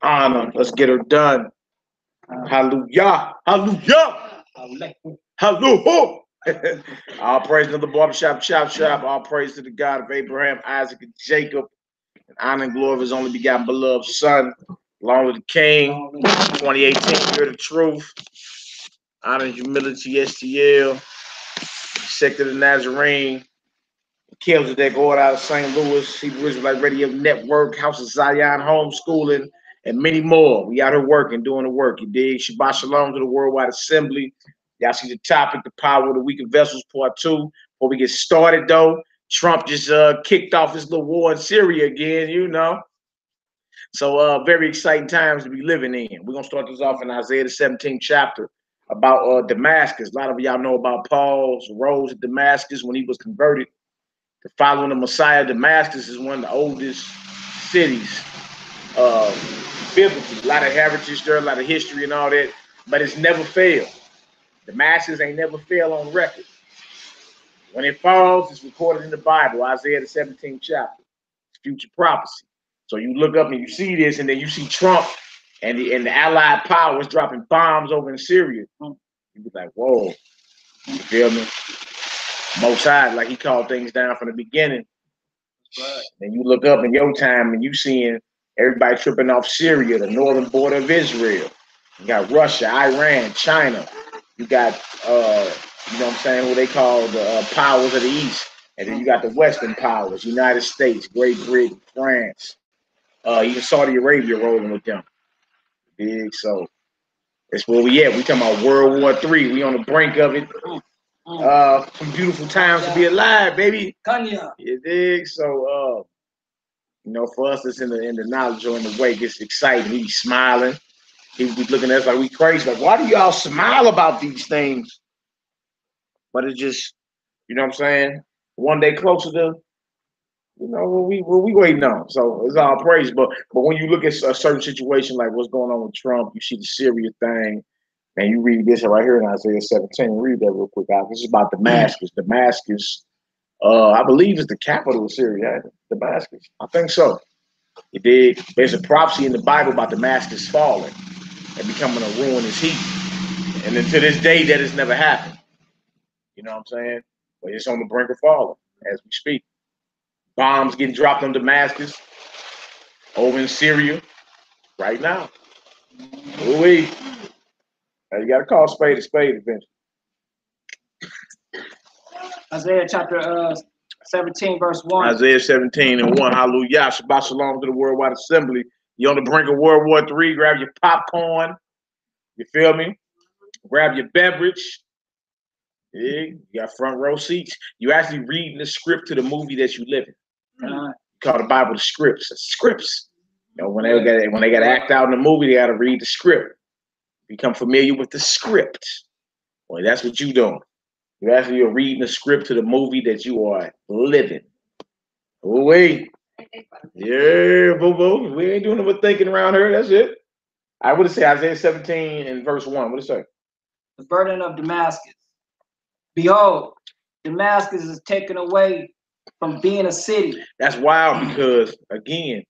honor. Let's get her done. Hallelujah. Hallelujah. Hallelujah. All praise to the Barbershop, Chopshop. All praise to the God of Abraham, Isaac, and Jacob. And honor and glory of his only begotten beloved Son, along with the King. 2018 year of the truth. Honor and humility, STL. Sect of the Nazarene. Kills that go out of St. Louis, Hebrew Israelite Radio Network, House of Zion, homeschooling, and many more. We out here working, doing the work. You dig? Shabbat Shalom to the Worldwide Assembly. Y'all see the topic, the power of the weakened vessels, part 2. Before we get started, though, Trump just kicked off his little war in Syria again, you know. So very exciting times to be living in. We're going to start this off in Isaiah the 17th chapter about Damascus. A lot of y'all know about Paul's road to Damascus when he was converted. Following the Messiah. Damascus is one of the oldest cities biblically. A lot of heritage there, a lot of history and all that, but it's never failed. Damascus ain't never failed on record. When it falls, it's recorded in the Bible, Isaiah the 17th chapter. It's future prophecy. So you look up and you see this, and then you see Trump and the Allied powers dropping bombs over in Syria. You be like, whoa, you feel me? Most High, like he called things down from the beginning. Right. And you look up in your time and you seeing everybody tripping off Syria, the northern border of Israel. You got Russia, Iran, China. You got, you know what I'm saying, what they call the powers of the East. And then you got the Western powers, United States, Great Britain, France, even Saudi Arabia rolling with them. Big, so that's where we at. We talking about World War III. We on the brink of it. Some beautiful times to be alive, baby. You dig? So, you know, for us, it's in the knowledge or in the wake. It's exciting. He's smiling. He be looking at us like we crazy. Like, why do y'all smile about these things? But it's just, you know what I'm saying? One day closer to, you know, what we waiting on. So it's all praise. But when you look at a certain situation like what's going on with Trump, you see the Syria thing. And you read this right here in Isaiah 17. Read that real quick out. This is about Damascus. Damascus, I believe is the capital of Syria. Damascus. I think so. It did. There's a prophecy in the Bible about Damascus falling and becoming a ruinous heap. And then to this day, that has never happened. You know what I'm saying? But it's on the brink of falling as we speak. Bombs getting dropped on Damascus, over in Syria, right now. Ooh-wee. You got to call spade a spade eventually. Isaiah chapter 17, verse 1. Isaiah 17 and 1. Hallelujah. Shabbat Shalom to the Worldwide Assembly. You're on the brink of World War III. Grab your popcorn. You feel me? Grab your beverage. Yeah, you got front row seats. You actually reading the script to the movie that you live in. You call the Bible the scripts. The scripts. You know, when they got to act out in the movie, they got to read the script. Become familiar with the script. Well, that's what you doing. You actually are reading the script to the movie that you are living. Oh, wait. Yeah, boo-boo. We ain't doing no thinking around here. That's it. I would say Isaiah 17 and verse 1. What does it say? The burden of Damascus. Behold, Damascus is taken away from being a city. That's wild because, again,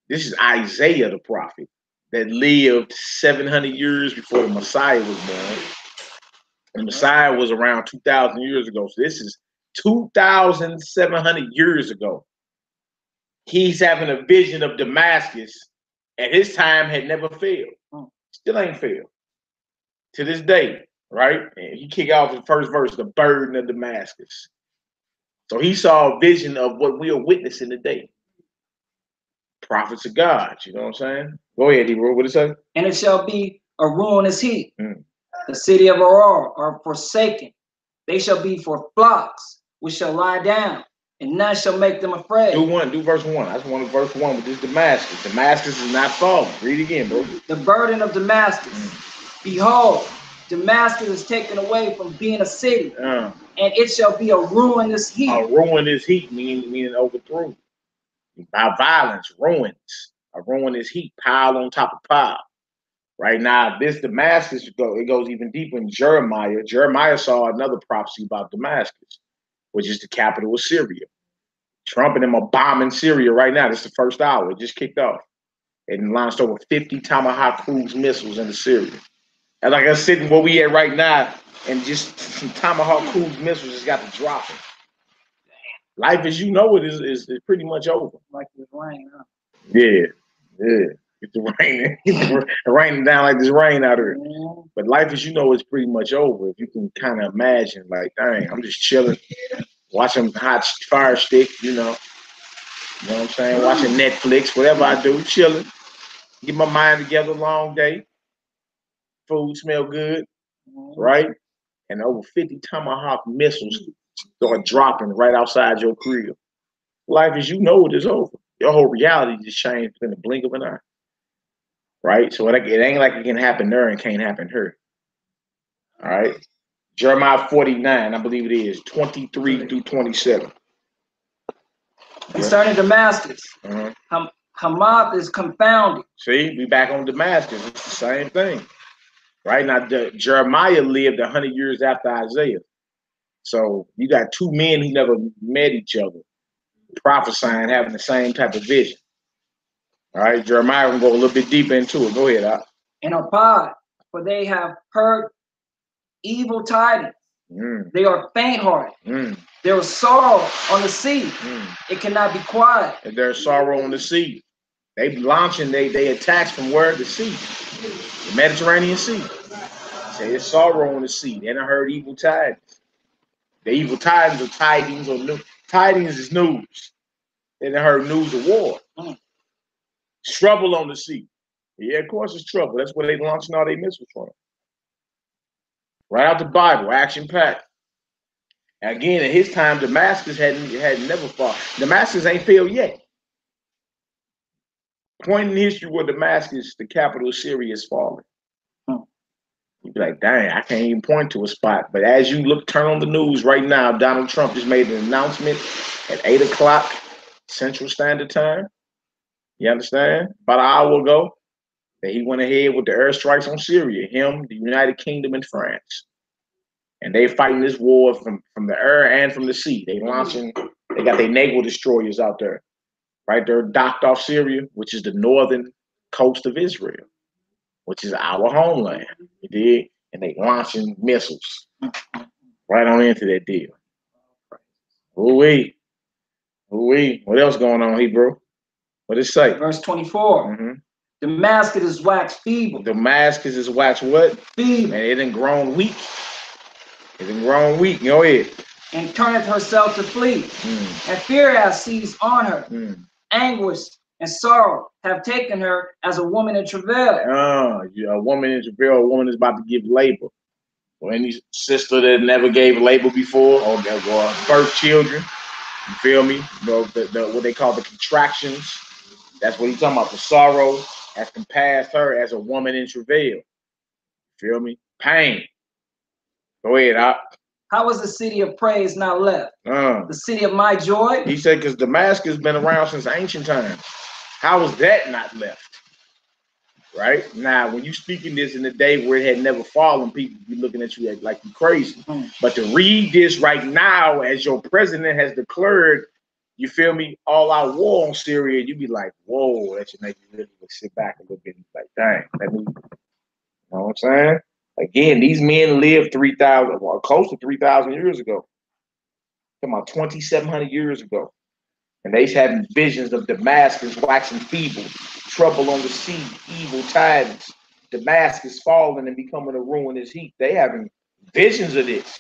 this is Isaiah the prophet that lived 700 years before the Messiah was born. The Messiah was around 2,000 years ago. So this is 2,700 years ago. He's having a vision of Damascus at his time had never failed. Still ain't failed. To this day, right? And he kicked off the first verse, the burden of Damascus. So he saw a vision of what we are witnessing today. Prophets of God, you know what I'm saying? Go ahead, D-Bro, what it say? And it shall be a ruinous heap. The city of Aurora are forsaken. They shall be for flocks, which shall lie down, and none shall make them afraid. Do verse 1. I just wanted verse 1 with this Damascus. Damascus is not falling. Read again, bro. The burden of Damascus. Behold, Damascus is taken away from being a city, and it shall be a ruinous heap. A ruinous heap, meaning overthrown. By violence, ruins. A ruinous heap, pile on top of pile. Right now, this Damascus, it goes even deeper in Jeremiah. Jeremiah saw another prophecy about Damascus, which is the capital of Syria. Trump and them are bombing Syria right now. This is the first hour. It just kicked off. and launched over 50 Tomahawk cruise missiles into Syria. And like I said, where we at right now, and just some Tomahawk cruise missiles just got to dropping. Life as you know it is pretty much over. Like the rain, huh? Yeah. Get the rain, raining down like this rain out here. Yeah. But life as you know is pretty much over. If you can kind of imagine, like, dang, I'm just chilling, watching hot fire stick, you know what I'm saying? Watching Netflix, whatever I do, chilling, get my mind together, long day, food smell good, right? And over 50 Tomahawk missiles start dropping right outside your crib. Life as you know it is over. Your whole reality just changed in the blink of an eye, right? So it ain't like it can happen there and can't happen here. All right. Jeremiah 49, I believe it is, 23 through 27. Concerning Damascus, Hamath is confounded. See, we back on Damascus. It's the same thing. Right now, Jeremiah lived 100 years after Isaiah. So you got two men who never met each other, prophesying, having the same type of vision. All right, Jeremiah will go a little bit deeper into it. Go ahead, Al. And Arpad, for they have heard evil tidings. They are faint-hearted. There is sorrow on the sea. It cannot be quiet. And there's sorrow on the sea. They launching, they attacks from where? The sea. The Mediterranean Sea. Say it's sorrow on the sea. They done heard evil tidings. The evil tidings or tidings or new tidings is news. They done heard news of war. Trouble on the sea. Yeah, of course it's trouble. That's where they launching all their missiles from. Right out the Bible, action packed. Again, at his time, Damascus had never fought. Damascus ain't failed yet. Point in history where Damascus, the capital of Syria, is falling. You'd be like, dang, I can't even point to a spot. But as you turn on the news right now, Donald Trump just made an announcement at 8 o'clock Central Standard Time. You understand? About an hour ago, that he went ahead with the airstrikes on Syria, him, the United Kingdom, and France. And they fighting this war from the air and from the sea. They got their naval destroyers out there. Right there, docked off Syria, which is the northern coast of Israel, which is our homeland. You did? And they launching missiles right on into that deal. Ooh-wee. Ooh-wee. What else going on, Hebrew? What does it say? Verse 24. Damascus is waxed feeble. Damascus is waxed what? Feeble. And it done grown weak. It done grown weak. Go ahead. And turneth herself to flee. And fear hath seized on her. Anguish and sorrow have taken her as a woman in travail. A woman in travail, a woman is about to give labor. Or any sister that never gave labor before, or birth children. You feel me? What they call the contractions. That's what he's talking about. The sorrow has compassed her as a woman in travail. You feel me? Pain. Go ahead, Op. How was the city of praise not left? The city of my joy? He said, because Damascus has been around since ancient times. How was that not left? Right? Now, when you speaking this in the day where it had never fallen, people be looking at you like you crazy. But to read this right now as your president has declared, you feel me, all out war on Syria, you be like, whoa, that should make you really sit back a little bit and be like, dang, let me, you know what I'm saying? Again, these men lived 3,000, or close to 3,000 years ago. Talking about 2,700 years ago. And they having visions of Damascus waxing feeble, trouble on the sea, evil tidings, Damascus falling and becoming a ruinous heap. They having visions of this.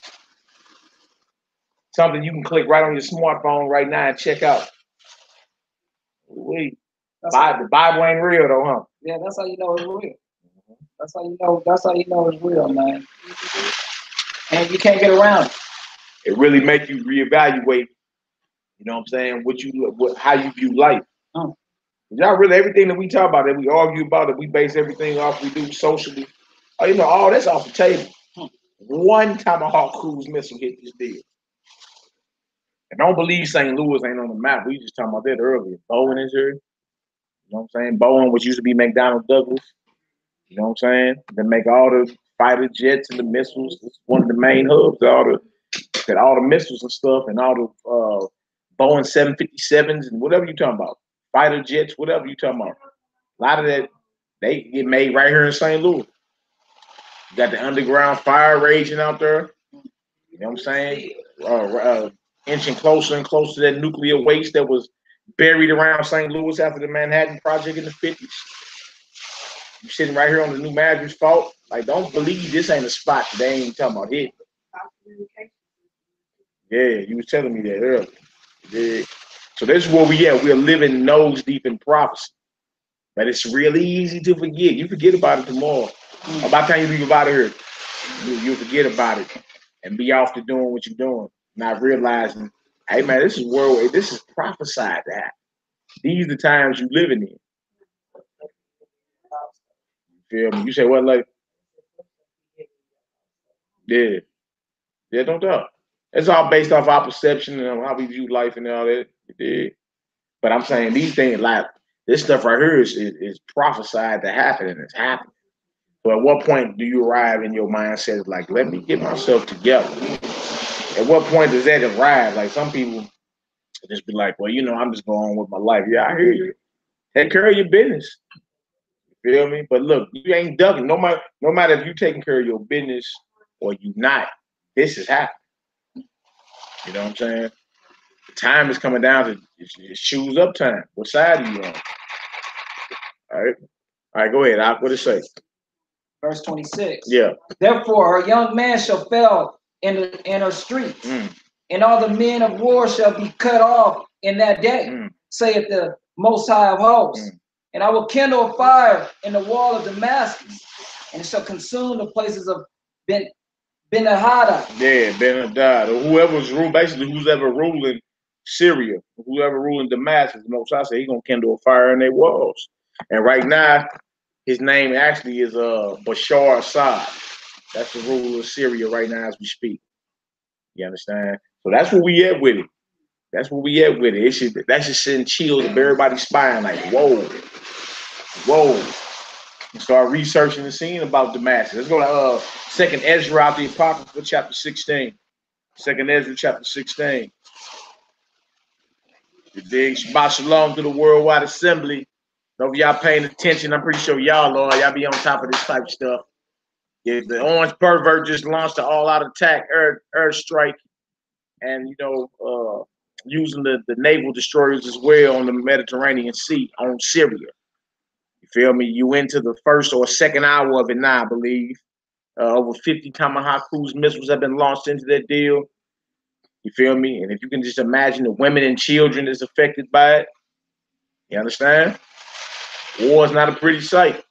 Something you can click right on your smartphone right now and check out. The Bible ain't real though, huh? Yeah, that's how you know it's real. That's how you know it's real, man. And you can't get around it. It really make you reevaluate, you know what I'm saying, how you view life. Y'all really, everything that we talk about, that we argue about, that we base everything off we do socially, all that's off the table. One Tomahawk cruise missile hit this deal. And don't believe St. Louis ain't on the map. We just talking about that earlier. Bowen is here. You know what I'm saying? Bowen, which used to be McDonnell Douglas. You know what I'm saying? They make all the fighter jets and the missiles. It's one of the main hubs. All the missiles and stuff, and all the Boeing 757s and whatever you talking about, fighter jets, whatever you talking about, A lot of that, they get made right here in St. Louis. You got the underground fire raging out there. You know what I'm saying? Inching closer and closer to that nuclear waste that was buried around St. Louis after the Manhattan Project in the 50s. You sitting right here on the New Madras Fault. Like, don't believe this ain't a spot that they ain't talking about it. Yeah, you was telling me that earlier. Yeah. So this is where we at. We're living nose deep in prophecy. But it's really easy to forget. You forget about it tomorrow. Or by the time you leave out of here, you forget about it and be off to doing what you're doing, not realizing, hey man, this is prophesied to happen. These are the times you living in. You feel me? You say what, like? Yeah. Yeah, don't doubt. It's all based off our perception and how we view life and all that. Yeah. But I'm saying these things, like this stuff right here is prophesied to happen, and it's happening. So at what point do you arrive in your mindset like, let me get myself together? At what point does that arrive? Like some people just be like, well, I'm just going on with my life. Yeah, I hear you. Take care of your business. You feel me? But look, you ain't ducking. No matter if you taking care of your business or you not, this is happening. You know what I'm saying? The time is coming down to it's shoes up time. What side are you on? All right, go ahead. What it say? Verse 26. Yeah. Therefore, her young man shall fall in her streets, and all the men of war shall be cut off in that day, saith the Most High of hosts. And I will kindle a fire in the wall of Damascus, and it shall consume the places of Ben-Hadad. Yeah, Ben-Hadad. Or whoever's ruling, basically who's ever ruling Syria, whoever ruling Damascus, the Most High said he's gonna kindle a fire in their walls. And right now, his name actually is Bashar Assad. That's the ruler of Syria right now as we speak. You understand? So that's where we at with it. That's where we at with it. That should send chills up everybody's spine, like, whoa. And start researching and seeing about Damascus. Let's go to 2nd Ezra out the Apocrypha, chapter 16. 2nd Ezra, chapter 16. You dig? Shabbat Shalom to the Worldwide Assembly. Know if y'all paying attention, I'm pretty sure y'all are. Y'all be on top of this type of stuff. Yeah, the Orange Pervert just launched an all-out attack, air strike, and using the naval destroyers as well on the Mediterranean Sea on Syria. You feel me? You into the first or second hour of it now, I believe. Over 50 Tomahawk cruise missiles have been launched into that deal. You feel me? And if you can just imagine the women and children that's affected by it, you understand? War is not a pretty sight.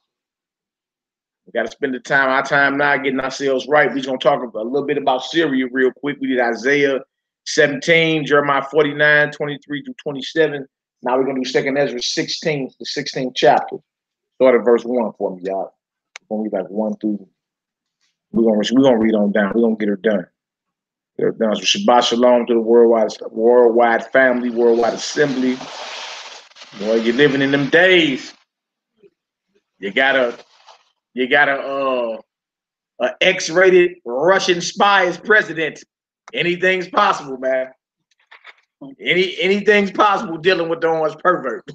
We got to spend our time now getting ourselves right. We're going to talk a little bit about Syria real quick. We did Isaiah 17, Jeremiah 49, 23 through 27. Now we're going to do 2nd Ezra 16, the 16th chapter. Start at verse 1 for me, y'all. We're going to read like 1 through. We're going to read on down. We're going to get her done. Get her done. So Shabbat Shalom to the worldwide family, worldwide assembly. Boy, you're living in them days. You got a X-rated Russian spy as president. Anything's possible, man. Anything's possible dealing with the Orange Pervert.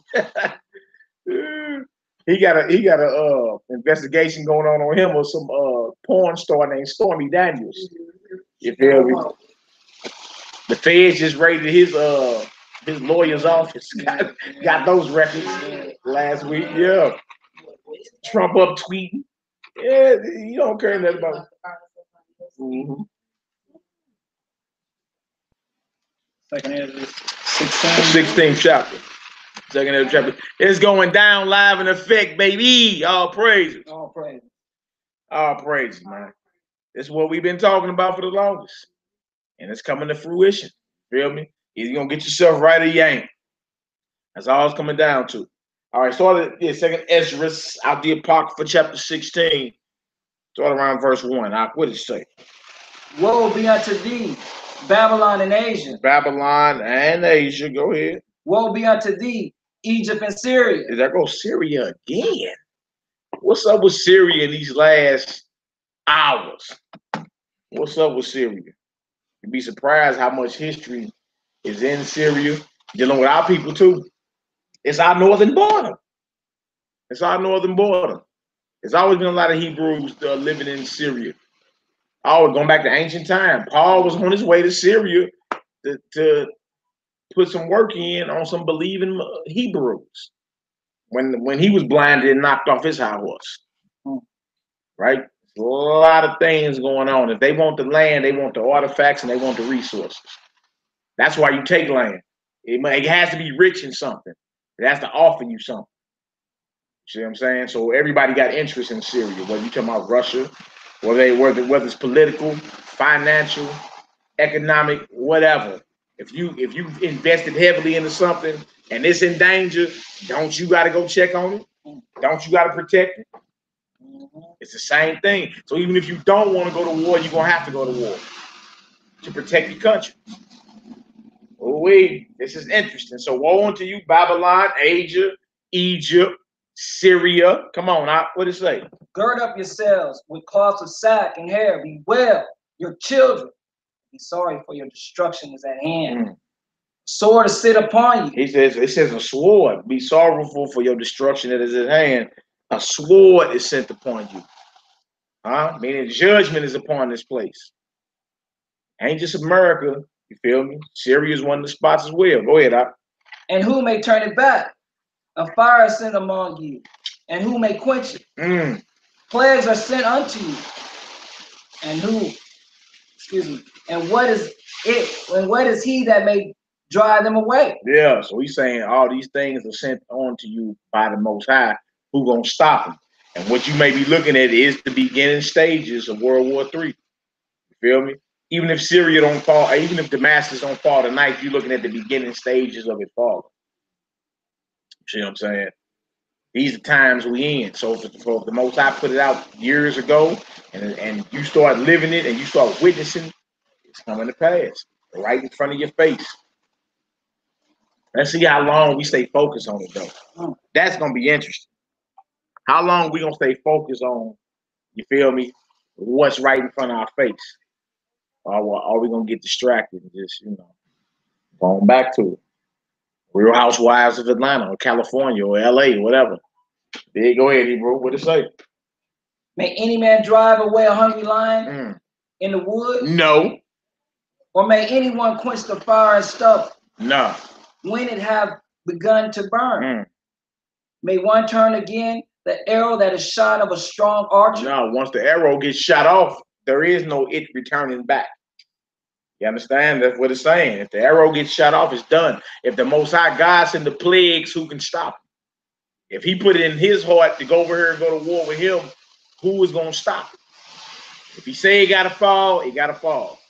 he got a investigation going on him or some porn star named Stormy Daniels. You feel me? The feds just raided his lawyer's office. Got those records last week. Yeah. Trump up tweeting. Yeah, you don't care nothing about it. 2nd Ezra 16th chapter. 2nd Ezra chapter. It's going down live in effect, baby. All praises. All praises. All praises, man. This is what we've been talking about for the longest. And it's coming to fruition. Feel me? Either you're going to get yourself right or you ain't. That's all it's coming down to. All right, start 2nd Ezra out the Apocrypha, chapter 16. Start around verse 1. What did it say? Woe be unto thee, Babylon and Asia. Babylon and Asia. Go ahead. Woe be unto thee, Egypt and Syria. There goes Syria again. What's up with Syria in these last hours? What's up with Syria? You'd be surprised how much history is in Syria, dealing with our people too. It's our northern border. It's our northern border. There's always been a lot of Hebrews living in Syria. Always going back to ancient time. Paul was on his way to Syria to put some work in on some believing Hebrews when he was blinded and knocked off his high horse. Right? A lot of things going on. If they want the land, they want the artifacts and they want the resources. That's why you take land. It has to be rich in something. It has to offer you something. See what I'm saying? So everybody got interest in Syria, whether you're talking about Russia, whether it's political, financial, economic, whatever. If you invested heavily into something and it's in danger, don't you got to go check on it? Don't you got to protect it? It's the same thing. So even if you don't want to go to war, you're gonna have to go to war to protect your country. Oh wait, this is interesting. So woe unto you, Babylon, Asia, Egypt, Syria. Come on, what does it say? Gird up yourselves with cloths of sack and hair. Bewail your children. Be sorry, for your destruction is at hand. Sword to sit upon you. It says a sword. Be sorrowful for your destruction that is at hand. A sword is sent upon you. Meaning judgment is upon this place. Ain't just America. You feel me? Syria is one of the spots as well. Go ahead, And who may turn it back? A fire is sent among you, and who may quench it? Plagues are sent unto you, and what is it? And what is he that may drive them away? Yeah, so he's saying all these things are sent on to you by the Most High. Who gonna stop them? And what you may be looking at is the beginning stages of World War III. You feel me? Even if Syria don't fall, even if Damascus don't fall tonight, you're looking at the beginning stages of it falling. You see what I'm saying? These are times we in. So if the Most High put it out years ago, and you start living it and you start witnessing, it's coming to pass right in front of your face. Let's see how long we stay focused on it, though. That's gonna be interesting. How long we gonna stay focused on? You feel me? What's right in front of our face? Or are we gonna get distracted and just going back to it? Real Housewives of Atlanta or California or LA, whatever. Go ahead, Hebrew. What it say? May any man drive away a hungry lion in the wood? No. Or may anyone quench the fire and stuff? No. When it have begun to burn? May one turn again the arrow that is shot of a strong archer? No, once the arrow gets shot off, there is no it returning back. You understand? That's what it's saying. If the arrow gets shot off, it's done. If the Most High God send the plagues, who can stop it? If he put it in his heart to go over here and go to war with him, who is going to stop it? If he say it got to fall, it got to fall.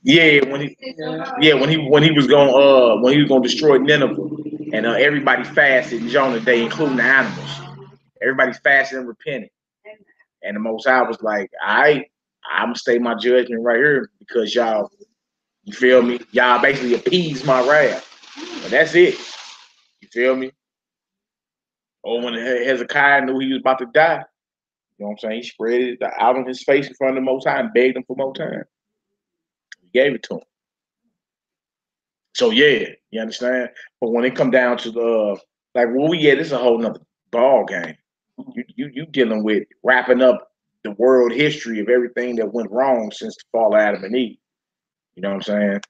Yeah, when he was going to destroy Nineveh, and everybody fasted in Jonah Day, including the animals. Everybody fasted and repented. And the Most High was like, all right, I'm going to stay my judgment right here because y'all, you feel me? Y'all basically appease my wrath. But that's it. You feel me? Or when Hezekiah knew he was about to die, you know what I'm saying? He spread it out on his face in front of the Most High and begged him for more time. He gave it to him. So yeah, you understand? But when it come down to the like where we at, it's a whole nother ball game. You dealing with wrapping up the world history of everything that went wrong since the fall of Adam and Eve. You know what I'm saying?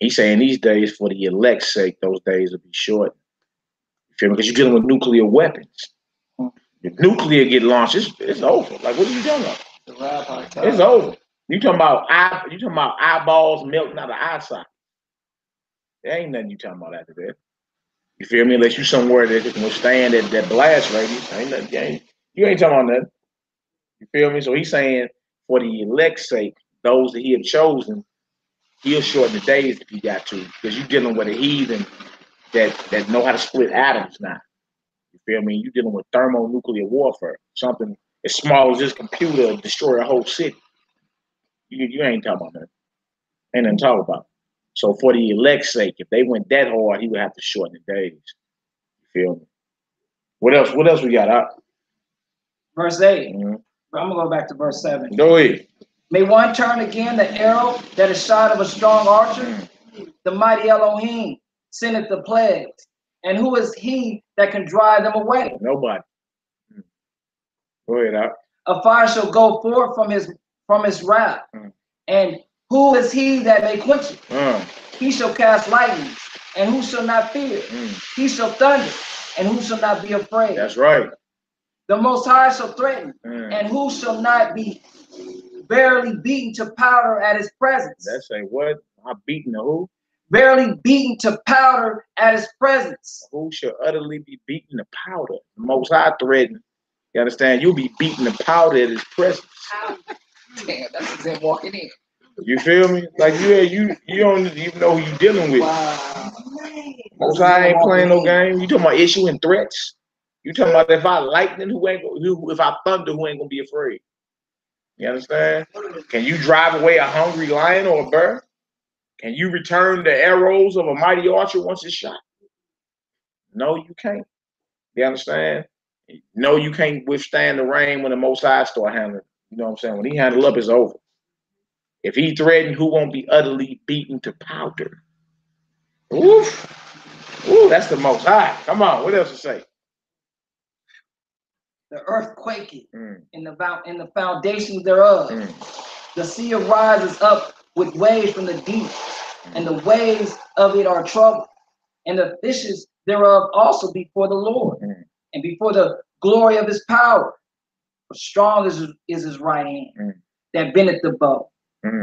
He's saying these days, for the elect's sake, those days will be short. You feel me? Because you're dealing with nuclear weapons. If nuclear get launched, it's over. Like, what are you talking about? It's over. You talking about eyeballs melting out of eye socket. There ain't nothing you talking about after that. You feel me? Unless you somewhere that can withstand that blast radius. Ain't nothing. You ain't talking about nothing. You feel me? So he's saying, for the elect's sake, those that he have chosen, he'll shorten the days if he got to, because you're dealing with a heathen that know how to split atoms now. You feel me? You're dealing with thermonuclear warfare. Something as small as this computer destroy a whole city. You ain't talking about that. Ain't nothing to talk about. So for the elect's sake, if they went that hard, he would have to shorten the days. You feel me? What else? What else we got? Verse 8. I'm gonna go back to verse 7. Go ahead. May one turn again the arrow that is shot of a strong archer? The mighty Elohim sendeth the plagues, And who is he that can drive them away? Nobody. Go ahead, out. A fire shall go forth from his wrath. And who is he that may quench it? He shall cast lightnings, and who shall not fear? He shall thunder, and who shall not be afraid? That's right. The Most High shall threaten, and who shall not be barely beaten to powder at his presence? That's like what? I'm beaten to who? Barely beaten to powder at his presence. Who shall utterly be beaten to powder? The Most High threaten. You understand? You'll be beaten to powder at his presence. Damn, that's him walking in. You feel me? Like you don't even know who you dealing with. Wow. Most High ain't playing no game. You talking about issuing threats? You talking about if I lightning, if I thunder, who ain't gonna be afraid? You understand? Can you drive away a hungry lion or a bear? Can you return the arrows of a mighty archer once it's shot? No, you can't. You understand? No, you can't withstand the rain when the Most High start handling. You know what I'm saying? When he handle up, it's over. If he threatened, who won't be utterly beaten to powder? Oof. Ooh, that's the Most High. Come on, what else to say? The earth quaketh in the foundations thereof. The sea arises up with waves from the deep, and the waves of it are troubled, and the fishes thereof also before the Lord, and before the glory of his power. For strong is his right hand that bendeth the bow.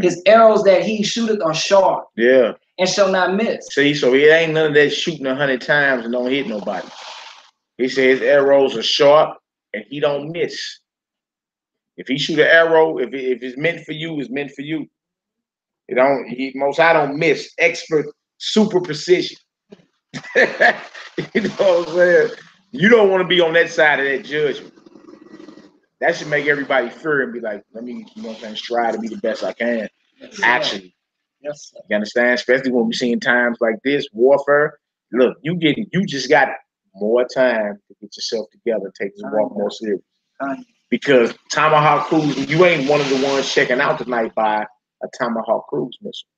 His arrows that he shooteth are sharp, and shall not miss. See, so it ain't none of that shooting 100 times and don't hit nobody. He says his arrows are sharp and he don't miss. If he shoot an arrow, if it's meant for you, it's meant for you. Most High don't miss. Expert, super precision. You know what I'm saying? You don't want to be on that side of that judgment. That should make everybody fear and be like, let me, you know what I'm saying, strive to be the best I can. Yes, actually. Yes, sir. You understand? Especially when we're seeing times like this, warfare. Look, you just got more time to get yourself together, take this walk more serious. Because Tomahawk Cruise, you ain't one of the ones checking out tonight by a Tomahawk Cruise missile.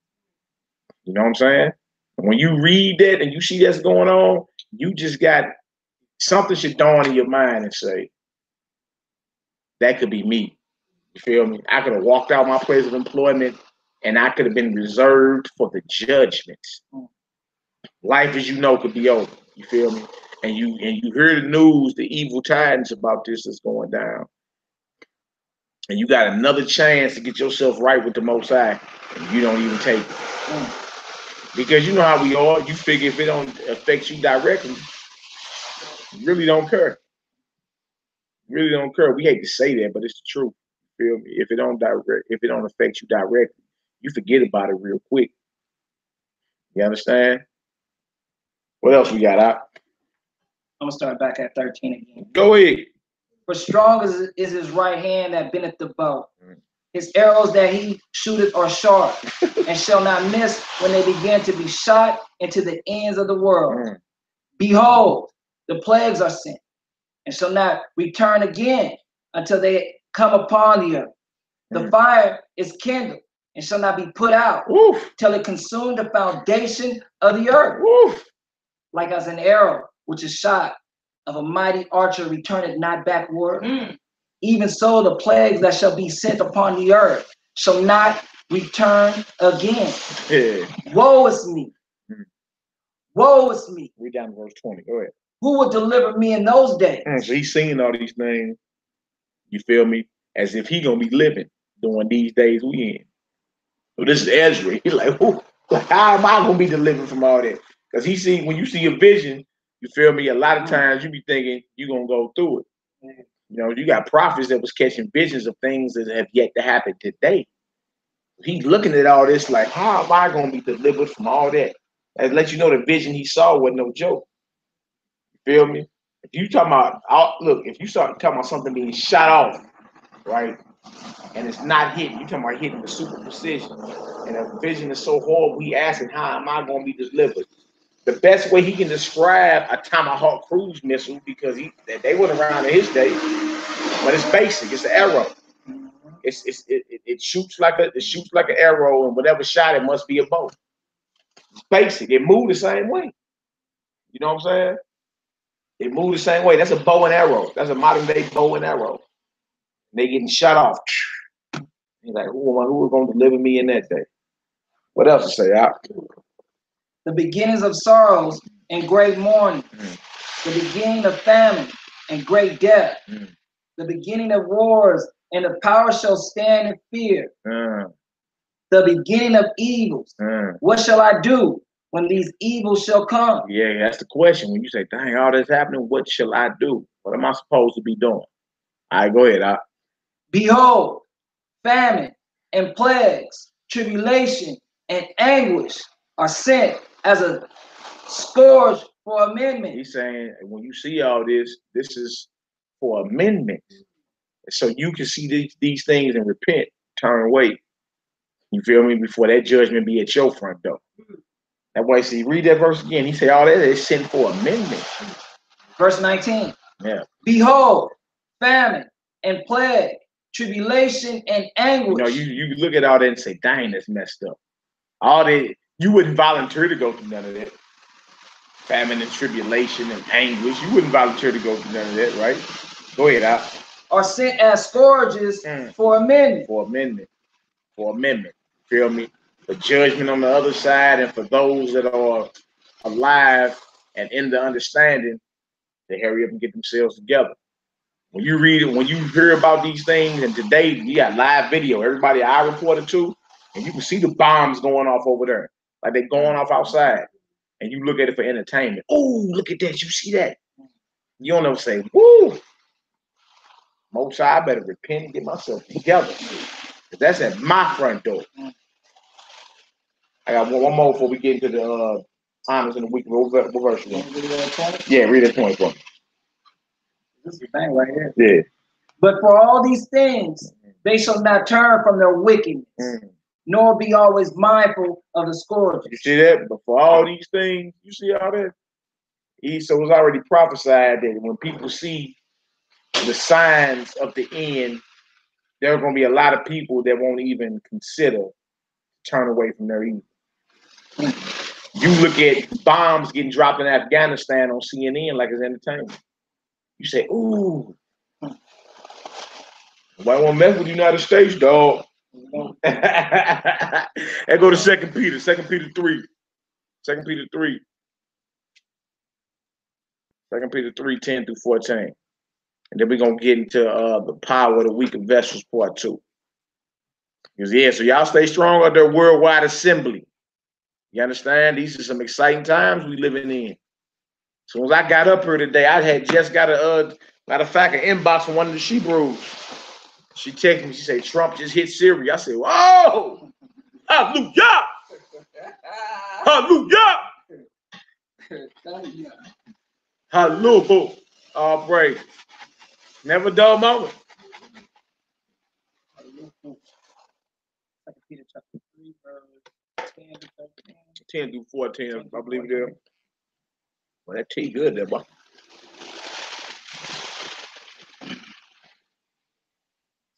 You know what I'm saying? When you read that and you see that's going on, you just got something should dawn in your mind and say, that could be me. You feel me? I could have walked out my place of employment and I could have been reserved for the judgment. Life as you know could be over. You feel me? And you hear the news, the evil tidings about this is going down. And you got another chance to get yourself right with the Most High, and you don't even take it. Because you know how we are. You figure if it don't affect you directly, you really don't care. Really don't care. We hate to say that, but it's the truth. You feel me? If it don't affect you directly, you forget about it real quick. You understand? What else we got out? I'm gonna start back at 13 again. Go ahead. For strong is his right hand that bendeth the bow. His arrows that he shooteth are sharp, and shall not miss when they begin to be shot into the ends of the world. Behold, the plagues are sent, and shall not return again until they come upon the earth. The fire is kindled, and shall not be put out till it consume the foundation of the earth. Like as an arrow which is shot of a mighty archer returneth not backward. Even so the plagues that shall be sent upon the earth shall not return again. Woe is me. Woe is me. Read down to verse 20. Go ahead. Who will deliver me in those days? So he's seeing all these things, you feel me, as if he gonna be living during these days we in. So this is Ezra. He's like, how am I gonna be delivered from all that? Because when you see a vision, you feel me, a lot of times you be thinking you're gonna go through it. You know, you got prophets that was catching visions of things that have yet to happen today. He's looking at all this like, how am I going to be delivered from all that? That let you know the vision he saw wasn't no joke. You feel me? If you talking about, if you start talking about something being shot off, right, and it's not hitting, you talking about hitting with super precision, and a vision is so horrible, he asking, how am I going to be delivered? The best way he can describe a Tomahawk cruise missile, because they weren't around in his day, but it's basic. It's an arrow. It shoots like an arrow, and whatever shot it must be a bow. It's basic. It moved the same way. You know what I'm saying? They move the same way. That's a bow and arrow. That's a modern day bow and arrow. They getting shut off. He's like, who is going to deliver me in that day? What else to say? The beginnings of sorrows and great mourning. The beginning of famine and great death. The beginning of wars, and the power shall stand in fear. The beginning of evils. What shall I do when these evils shall come? Yeah, that's the question. When you say, dang, all this happening, what shall I do? What am I supposed to be doing? All right, go ahead. Behold, famine and plagues, tribulation and anguish are sent as a scourge for amendment. He's saying, when you see all this, this is for amendment. So you can see these things and repent, turn away. You feel me? Before that judgment be at your front door. That's why, see, read that verse again. He said, all that is sent for amendment. Verse 19. Yeah. Behold, famine and plague, tribulation and anguish. You look at all that and say, dang, that's messed up. All that, you wouldn't volunteer to go through none of that. Famine and tribulation and anguish. You wouldn't volunteer to go through none of that, right? Go ahead, Al. Are sent as scourges for amendment. For amendment. For amendment. Feel me? For judgment on the other side, and for those that are alive and in the understanding, to hurry up and get themselves together. When you read it, when you hear about these things, and today you got live video, everybody I reported to, and you can see the bombs going off over there. Like they're going off outside. And you look at it for entertainment. Oh, look at that. You see that? You don't ever say, woo. Most I better repent and get myself together. That's at my front door. I got one more before we get into the honors in the week. What verse you want? Yeah, read that point for me. This is the thing right here. Yeah. But for all these things, they shall not turn from their wickedness, nor be always mindful of the scourge. You see that? But for all these things, you see all that? So it was already prophesied that when people see the signs of the end, there are going to be a lot of people that won't even consider turn away from their evil. You look at bombs getting dropped in Afghanistan on CNN like it's entertainment. You say, ooh, why won't mess with the United States, dog? And go to 2 Peter 3. 2 Peter 3. 2 Peter 3, 10 through 14. And then we're going to get into the power of the weak of vessels part 2. Because, yeah, so y'all stay strong at their worldwide assembly. You understand? These are some exciting times we living in. As soon as I got up here today, I had just got matter of fact, an inbox from one of the Hebrews. She texted me, she said, Trump just hit Syria. I said, whoa, hallelujah. Hallelujah. Hallelujah. All praise. Never a dull moment. 2 Peter chapter 3, verse 10 to 13. 10 through 14, I believe there. Well, that tea good there, boy.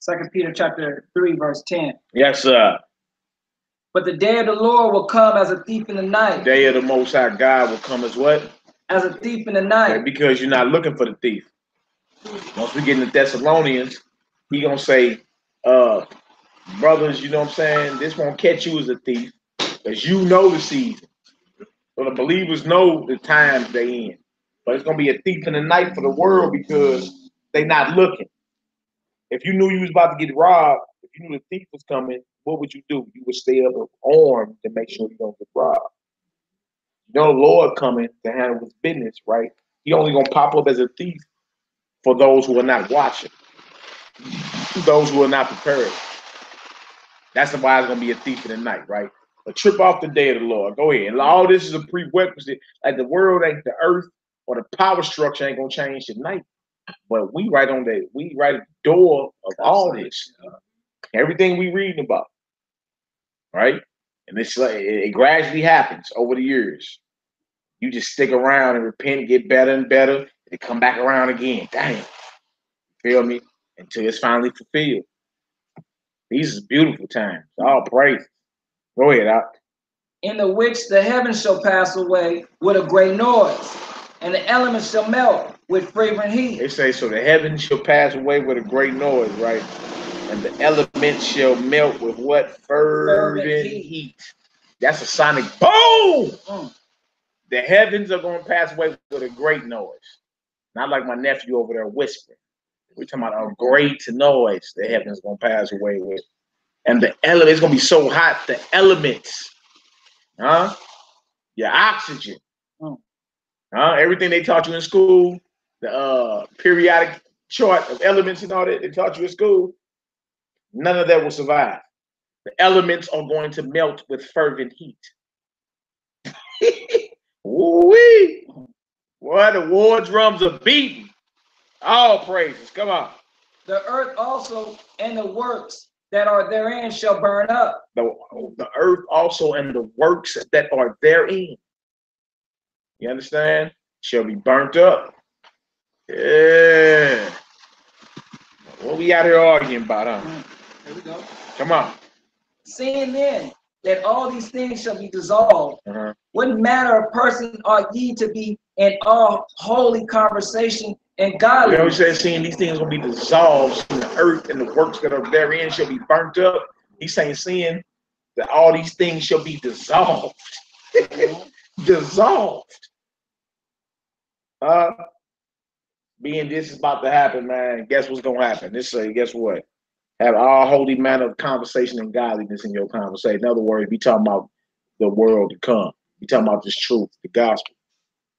2 Peter chapter 3, verse 10. Yes, sir. But the day of the Lord will come as a thief in the night. The day of the Most High God will come as what? As a thief in the night. Because you're not looking for the thief. Once we get into Thessalonians, he gonna say, brothers, you know what I'm saying? This won't catch you as a thief, because you know the season. So the believers know the times they in. But it's gonna be a thief in the night for the world because they not looking. If you knew you was about to get robbed, if you knew the thief was coming, what would you do? You would stay up armed to make sure you don't get robbed. You know the Lord coming to handle his business, right? He only gonna pop up as a thief for those who are not watching, those who are not prepared. That's why it's gonna be a thief in the night, right? A trip off the day of the Lord. Go ahead. And all this is a prerequisite. Like the world ain't the earth or the power structure ain't gonna change tonight. But we right at the door of all this. Everything we reading about. Right? And it's like it gradually happens over the years. You just stick around and repent, get better and better, and come back around again. Damn. Feel me? Until it's finally fulfilled. These are beautiful times. All praise. Go ahead, Doc. in the which the heavens shall pass away with a great noise, and the elements shall melt with fervent heat. They say, so the heavens shall pass away with a great noise, right? And the elements shall melt with what? Fervent heat. That's a sonic boom! The heavens are going to pass away with a great noise. Not like my nephew over there whispering. We're talking about a great noise the heavens going to pass away with. And the elements, it's going to be so hot, the elements, your oxygen, everything they taught you in school, the periodic chart of elements and all that they taught you in school, none of that will survive. The elements are going to melt with fervent heat. Woo-wee! Boy, the war drums are beating. All praises. Come on. The earth also and the works that are therein shall burn up. The earth also and the works that are therein. You understand? Shall be burnt up. Yeah. What we out here arguing about, huh? Here we go. Come on. Seeing then that all these things shall be dissolved, what manner of person ought ye to be in all holy conversation and godliness? You know what he said, seeing these things will be dissolved, seeing the earth and the works that are therein shall be burnt up. He's saying, seeing that all these things shall be dissolved. Dissolved. Being this is about to happen, man. Guess what's gonna happen? Guess what? Have all holy manner of conversation and godliness in your conversation. In other words, we talking about the world to come. We talking about this truth, the gospel,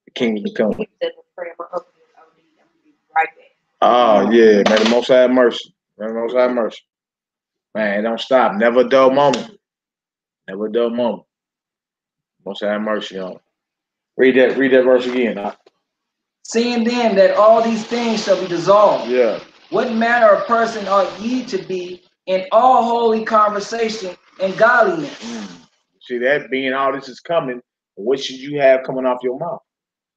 the kingdom to come. Oh yeah, may the Most High have mercy. May the Most High have mercy. Man, don't stop. Never a dull moment. Never a dull moment. Most High have mercy on. Read that verse again. Seeing then that all these things shall be dissolved. Yeah. What manner of person ought ye to be in all holy conversation and godliness? See that being all this is coming, what should you have coming off your mouth?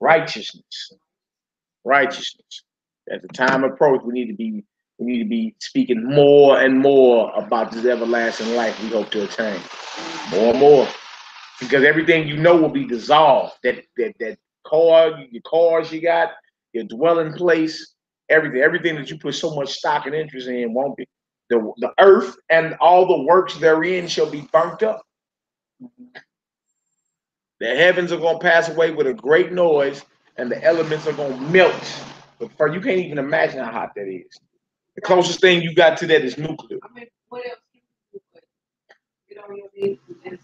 Righteousness. Righteousness. As the time approaches, we need to be speaking more and more about this everlasting life we hope to attain. More and more. Because everything you know will be dissolved. That car, your cars you got, your dwelling place, everything that you put so much stock and interest in won't be. The earth and all the works therein shall be burnt up. The heavens are going to pass away with a great noise, and the elements are going to melt. But you can't even imagine how hot that is. The closest thing you got to that is nuclear. I mean, what else can you do? You know, you just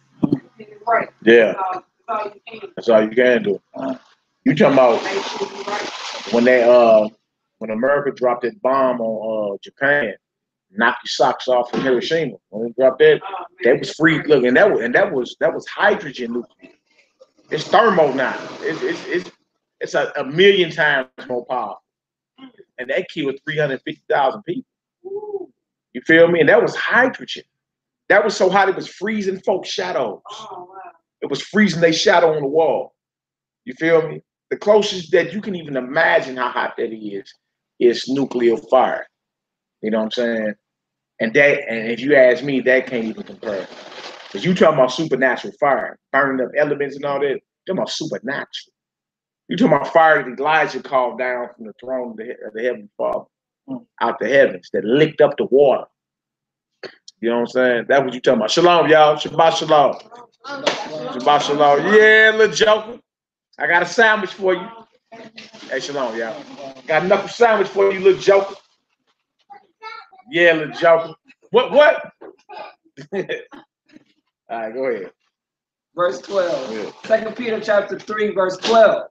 right. Yeah. That's all you can do. You talking about when America dropped that bomb on Japan, knocked your socks off in Hiroshima. When they dropped that, that was free. Look, and that was hydrogen nuclear. It's thermo now. It's a million times more powerful. And that killed 350,000 people. You feel me? And that was hydrogen. That was so hot it was freezing folks' shadows. Oh, wow. It was freezing their shadow on the wall. You feel me? The closest that you can even imagine how hot that is nuclear fire. You know what I'm saying? And if you ask me, that can't even compare. Because you talking about supernatural fire, burning up elements and all that. You're talking about supernatural. You talking about fire that Elijah called down from the throne of the Heavenly Father out the heavens that licked up the water. You know what I'm saying? That's what you talking about. Shalom, y'all. Shabbat shalom. Shabbat shalom. Yeah, little joker. I got a sandwich for you. Hey, shalom, y'all. Got a knuckle sandwich for you, little joker. Yeah, little joker. What? All right, go ahead. Verse 12. 2 Peter chapter 3, verse 12.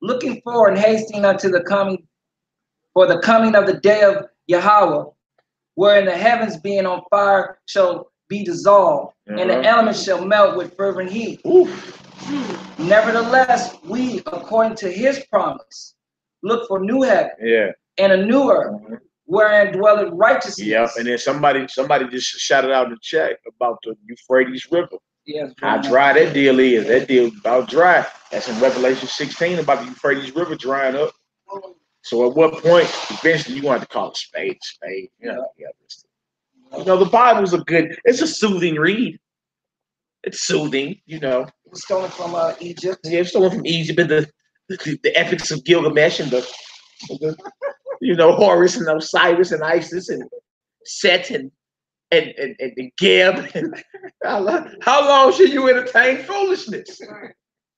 Looking forward and hasting unto the coming of the day of Yahweh, wherein the heavens being on fire shall be dissolved, and the elements shall melt with fervent heat. Nevertheless, we, according to his promise, look for new heaven and a new earth, wherein dwelleth righteousness. Yep, and then somebody just shouted out in the chat about the Euphrates River. Yes, how dry that deal is. That deal about dry. That's in Revelation 16 about the Euphrates River drying up. So at what point, eventually, you're going to have to call a spade a spade. You know, the Bible's it's a soothing read. It's soothing, you know. It was stolen from Egypt. Yeah, it's stolen from Egypt and the epics of Gilgamesh and the Horus and Osiris and Isis and Set and Geb. How long should you entertain foolishness?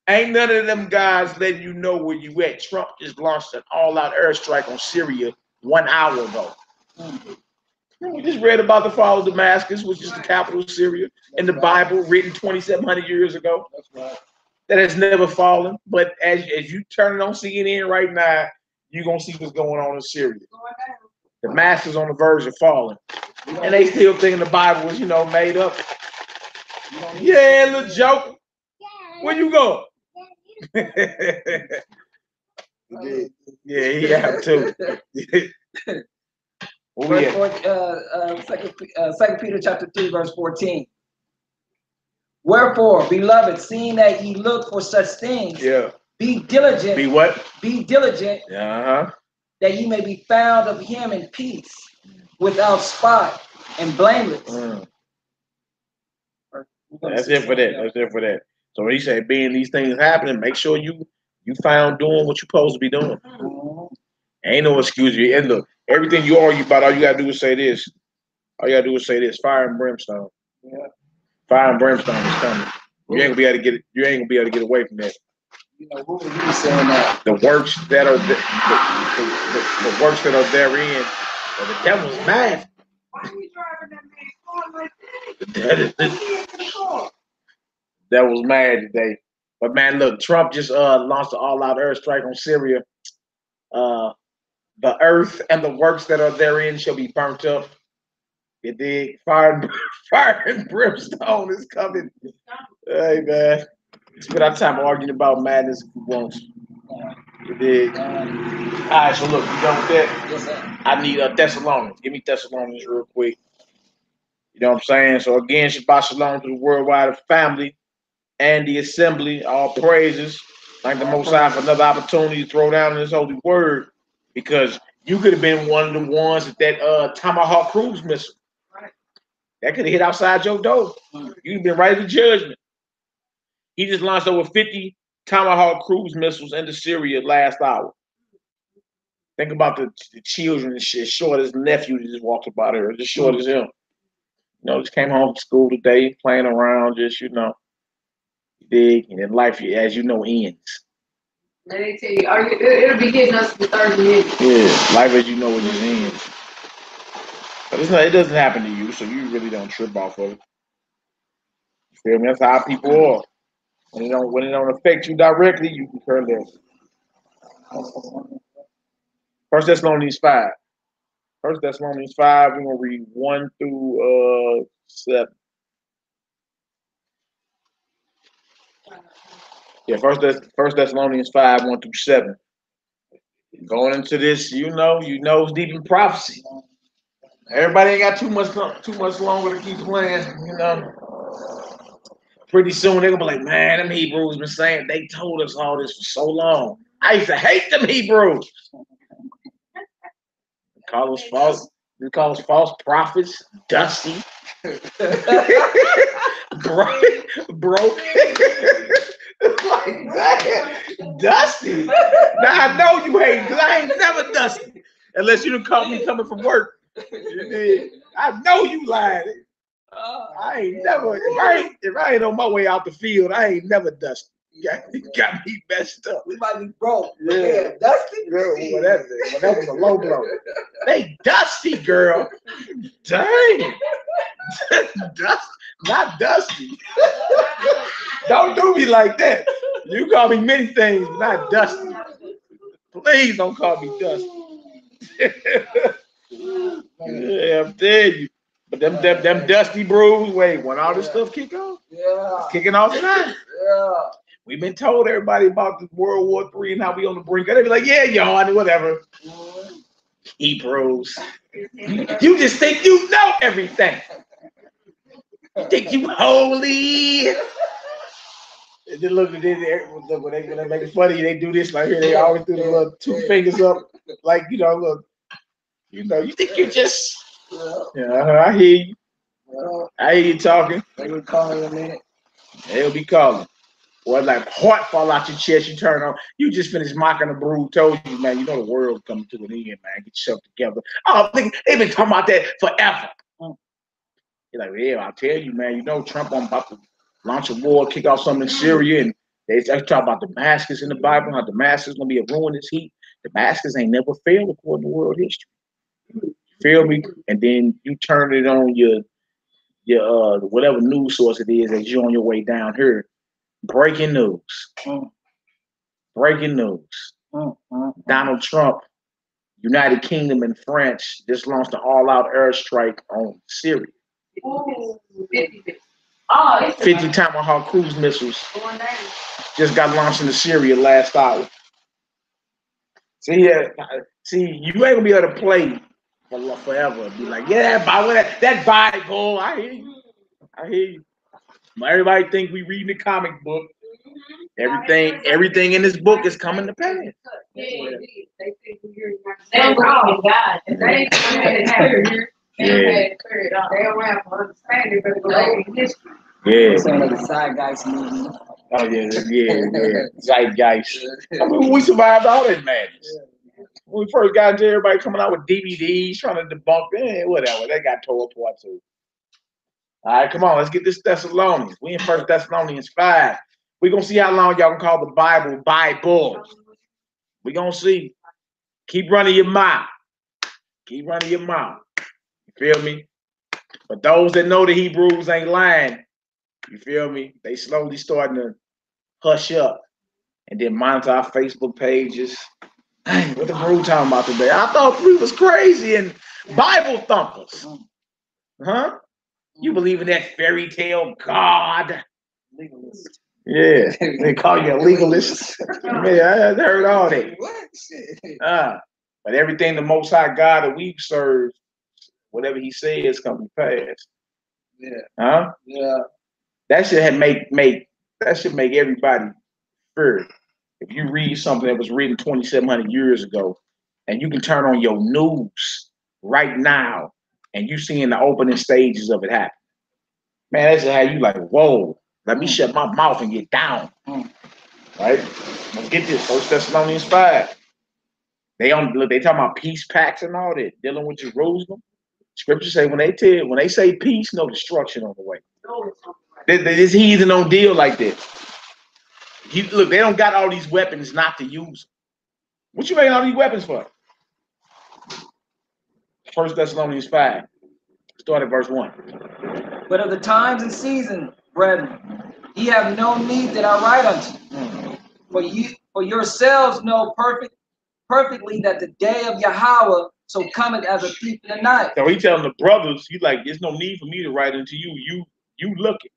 Ain't none of them guys letting you know where you at. Trump just launched an all-out airstrike on Syria 1 hour ago. We just read about the fall of Damascus, which is the capital of Syria, in the Bible, written 2,700 years ago. That has never fallen. But as you turn it on CNN right now, you're going to see what's going on in Syria. Damascus on the verge of falling. And they still thinking the Bible was, made up. Yeah, little joke. Where you go? Yeah, he have too. Second Peter chapter 3, verse 14. Wherefore, beloved, seeing that ye look for such things, be diligent. Be what? Be diligent. That ye may be found of him in peace, without spot and blameless. That's it for that. So when he said, being these things happening, make sure you found doing what you're supposed to be doing. Ain't no excuse. And look, everything you argue about, all you gotta do is say this. Fire and brimstone. Fire and brimstone is coming. You ain't gonna be able to get it. You ain't gonna be able to get away from that. Who are you saying that? The works that are the works that are therein. Well, the devil's mad. Why are you driving that man's car like that? The devil's mad today. But man, look, Trump just launched an all-out airstrike on Syria. The earth and the works that are therein shall be burnt up. You dig? Fire and brimstone is coming. Hey man, spend our time arguing about madness if you want. You dig? All right, so look, you done with that? Yes, sir. I need Thessalonians. Give me Thessalonians real quick. You know what I'm saying? So again, Shabbat Shalom to the worldwide family and the assembly. All praises. Thank the Most High for another opportunity to throw down this holy word, because you could have been one of the ones that Tomahawk cruise missile. That could have hit outside your door. You'd been right at the judgment. He just launched over 50 Tomahawk cruise missiles into Syria last hour. Think about the children and shit. Short as nephew that just walked about here, just short as him. Just came home from school today, playing around, just dig, and then life, as you know, ends. Let me tell you, it'll be hitting us for 30 minutes. Yeah, life as you know it just ends. But it doesn't happen to you, so you really don't trip off of it. You feel me? That's how people are. When it don't affect you directly, you can care less. 1 Thessalonians 5. 1 Thessalonians 5, we're gonna read 1 through 7. Yeah, First Thessalonians 5, 1 through 7. Going into this, it's deep in prophecy. Everybody ain't got too much longer to keep playing, Pretty soon they're gonna be like, man, them Hebrews been saying, they told us all this for so long. I used to hate them Hebrews. They call us false prophets, dusty. Broke. Like that. Dusty. Now I know you hate, because I ain't never dusty. Unless you done caught me coming from work. I know you lied. I ain't never, if I ain't on my way out the field, I ain't never dusty. You got me messed up. We might be broke. Yeah, dusty. Girl, that was a low blow. They dusty, girl. Dang. Not dusty. Don't do me like that. You call me many things, but not dusty. Please don't call me dusty. Yeah, I'm telling you. But them dusty brews, wait, when all this stuff kick off? Yeah. It's kicking off tonight. Yeah. We've been told everybody about the World War III and how we on the brink. They be like, yeah, y'all, whatever. Hebrews. You just think you know everything. You think you holy. And then look, when they make it funny, they do this like here. They always do the little 2 fingers up, like look. You think you just. Yeah, I hear you. I hear you talking. They would call in a minute. They'll be calling. Or like heart fall out your chest, you turn on. You just finished mocking the brood. Told you, man, you know the world's coming to an end, man. Get yourself together. Oh, they've been talking about that forever. You're like, yeah, I'll tell you, man. You know Trump on about to launch a war, kick off something in Syria, and they talk about Damascus in the Bible, how Damascus is gonna be a ruinous heat. Damascus ain't never failed according to world history. You feel me? And then you turn it on your whatever news source it is as you're on your way down here. Breaking news. Breaking news. Donald Trump, United Kingdom and France just launched an all-out airstrike on Syria. 50 Tomahawk cruise missiles just got launched into Syria last hour. See, you ain't gonna be able to play forever. Be like, yeah, that Bible. I hear you. Everybody think we reading the comic book. Everything in this book is coming to pass. Yeah. Zeitgeist movie. Oh yeah. Zeitgeist. I mean, we survived all that madness. When we first got into everybody coming out with DVDs trying to debunk, whatever. They got tore apart too. All right, come on, let's get this Thessalonians. We in 1 Thessalonians 5. We're gonna see how long y'all can call the Bible Bible. We're gonna see. Keep running your mouth. Keep running your mouth. You feel me? But those that know the Hebrews ain't lying. You feel me? They slowly starting to hush up and then monitor our Facebook pages. Dang, what the brew talking about today? I thought we was crazy and Bible thumpers. Huh? You believe in that fairy tale God? Legalist. Yeah, they call you a legalist. Yeah, I heard all that. But everything the Most High God that we serve, whatever He says, come to pass. Yeah. Huh? Yeah. That should make everybody fear. If you read something that was written 2,700 years ago, and you can turn on your news right now, and you seeing the opening stages of it happen, man, that's how you like, whoa. Let me shut my mouth and get down. Right? Let's get this. 1 Thessalonians 5. They talking about peace pacts and all that, dealing with Jerusalem. Scripture say when they say peace, no destruction on the way. This heathen don't deal like that. Look, they don't got all these weapons not to use them. What you making all these weapons for? 1 Thessalonians 5. Start at verse 1. But of the times and seasons, brethren, ye have no need that I write unto you. For yourselves know perfectly that the day of Yahweh so cometh as a thief in the night. So he telling the brothers, he like, there's no need for me to write unto you. You looking.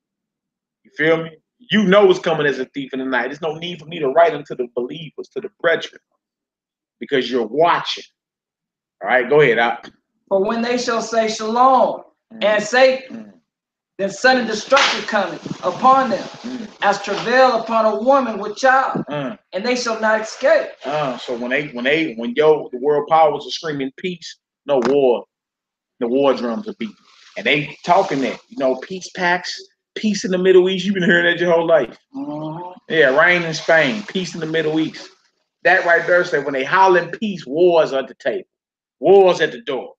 You feel me? You know it's coming as a thief in the night. There's no need for me to write unto the believers, to the brethren, because you're watching. All right, go ahead. For when they shall say shalom and say, then sudden destruction cometh upon them, as travail upon a woman with child, and they shall not escape. So when the world powers are screaming peace, no war, the war drums are beating, and they talking that, peace pacts, peace in the Middle East. You've been hearing that your whole life. Yeah, rain in Spain, peace in the Middle East. That right there say when they hollering peace, wars at the table, wars at the door.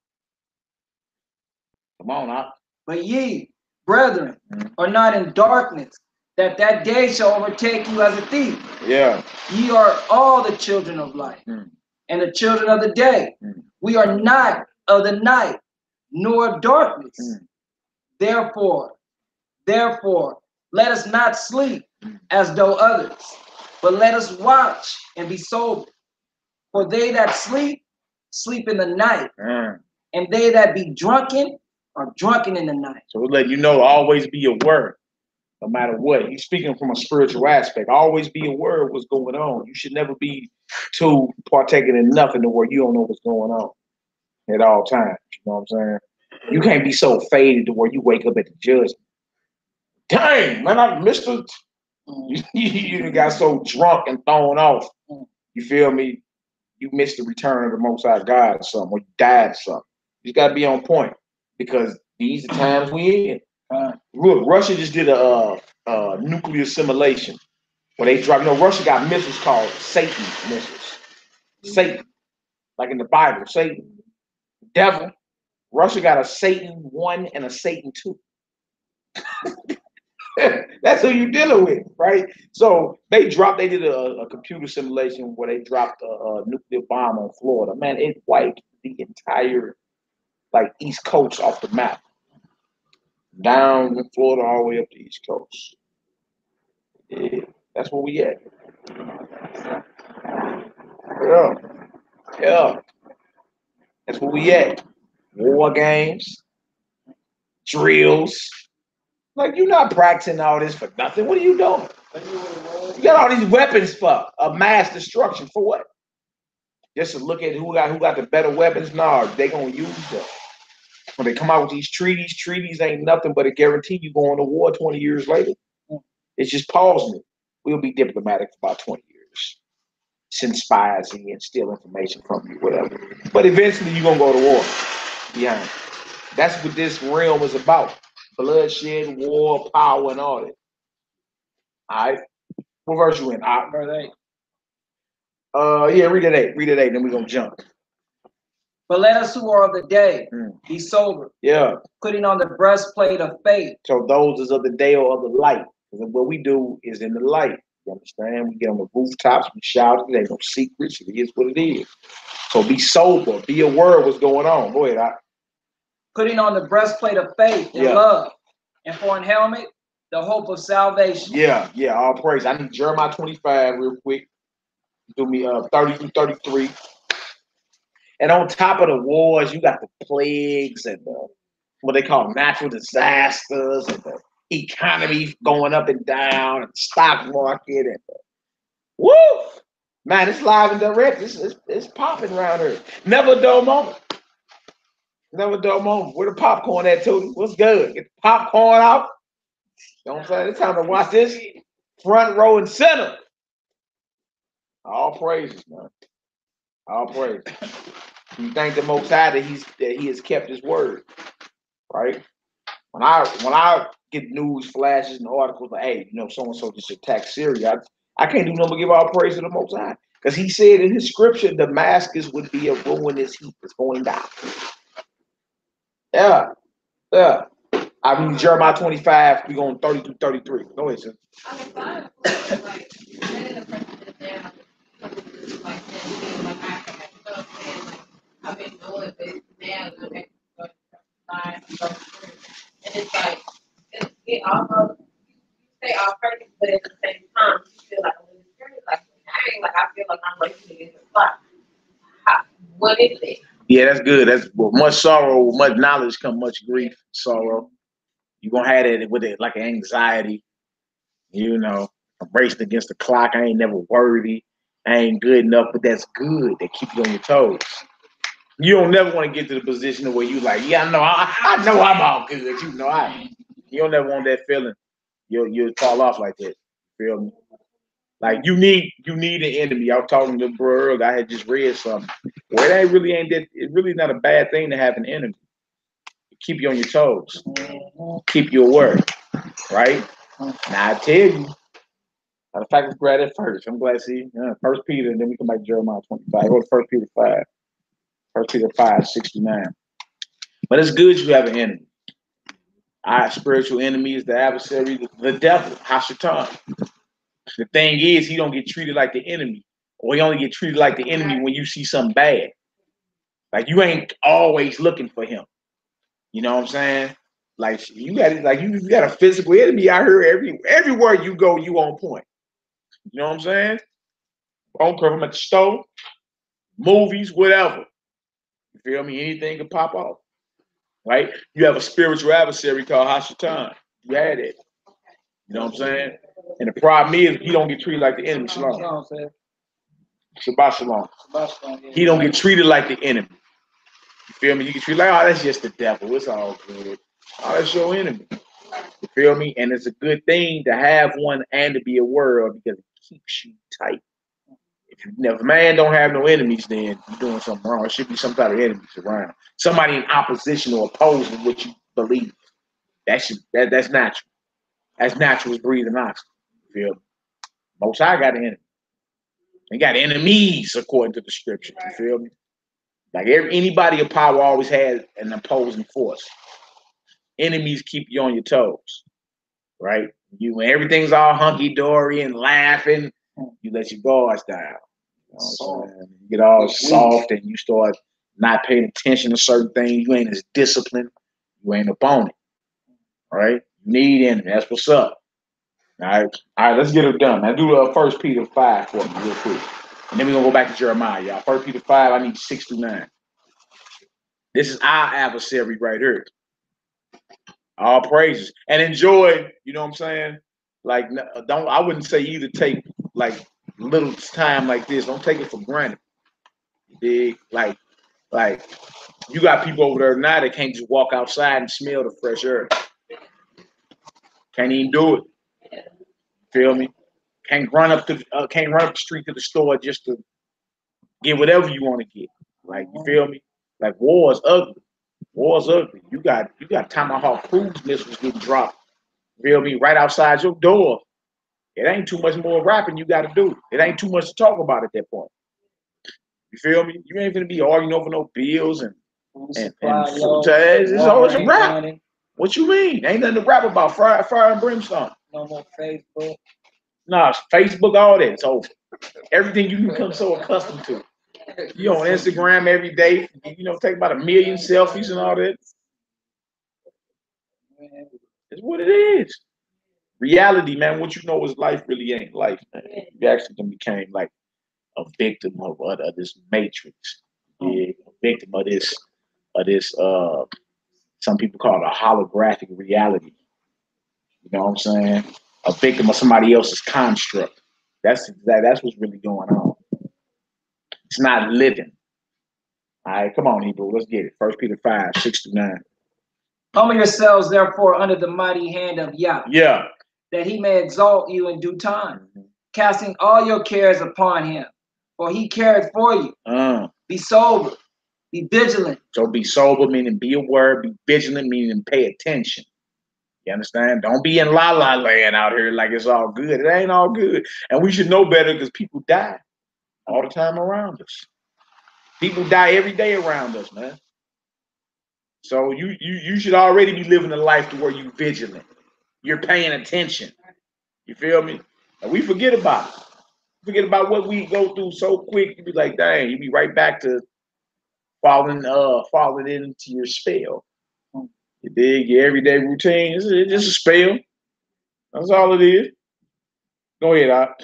Come on now. But ye, brethren, are not in darkness, that day shall overtake you as a thief. Yeah. Ye are all the children of light, and the children of the day. We are not of the night, nor of darkness. Therefore, let us not sleep as though others, but let us watch and be sober. For they that sleep, sleep in the night, and they that be drunken are drunken in the night. So we're letting you know, always be aware, no matter what. He's speaking from a spiritual aspect. Always be aware of what's going on. You should never be too partaking in nothing to where you don't know what's going on at all times. You know what I'm saying? You can't be so faded to where you wake up at the judgment. Dang, man, I missed it. You got so drunk and thrown off. You feel me? You missed the return of the Most High God or something, or you died or something. You got to be on point, because these are times we in. Look, Russia just did a nuclear simulation where they drop. Russia got missiles called Satan missiles. Satan, like in the Bible, Satan, devil. Russia got a Satan 1 and a Satan 2. That's who you're dealing with, right? So they did a computer simulation where they dropped a nuclear bomb on Florida. Man, it wiped the entire East Coast off the map. Down in Florida all the way up the East Coast. Yeah, that's where we at. Yeah. That's where we at. War games, drills. You're not practicing all this for nothing. What are you doing? You got all these weapons for mass destruction. For what? Just to look at who got the better weapons? No, they gonna use them. When they come out with these treaties ain't nothing but a guarantee you going to war 20 years later. It's just pausing it. We'll be diplomatic for about 20 years. Send spies in and steal information from you, whatever. But eventually you're gonna go to war. Yeah. That's what this realm is about. Bloodshed, war, power, and all that. All right. What verse you in? Verse 8. Yeah, read it 8. Read it 8, then we're gonna jump. But let us who are of the day be sober. Yeah. Putting on the breastplate of faith. So those is of the day or of the light. Because what we do is in the light. You understand? We get on the rooftops, we shout. There ain't no secrets. It is what it is. So be sober. Be aware of what's going on. Go ahead. Putting on the breastplate of faith and love. And for an helmet, the hope of salvation. Yeah. All praise. I need Jeremiah 25 real quick. Do me 30 through 33. And on top of the wars, you got the plagues and what they call natural disasters and the economy going up and down and the stock market and woo! Man, it's live and direct. It's popping around here. Never a dull moment. Never a dull moment. Where the popcorn at, Tootie? What's good? Get the popcorn out. You know what I'm saying? It's time to watch this front row and center. All praises, man. All praises. You thank the Most High that he has kept his word, right? When I get news flashes and articles like, hey, so and so just attacked Syria, I can't do nothing but give all praise to the Most High, because he said in his scripture Damascus would be a ruinous heap. It's going down. Yeah. I mean Jeremiah 25. We going 30 through 33. Go ahead, sir. I've been doing this now, and it's like it almost you say all perfect, but at the same time you feel like a little scary. I feel like I'm racing against the clock. What is it? Yeah, that's good. That's much sorrow, much knowledge come much grief, sorrow. You're gonna have it with it like anxiety, I'm racing against the clock. I ain't never worthy. I ain't good enough, but that's good. They keep you on your toes. You don't never want to get to the position where you like, yeah, no, I know I'm all good. You don't never want that feeling. You'll fall off like that. Feel me? Like you need an enemy. I was talking to the bro earlier. I had just read something. Well, it really not a bad thing to have an enemy. Keep you on your toes. Keep you aware. Right? Now I tell you. Matter of fact, let's grab that first. I'm glad to see. 1 Peter, and then we come back to Jeremiah 25. Go to 1 Peter 5. 1 Peter 5:69. But it's good you have an enemy. Our spiritual enemy is the adversary, the devil, Hashatan. The thing is, he don't get treated like the enemy. Or he only get treated like the enemy when you see something bad. Like you ain't always looking for him. You know what I'm saying? Like you got a physical enemy out here everywhere you go, you on point. You know what I'm saying? On cover at the store, movies, whatever. You feel me? Anything can pop off. Right? You have a spiritual adversary called Hashatan. You had it. You know what I'm saying? And the problem is he don't get treated like the enemy. Shalom. Shabbat shalom. He don't get treated like the enemy. You feel me? You get treated like, oh, that's just the devil. It's all good. Oh, that's your enemy. You feel me? And it's a good thing to have one and to be aware of, because it keeps you tight. If a man don't have no enemies, then you're doing something wrong. There should be some type of enemies around. Somebody in opposition or opposing what you believe. That's natural. That's natural as breathing oxygen. You feel me? Most High got an enemy. They got enemies according to the scripture. You feel me? Like anybody of power always had an opposing force. Enemies keep you on your toes, right? When everything's all hunky dory and laughing, you let your guards down. You know what I'm saying? You get all soft and you start not paying attention to certain things. You ain't as disciplined. You ain't up on it. All right? You need enemy. That's what's up. All right, let's get it done. Now do 1 Peter 5 for me real quick. And then we're going to go back to Jeremiah, y'all. 1 Peter 5, I need 6 through 9. This is our adversary right here. All praises. And enjoy, you know what I'm saying? Like, I wouldn't say either take, like, little time like this. Don't take it for granted. Big, like, you got people over there now that can't just walk outside and smell the fresh air. Can't even do it. Feel me? Can't run up the street to the store just to get whatever you want to get. Like, you feel me? Like, war is ugly. War's ugly. You got Tomahawk cruise missiles getting dropped. Feel me? Right outside your door. It ain't too much more rapping you got to do. It ain't too much to talk about at that point. You feel me? You ain't gonna be arguing over no bills and it's always a rap. What you mean? Ain't nothing to rap about. Fire and brimstone. No more Facebook. Nah, Facebook, all that. It's over. Everything you become so accustomed to. You on Instagram every day. You know, take about 1 million selfies and all that. It's what it is. Reality, man. What you know is life really ain't life, man. You actually became like a victim of this matrix. Yeah, a victim of this some people call it a holographic reality. You know what I'm saying? A victim of somebody else's construct. That's what's really going on. It's not living. All right, come on, Hebrew. Let's get it. 1 Peter 5, 6 through 9. Humble yourselves, therefore, under the mighty hand of Yah. Yeah. That he may exalt you in due time, casting all your cares upon him, for he cared for you. Be sober, be vigilant. So be sober, meaning be aware, be vigilant, meaning pay attention. You understand? Don't be in la-la land out here like it's all good. It ain't all good. And we should know better because people die all the time around us. People die every day around us, man. So you should already be living a life to where you're vigilant. You're paying attention. You feel me? And we forget about it. Forget about what we go through so quick. You be like, dang, you be right back to falling into your spell. You dig? Your everyday routine. It's just a spell. That's all it is. Go ahead, Doc.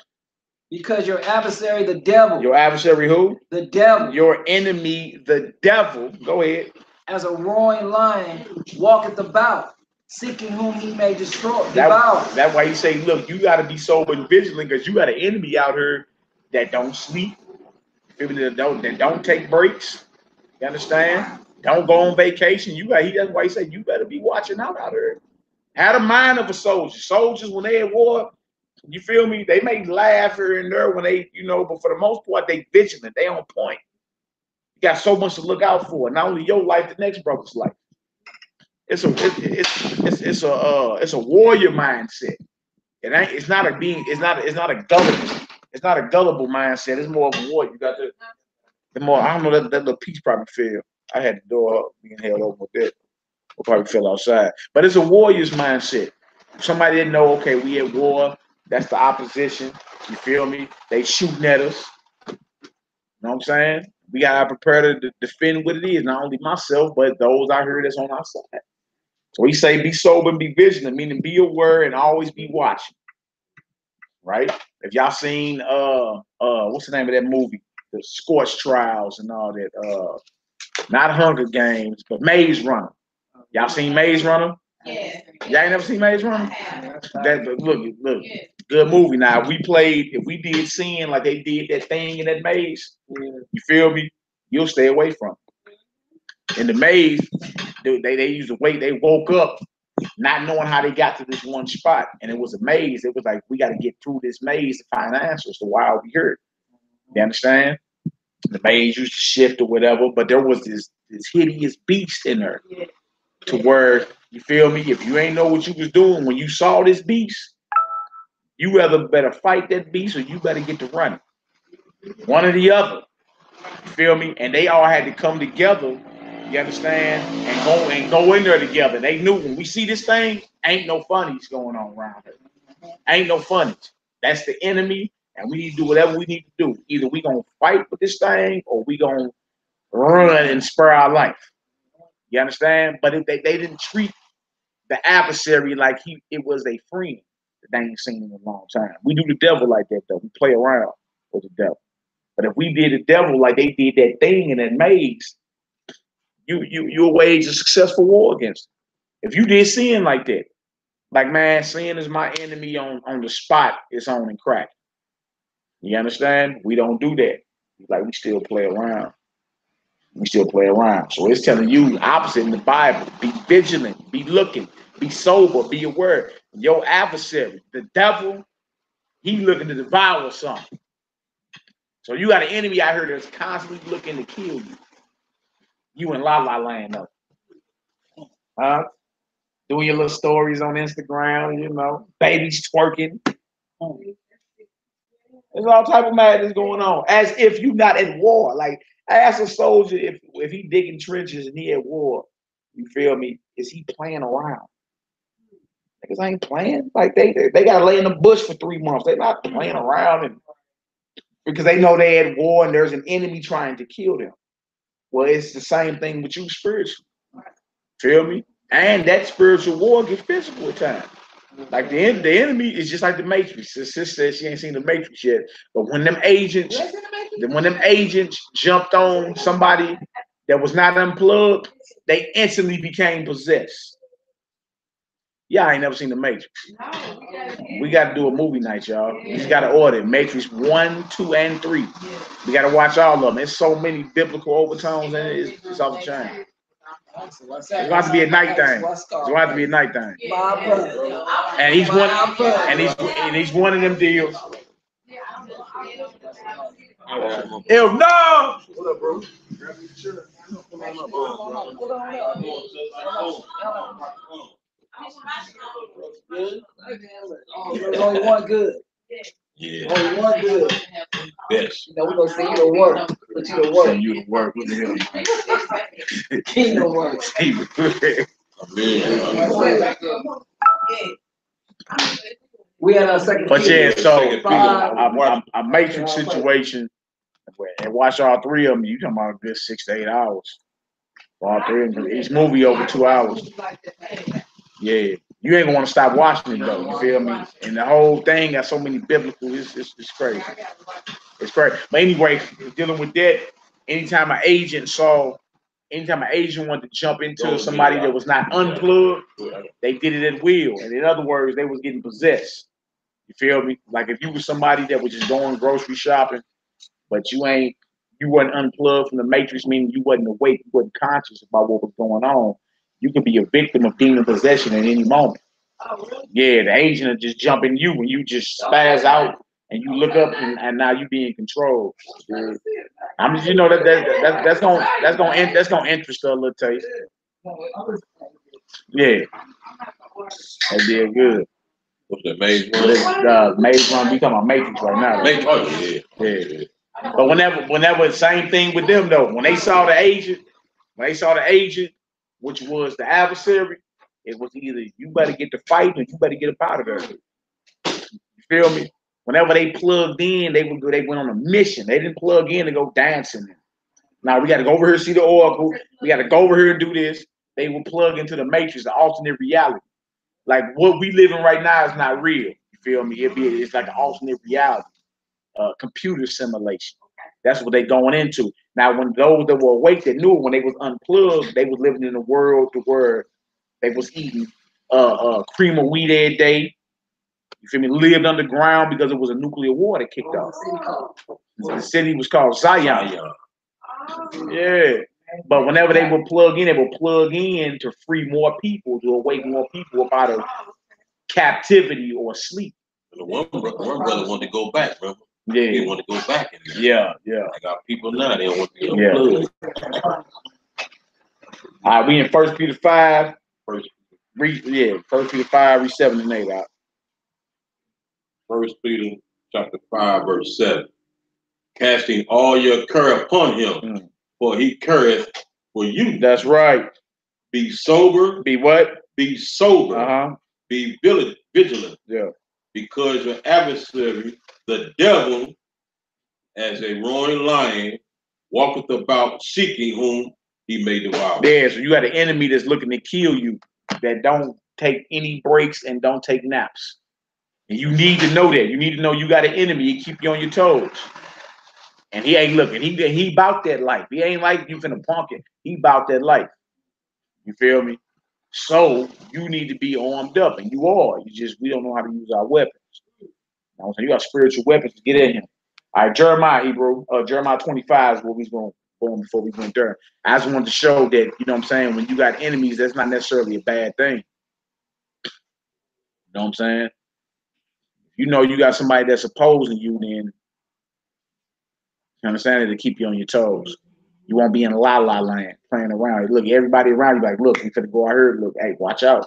Because your adversary, the devil. Your adversary who? The devil. Your enemy, the devil. Go ahead. As a roaring lion walketh about, seeking whom he may devour. That's why he say, look, you got to be sober and vigilant because you got an enemy out here that don't sleep, that don't take breaks. You understand? Don't go on vacation. That's why he said you better be watching out here. Had a mind of a soldier. Soldiers, when they at war, you feel me? They may laugh here and there when they, but for the most part, they vigilant. They on point. You got so much to look out for. Not only your life, the next brother's life. It's a warrior mindset. It's not a gullible mindset. It's more of a warrior. You got the more, I don't know, that little piece probably fell. I had the door being held open with that. Or probably fell outside. But it's a warrior's mindset. If somebody didn't know, okay, we at war, that's the opposition. You feel me? They shooting at us. You know what I'm saying? We gotta prepare to defend what it is, not only myself, but those out here that's on our side. So we say be sober and be vigilant, meaning be aware and always be watching. Right? If y'all seen what's the name of that movie? The Scorch Trials and all that. Not Hunger Games, but Maze Runner. Y'all seen Maze Runner? Yeah. Y'all ain't never seen Maze Runner? Look, good movie. Now, if we did sin like they did that thing in that maze, you feel me? You'll stay away from it. In the maze, they used to wait. They woke up not knowing how they got to this one spot. And it was a maze. It was like, we got to get through this maze to find answers to why we here. You understand? The maze used to shift or whatever, but there was this hideous beast in there. to where, you feel me, if you ain't know what you was doing when you saw this beast, you either better fight that beast or you better get to running. One or the other. You feel me? And they all had to come together, you understand, and go in there together. They knew when we see this thing, ain't no funnies going on around here. Ain't no funnies. That's the enemy, and we need to do whatever we need to do. Either we gonna fight with this thing or we gonna run and spare our life. You understand? But if they didn't treat the adversary like it was a friend that they ain't seen in a long time. We do the devil like that though. We play around with the devil. But if we did the devil like they did that thing in that maze, you'll wage a successful war against them. If you did sin like that, like, man, sin is my enemy on the spot, it's on and crack. You understand? We don't do that. Like, we still play around. We still play around. So it's telling you opposite in the Bible. Be vigilant, be looking, be sober, be aware. Your adversary, the devil, he looking to devour something. So you got an enemy out here that's constantly looking to kill you. You in La La Land though. Huh? Doing your little stories on Instagram, you know, babies twerking. There's all type of madness going on. As if you're not at war. Like, I asked a soldier if he digging trenches and he at war, you feel me? Is he playing around? Niggas ain't playing. Like they gotta lay in the bush for 3 months. They're not playing around and because they know they at war and there's an enemy trying to kill them. Well, it's the same thing with you spiritually. Feel me? And that spiritual war gets physical at times. Like the enemy is just like the Matrix. Sis said she ain't seen the Matrix yet. But when them agents jumped on somebody that was not unplugged, they instantly became possessed. Yeah, I ain't never seen the Matrix. We got to do a movie night, y'all. We just got to order Matrix 1, 2, and 3. We got to watch all of them. There's so many biblical overtones in it. It's off the chain. It's going to have to be a night thing. It's going to have to be a night thing. And he's one of them deals. Hell no! What up, bro? There's only one good. Yeah. Only one good. Best. You know, we're going to send you to work. Put you to work. Send you to work. What the hell? Kingdom work. We had our second. But yeah, so a Matrix situation, and watch all 3 of them. You talking about a good 6 to 8 hours. All 3 of them. Each movie over 2 hours. Yeah, you ain't gonna want to stop watching it though. You feel me? And the whole thing got so many biblical. It's crazy. It's crazy. But anyway, dealing with that, anytime an agent wanted to jump into somebody that was not unplugged, they did it at will. And in other words, they was getting possessed. You feel me? Like if you were somebody that was just going grocery shopping, but you wasn't unplugged from the Matrix, meaning you wasn't awake, you wasn't conscious about what was going on. You could be a victim of demon possession at any moment. Yeah, the agent will just jump in you and you just spaz out and you look up and now you be in control. Yeah. I mean, you know that's gonna interest her a little taste. Yeah, that did good. What's that, Maze Run? Maze Run, we talking about Matrix right now. Maze Run, yeah. But whenever the same thing with them though, when they saw the agent, which was the adversary, it was either you better get to fight or you better get up out of there. You feel me? Whenever they plugged in, they went on a mission. They didn't plug in to go dancing. Now we got to go over here and see the oracle. We got to go over here and do this. They will plug into the Matrix, the alternate reality. Like what we live in right now is not real. You feel me? It's like an alternate reality, computer simulation. That's what they going into. Now, when those that were awake that knew it, when they was unplugged, they was living in a world where they was eating cream of wheat every day. You feel me? Lived underground because it was a nuclear war that kicked off. The city was called Zion. Yeah. But whenever they would plug in to free more people, to awake more people up out of captivity or sleep. One brother wanted to go back, remember? Yeah. They want to go back. Yeah. I got people now, they don't want to be unplugged. All right, we in 1 Peter 5. First, 1 Peter 5, read 7 and 8 out. 1 Peter chapter 5, verse 7. Casting all your care upon him, for he careth for you. That's right. Be sober. Be what? Be sober. Be vigilant. Yeah. Because your adversary, the devil, as a roaring lion, walketh about seeking whom he may devour. Yeah, so you got an enemy that's looking to kill you, that don't take any breaks and don't take naps. And you need to know that. You need to know you got an enemy. He keep you on your toes. And he ain't looking. He about that life. He ain't like you finna punk it. He about that life. You feel me? So you need to be armed up, and you are. We don't know how to use our weapons. You know what I'm saying? You got spiritual weapons to get in him. All right, Jeremiah, Hebrew, Jeremiah 25 is what we're going on before we went there. I just wanted to show that, you know what I'm saying, when you got enemies, that's not necessarily a bad thing. You know what I'm saying? You know you got somebody that's opposing you, then you understand it, to keep you on your toes. You won't be in la-la land playing around. Look, everybody around you like, look, you finna go out here. Look, hey, watch out.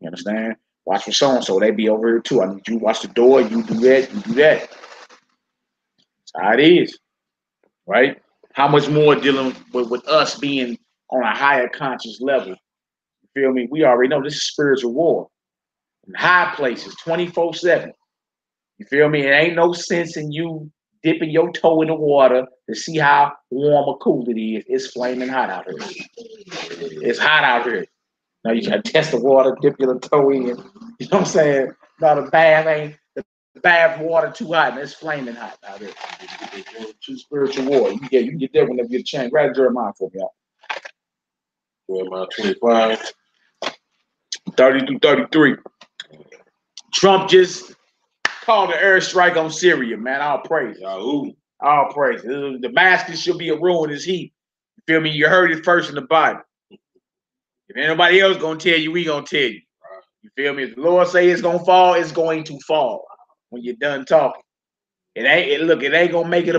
You understand? Watch for so-and-so. They be over here too. I need you to watch the door. You do that. You do that. That's how it is. Right? How much more dealing with us being on a higher conscious level? You feel me? We already know this is spiritual war. In high places, 24/7. You feel me? It ain't no sense in you dipping your toe in the water to see how warm or cool it is. It's flaming hot out here. It's hot out here. Now you try to test the water, dip your toe in. You know what I'm saying? No, the bath water too hot, and it's flaming hot out here. Too spiritual war. You get there whenever you get a chance. Grab Jeremiah for me, y'all. Jeremiah 25. 30 through 33. Trump just called an airstrike on Syria, man. All praise. Yahoo. All praise. Damascus should be a ruin his heat. You feel me? You heard it first in the Bible. If anybody else gonna tell you, we gonna tell you. You feel me? If the Lord say it's gonna fall, it's going to fall when you're done talking. It ain't gonna make it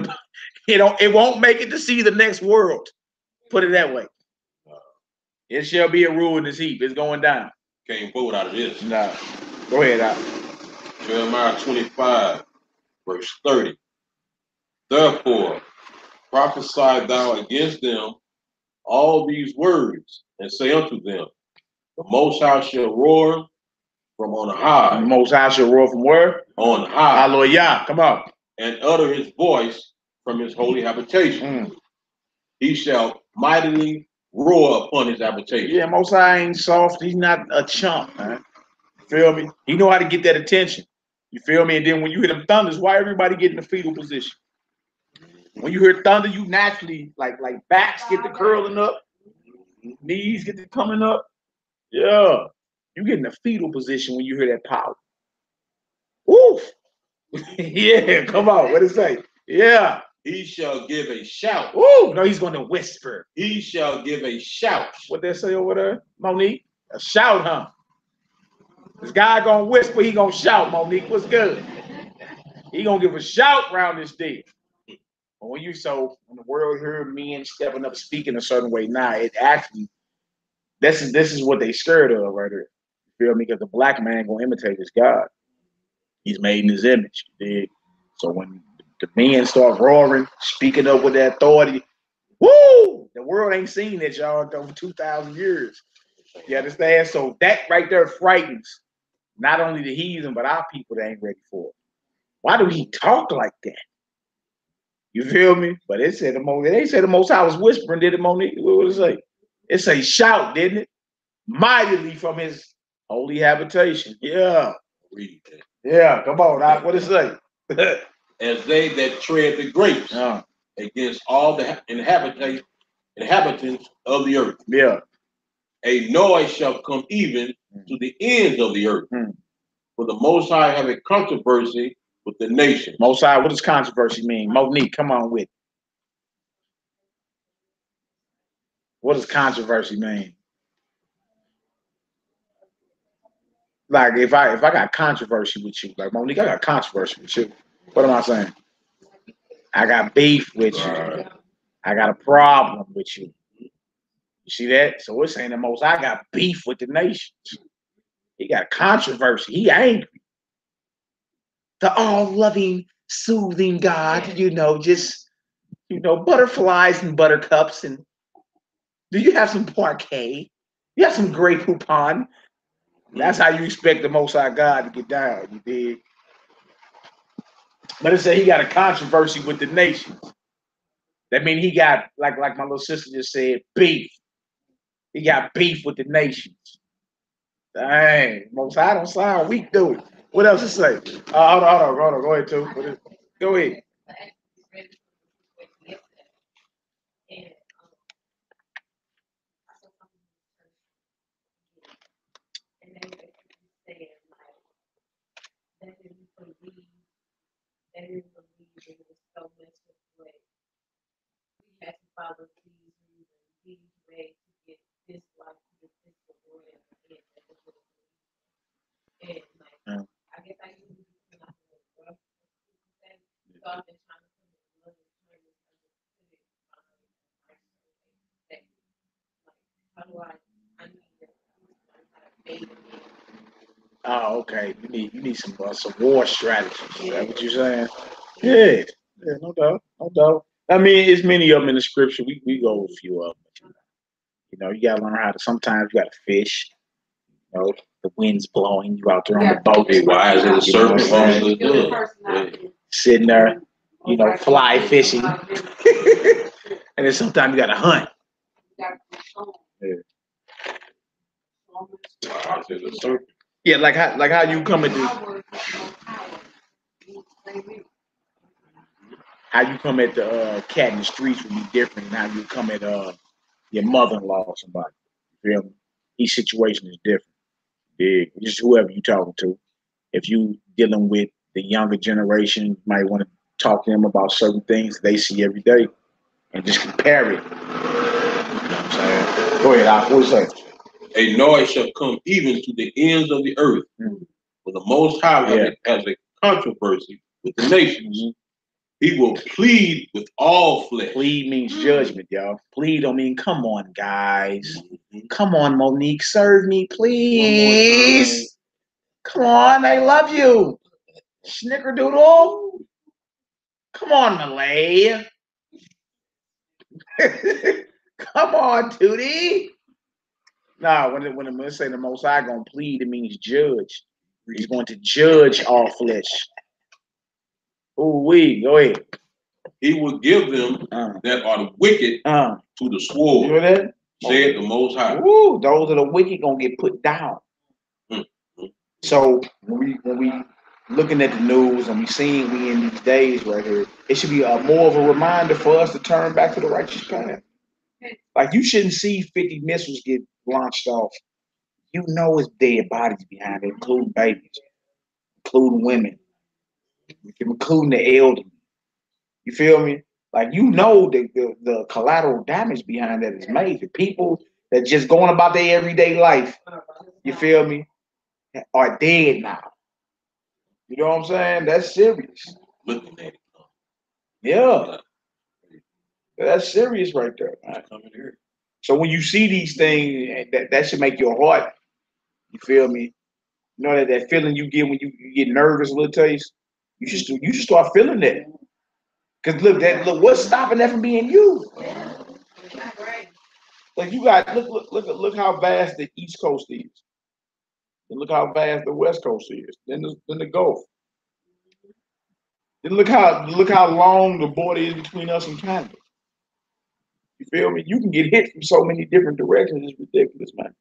it won't make it to see the next world. Put it that way. It shall be a ruin his heap. It's going down. Can't vote out of this. Nah. Go ahead, out. Jeremiah 25, verse 30. Therefore, prophesy thou against them all these words, and say unto them, the Most High shall roar from on high. The Most High shall roar from where? On high. Hallelujah. Come on. And utter his voice from his holy habitation. He shall mightily roar upon his habitation. Yeah, Most High ain't soft. He's not a chump, man. Feel me? He know how to get that attention. You feel me? And then when you hear them thunders, why everybody get in the fetal position? When you hear thunder, you naturally like backs get the curling up, knees get the coming up. Yeah, you get in the fetal position when you hear that power. Woo! Yeah, come on. What it say? Yeah. He shall give a shout. Woo! No, he's going to whisper. He shall give a shout. What they say over there, Monique? A shout, huh? This guy gonna whisper, he gonna shout, Monique. What's good? He gonna give a shout around this day. When the world heard men stepping up, speaking a certain way, now it actually, this is what they scared of right here. You feel me? Because the black man gonna imitate his God. He's made in his image. So when the men start roaring, speaking up with that authority, woo! The world ain't seen that, y'all, over 2,000 years. You understand? So that right there frightens not only the heathen, but our people that ain't ready for it. Why do he talk like that? You feel me? But they said the Most High was whispering, did it, Monique? What would it say? It say shout, didn't it? Mightily from his holy habitation. Yeah. Read that. Yeah, come on, Doc. What it say? As they that tread the grapes against all the inhabitants of the earth. Yeah. A noise shall come even to the ends of the earth. For the Most High have a controversy with the nation. Most High, what does controversy mean? Monique, come on with it. What does controversy mean? Like if I got controversy with you, like Monique, I got controversy with you. What am I saying? I got beef with you. I got a problem with you. You see that? So we're saying the Most High got beef with the nations. He got controversy. He angry. The all-loving, soothing God, just, butterflies and buttercups. And do you have some parquet? You have some Grey Poupon? That's how you expect the Most High God to get down, you dig? But it said he got a controversy with the nations. That means he got, like my little sister just said, beef. He got beef with the nations. Dang, Most High don't sound weak, do it. What else to say? Hold on. Go ahead, too. Go ahead. Oh, okay. You need some war strategies. Is that what you're saying? Yeah, no doubt. I mean, it's many of them in the scripture. We go a few of them. You gotta learn how to. Sometimes you gotta fish. The wind's blowing. You out there on the boat. Be wise as a serpent. Sitting there, fly fishing. And then sometimes you gotta hunt. Yeah, like how you come at the cat in the streets would be different than how you come at your mother-in-law or somebody. You feel me? Each situation is different. Yeah, just whoever you talking to. If you dealing with the younger generation, you might want to talk to them about certain things they see every day and just compare it. You know what I'm saying? Go ahead, Al. What you say? A noise shall come even to the ends of the earth. When the Most High has a controversy with the nations, he will plead with all flesh. Plead means judgment, y'all. Plead don't mean come on, guys. Come on, Monique, serve me, please. Come on, I love you. Snickerdoodle. Come on, Malay. Come on, Tootie. Nah, when it say the Most High gonna plead, it means judge. He's going to judge all flesh. Go ahead. He will give them that are wicked to the sword. You hear that? Said the Most High. Woo, those are the wicked gonna get put down. So when we looking at the news and we in these days right here, it should be more of a reminder for us to turn back to the righteous path. Like you shouldn't see 50 missiles get launched off. It's dead bodies behind it, including babies, including women, including the elderly. You feel me? Like the collateral damage behind that is major. People that just going about their everyday life, you feel me, are dead now. You know what I'm saying? That's serious. Looking at it. Yeah. That's serious right there. So when you see these things, that should make your heart, you feel me? You know that feeling you get when you get nervous a little taste? You should start feeling that. Because look, what's stopping that from being you? Like you got look how vast the East Coast is. And look how vast the West Coast is. Then the Gulf. Then look how long the border is between us and Canada. You feel me? You can get hit from so many different directions. It's ridiculous, man.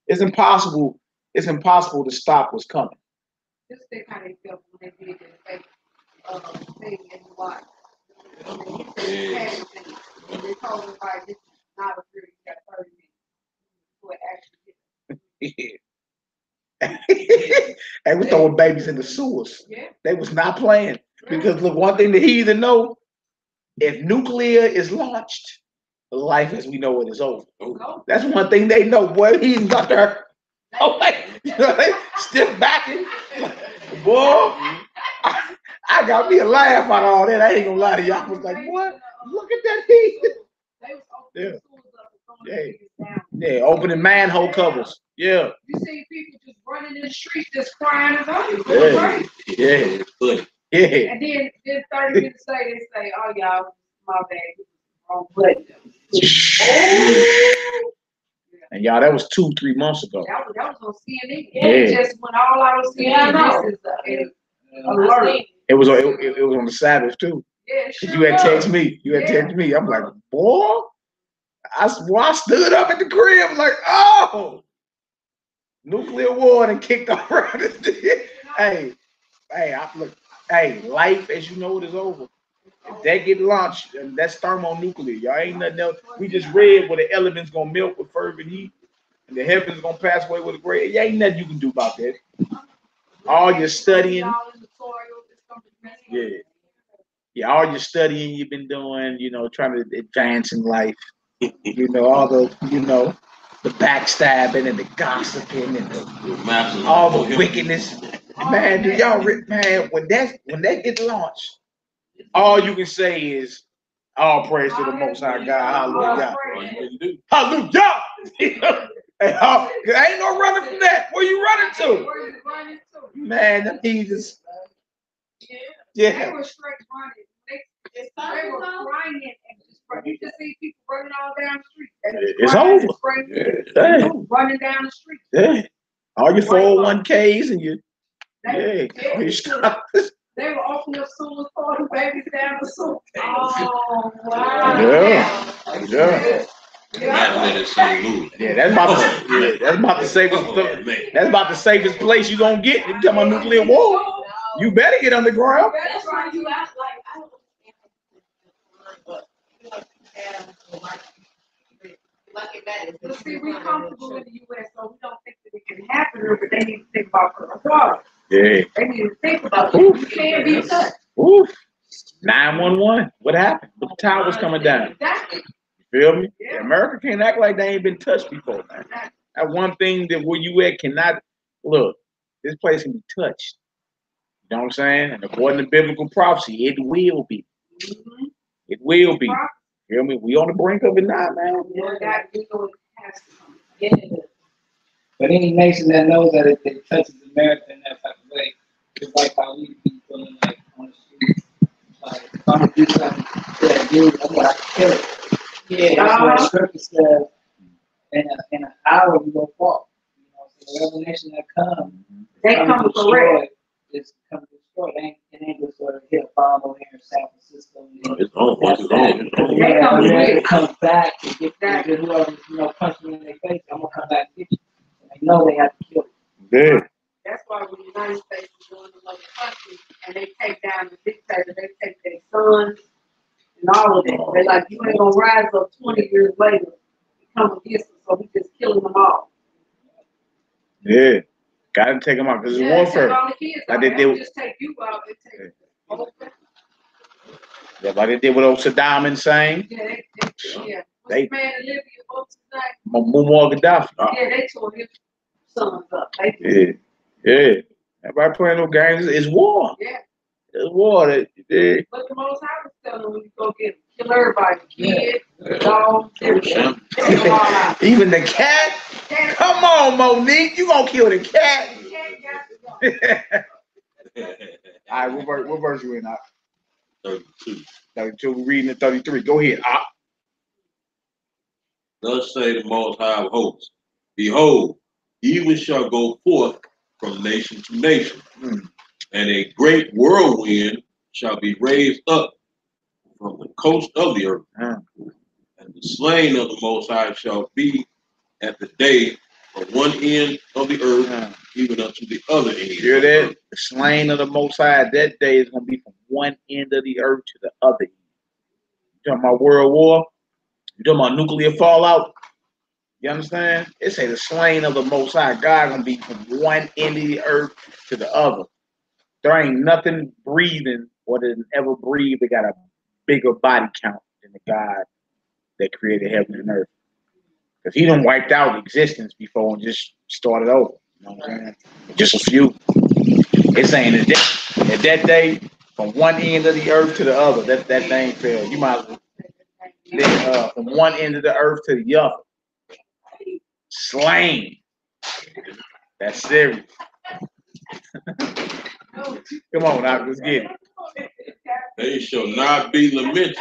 It's impossible to stop what's coming. Just think how they felt when they did that thing in the water. And they told everybody this is not a period, you got 30 minutes before it actually hit. They were throwing babies in the sewers. Yeah. They was not playing. Because look, one thing that he either know, if nuclear is launched, life as we know it is over. That's one thing they know, boy. He's got there. Oh, stiff backing. Boy, I got me a laugh out of all that. I ain't gonna lie to y'all. I was like, what? Look at that heat. Yeah. Yeah, opening manhole covers. Yeah. You see people just running in the streets, just crying and going, yeah, yeah. And then 30 minutes later, they say, "Oh, y'all, my bad, wrong button." Oh. And y'all, that was 2-3 months ago. That was on CNN. It just went all out on CNN. Yeah, This is alert. It was on the Sabbath too. Yeah, sure. You had text me. I'm like, boy. I stood up at the crib like, oh, nuclear war and kicked off around this. Hey, life as you know it is over. If that get launched, that's thermonuclear. Y'all ain't nothing else. We just read where the elements gonna melt with fervent heat, and the heavens gonna pass away with a great. Ain't nothing you can do about that. All your studying, all your studying you've been doing, trying to advance in life. All the, the backstabbing and the gossiping and all the wickedness. Man, do y'all, when that gets launched, all you can say is, all praise to the Most High God. Hallelujah. Hallelujah. Ain't no running from that. Where you running to? Man, them heathens. Yeah. They were straight running. They were crying and you just see people running all down the street. It's over. Running down the street. Yeah. All your 401ks and your they were opening up suicide party babies down the street. Oh wow. Yeah. Yeah, that's about the safest. That's about the safest place you gonna get. You talking about nuclear war? You better get underground. That's why you act like I don't But see, we're comfortable in the U.S., so we don't think that it can happen here, but they need to think about the water. Yeah. They need to think about it. You can't be touched. 911. What happened? The towers coming down. Exactly. You feel me? Yeah. America can't act like they ain't been touched before, man. That one thing that where you at cannot look. This place can be touched. You know what I'm saying? And according to biblical prophecy, it will be. Mm-hmm. It will be. You feel me? We on the brink of it now, man. But any nation that knows that if it touches America in that type of way, it's like how we be feeling like on the streets. Like if I'm gonna do something to that dude, I'm gonna kill it. Yeah, that's what the scripture says. In an hour we go fall. So every nation that comes, they come to destroy. It's come to destroy. It ain't just sort of hit a bomb over here in San Francisco. It's on. They come back and get that. Whoever punch me in their face, I'm gonna come back and get you. They know they have to kill you. Yeah. That's why when the United States is going to other countries and they take down the dictator, they take their sons and all of that. They're like, you ain't gonna rise up 20 years later and come against us, so we just killing them all. Yeah. Gotta take them out because it's warfare. All the kids out. They just take you out. They take the whole thing. Yeah, like they did with old Saddam Hussein. Yeah, What's the man in Libya? What's his name? Muammar Gaddafi. Yeah, they tore his sons up. Yeah. Everybody playing no games. It's war. Yeah. It's war. But the Most High was telling them when you go get kill everybody, kids, dogs, everything. Even the cat. Come on, Monique. You gonna kill the cat? All right, what verse you in? 32. 32. We're reading the 33. Go ahead. Thus say the Most High of hosts, behold, evil shall go forth from nation to nation, and a great whirlwind shall be raised up from the coast of the earth, and the slain of the Most High shall be at the day from one end of the earth even unto the other end. Hear that? The slain of the Most High that day is going to be from one end of the earth to the other end. You talking about world war? You talking about nuclear fallout? You understand? It say the slain of the Most High God going to be from one end of the earth to the other. There ain't nothing breathing or that ever breathed that got a bigger body count than the God that created heaven and earth. Because he done wiped out existence before and just started over. You know what I'm saying? Just a few. It's saying that that day, from one end of the earth to the other, that thing fell. You might as well from one end of the earth to the other. slain. That's serious. Come on, now, let's get it. They shall not be lamented,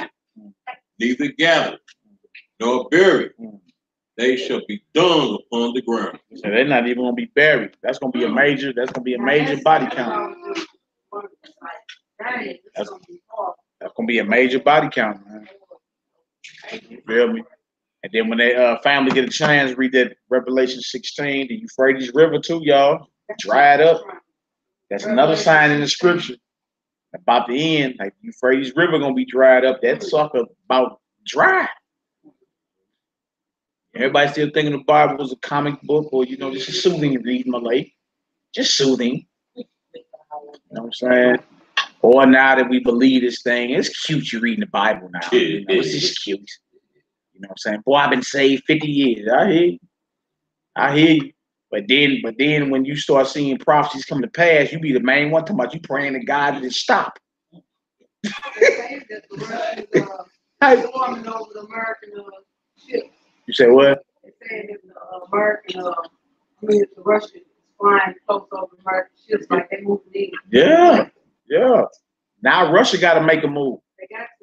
neither gathered, nor buried. They shall be dung upon the ground. So they're not even gonna be buried. That's gonna be a major body count. That's gonna be a major body count, man. You feel me? And then when they family get a chance, read that Revelation 16, the Euphrates River too, y'all. Dried up. That's another sign in the scripture about the end. Like Euphrates River gonna be dried up. That sucker about dry. Everybody still thinking the Bible was a comic book or just a soothing read, Malay. Just soothing. You know what I'm saying? Or now that we believe this thing, it's cute you reading the Bible now. It's just cute. You know what I'm saying? Boy, I've been saved 50 years. I hear you. But then when you start seeing prophecies come to pass, you be the main one talking about you praying to God to stop. You say what? They said if the American, the Russians flying close over American ships, like they moved in. Yeah. Now Russia got to make a move.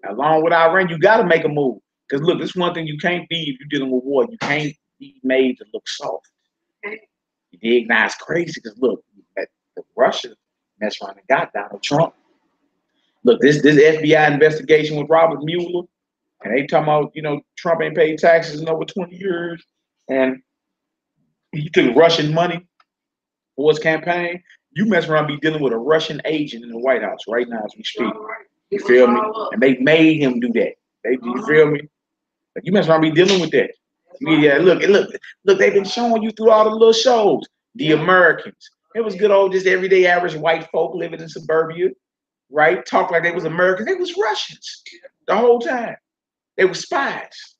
Along with Iran, you got to make a move. Because look, this one thing you can't be if you're dealing with war. You can't be made to look soft. Okay. You dig? Now it's crazy because look, Russia messed around and got Donald Trump. Look, this FBI investigation with Robert Mueller. And they talking about, Trump ain't paid taxes in over 20 years. And he took Russian money for his campaign. You mess around be dealing with a Russian agent in the White House right now as we speak. You feel me? And they made him do that. You feel me? But you mess around be dealing with that. Yeah, look, they've been showing you through all the little shows. The Americans. It was good old, just everyday average white folk living in suburbia, right? Talk like they was Americans. They was Russians the whole time. They were spies.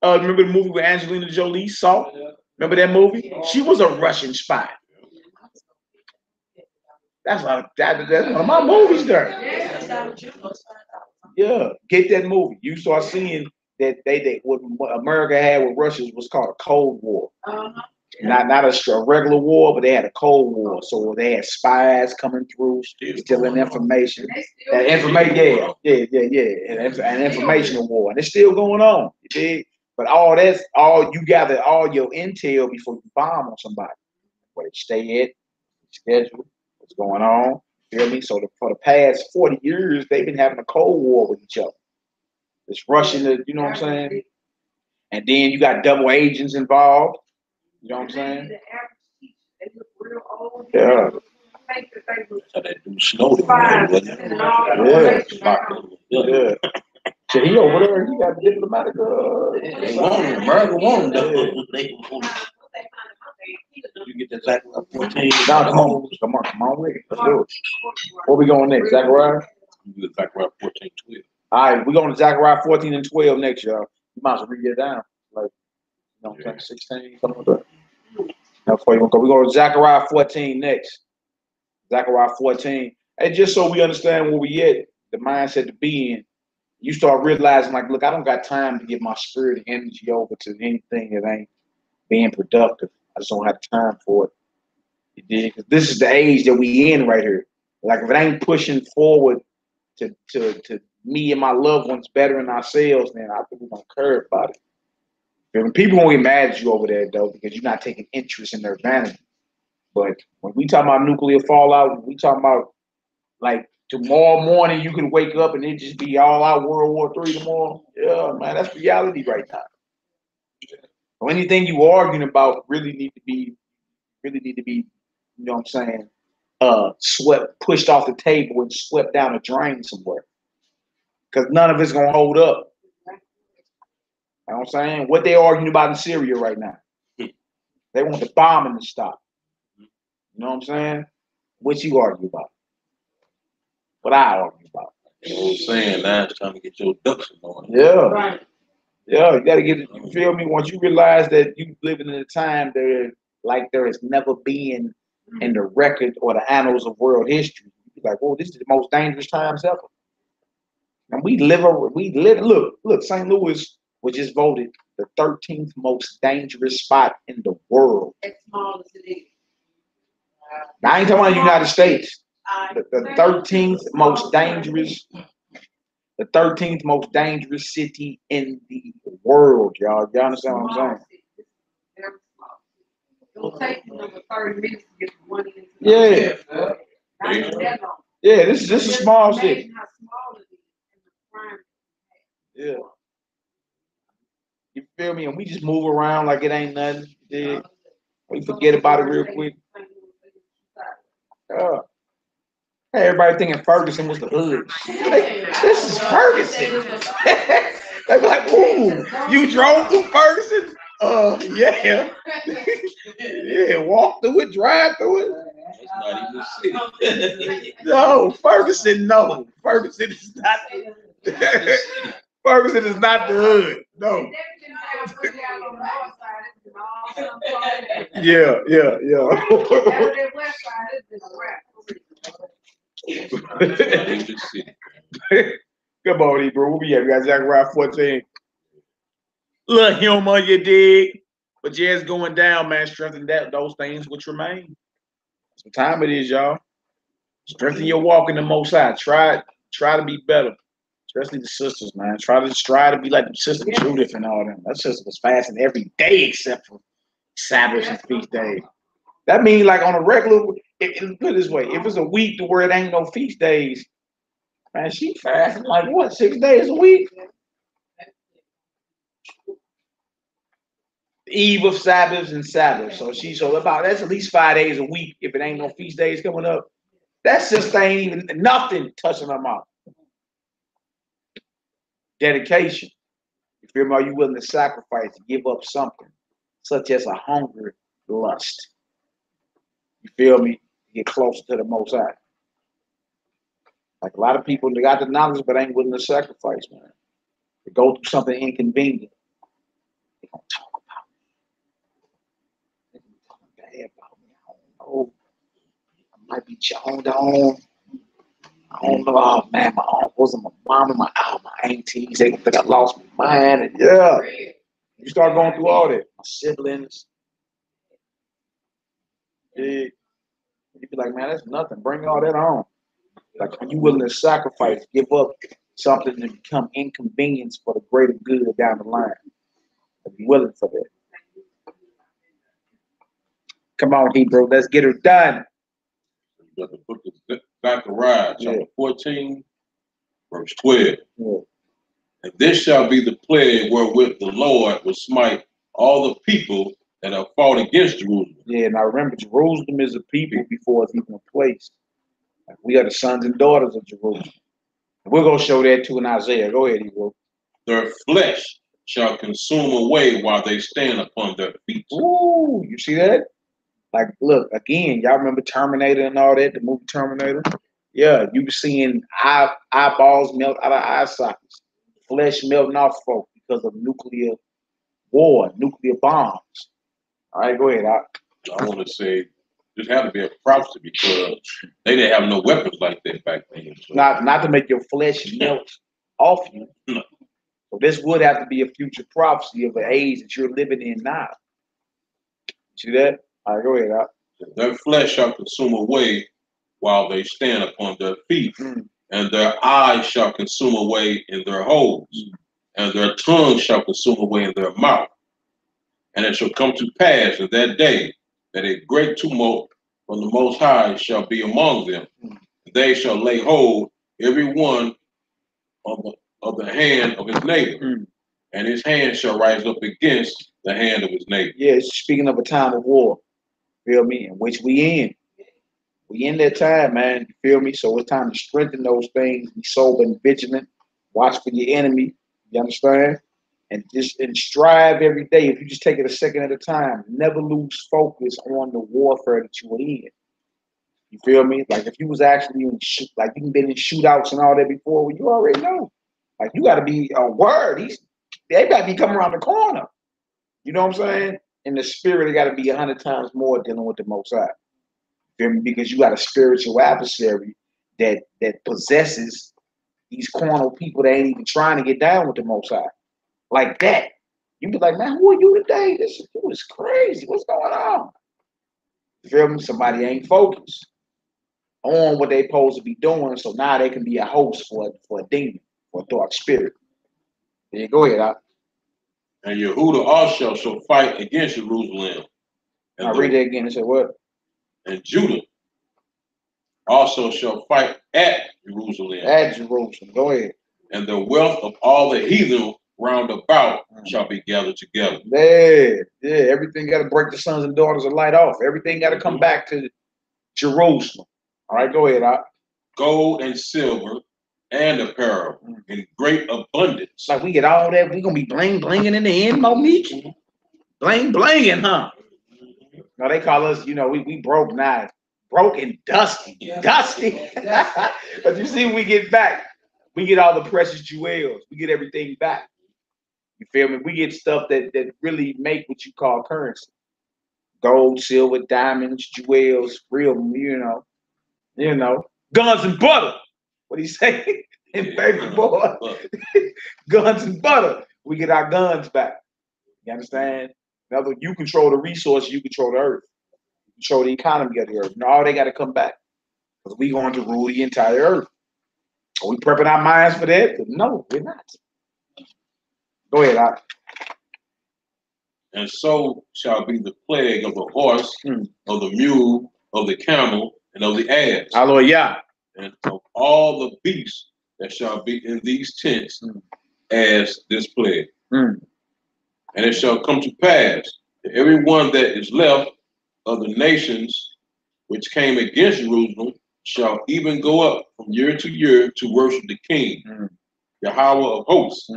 Remember the movie with Angelina Jolie, Salt? Remember that movie? She was a Russian spy. That's one of my movies there. Yeah, get that movie. You start seeing that what America had with Russia was called a Cold War. Not a regular war, but they had a Cold War. So they had spies coming through, stealing information. That information, an information war, and it's still going on. You dig? But you gather all your intel before you bomb on somebody. Where they stay at, schedule, what's going on. Feel me? So for the past 40 years, they've been having a Cold War with each other. It's Russian, you know what I'm saying? And then you got double agents involved. You know what I'm saying? Yeah. So that dude Snowden, yeah. So he over there, he got diplomatic. They want him. America want him. You get that Zachariah 14. Now, come on with it. Let's do it. Where we going next? Zachariah? You get Zachariah 14, 12. All right, we're going to Zachariah 14 and 12 next, y'all. You might as well read it down. Like, 16, something like that. Now, before you go, we're going to Zechariah 14 next. Zechariah 14. And just so we understand where we at, the mindset to be in, you start realizing, like, look, I don't got time to give my spirit and energy over to anything that ain't being productive. I just don't have time for it. You dig? This is the age that we in right here. Like, if it ain't pushing forward to me and my loved ones bettering ourselves, then I think we're going to care about it. People won't get mad at you over there, though, because you're not taking interest in their vanity. But when we talk about nuclear fallout, we talking about, like, tomorrow morning you can wake up and it just be all out World War III tomorrow. Yeah, man, that's reality right now. So anything you arguing about really need to be, you know what I'm saying, pushed off the table and swept down a drain somewhere. Because none of it's going to hold up. You know what I'm saying? What they arguing about in Syria right now? They want the bombing to stop. You know what I'm saying? What you argue about? What I argue about? You know what I'm saying? Now it's time to get your ducks in order. Yeah. Right. Yeah, you got to get it. You feel me? Once you realize that you living in a time like there has never been in the record or the annals of world history, you're like, whoa, this is the most dangerous times ever. And look, St. Louis was just voted the 13th most dangerous spot in the world. As small as it is. Now, I ain't talking about the United States. The 13th most dangerous, the 13th most dangerous city in the world, y'all. Y'all understand what I'm saying? Very small. It will take you over 30 minutes to get from one end to the Yeah. other. Not even that long. Yeah, this is a small city. Imagine how small it is and the crime. Yeah. You feel me? And we just move around like it ain't nothing. Yeah. We forget about it real quick. Hey, everybody thinking Ferguson was the hood. This is Ferguson. They be like, ooh, you drove through Ferguson? Yeah. Yeah, walk through it, drive through it. That's not even a city. No, Ferguson, no. Ferguson is not. Ferguson is not the hood. No. Yeah. Come on, bro. What we at? We got Zechariah 14. Little humor, you dig? But yeah, it's going down, man. Strengthen those things which remain. That's what time it is, y'all. Strengthen your walk in the Most High. Try to be better. Especially the sisters, man. Try to be like the sister Judith and all them. That sister was fasting every day except for Sabbath and feast days. That means like on a regular, put it this way, if it's a week to where it ain't no feast days, man, she fasting like what, 6 days a week? Eve of Sabbaths and Sabbath. So about that's at least 5 days a week if it ain't no feast days coming up. That sister ain't even nothing touching her mouth. Dedication. You feel me? Are you willing to sacrifice, to give up something, such as a hunger, lust? You feel me? Get closer to the Most High. Like a lot of people, they got the knowledge, but ain't willing to sacrifice, man. They go through something inconvenient. They gonna talk about it. They gonna talk bad about me. I don't know. I might be joned on. I don't know. Oh man, my uncles and my mom and my aunties, they think I lost my mind. And yeah, you start going through all that. My siblings. Yeah. You be like, man, that's nothing. Bring all that on. Like, are you willing to sacrifice, give up something to become inconvenience for the greater good down the line? Are you willing for that? Come on, Hebrew, let's get her done. You got the book of Zechariah, chapter 14, verse 12. Yeah. And this shall be the plague wherewith the Lord will smite all the people that have fought against Jerusalem. Yeah, now remember, Jerusalem is a people before it's even a place. Like, we are the sons and daughters of Jerusalem. We're going to show that too in Isaiah. Go ahead, Hebrew. Their flesh shall consume away while they stand upon their feet. Ooh, you see that? Like, look, again, y'all remember Terminator and all that, the movie Terminator? Yeah, you seeing eyeballs melt out of eye sockets, flesh melting off folk because of nuclear war, nuclear bombs. All right, go ahead. I want to say this had to be a prophecy because they didn't have no weapons like that back then. So. Not to make your flesh melt off you. No. So this would have to be a future prophecy of the age that you're living in now. See that? All right, go ahead. Their flesh shall consume away while they stand upon their feet, and their eyes shall consume away in their holes, and their tongue shall consume away in their mouth. And it shall come to pass in that day that a great tumult from the Most High shall be among them. They shall lay hold every one of the hand of his neighbor, and his hand shall rise up against the hand of his neighbor. Yeah, it's speaking of a time of war. Feel me? In which we in. We in that time, man. You feel me? So it's time to strengthen those things, be sober and vigilant, watch for your enemy. You understand? And strive every day. If you just take it a second at a time, never lose focus on the warfare that you were in. You feel me? Like if you was actually in like you've been in shootouts and all that before, well, you already know. Like you got to be a word. They got to be coming around the corner. You know what I'm saying? In the spirit, it got to be 100 times more dealing with the Most High. You feel me? Because you got a spiritual adversary that possesses these carnal people that ain't even trying to get down with the Most High. Like that. You be like, man, who are you today? This is crazy. What's going on? You feel me? Somebody ain't focused on what they supposed to be doing, so now they can be a host for a demon, for a dark spirit. Yeah, go ahead, Doc. And Yehuda also shall fight against Jerusalem. And I'll read that again and say what? And Judah also shall fight at Jerusalem. At Jerusalem. Go ahead. And the wealth of all the heathen round about shall be gathered together. Yeah. Everything got to break the sons and daughters of light off. Everything got to come back to Jerusalem. All right, go ahead, Doc. Gold and silver and apparel in great abundance. Like we get all that, we gonna be blinging in the end, Monique. Blinging, huh? No, they call us, we broke now. Broke and dusty. Dusty. But you see, we get back. We get all the precious jewels. We get everything back. You feel me? We get stuff that really make what you call currency. Gold, silver, diamonds, jewels, real, guns and butter. What do you say? In favorite boy. Guns and butter. We get our guns back. You understand? In other words, you control the resources, you control the earth. You control the economy of the earth. Now they got to come back. Because we going to rule the entire earth. Are we prepping our minds for that? No, we're not. Go ahead, Doc. And so shall be the plague of the horse, of the mule, of the camel, and of the ass. Hallelujah. And of all the beasts that shall be in these tents as this plague. And it shall come to pass that every one that is left of the nations which came against Jerusalem shall even go up from year to year to worship the King, Yahweh of hosts,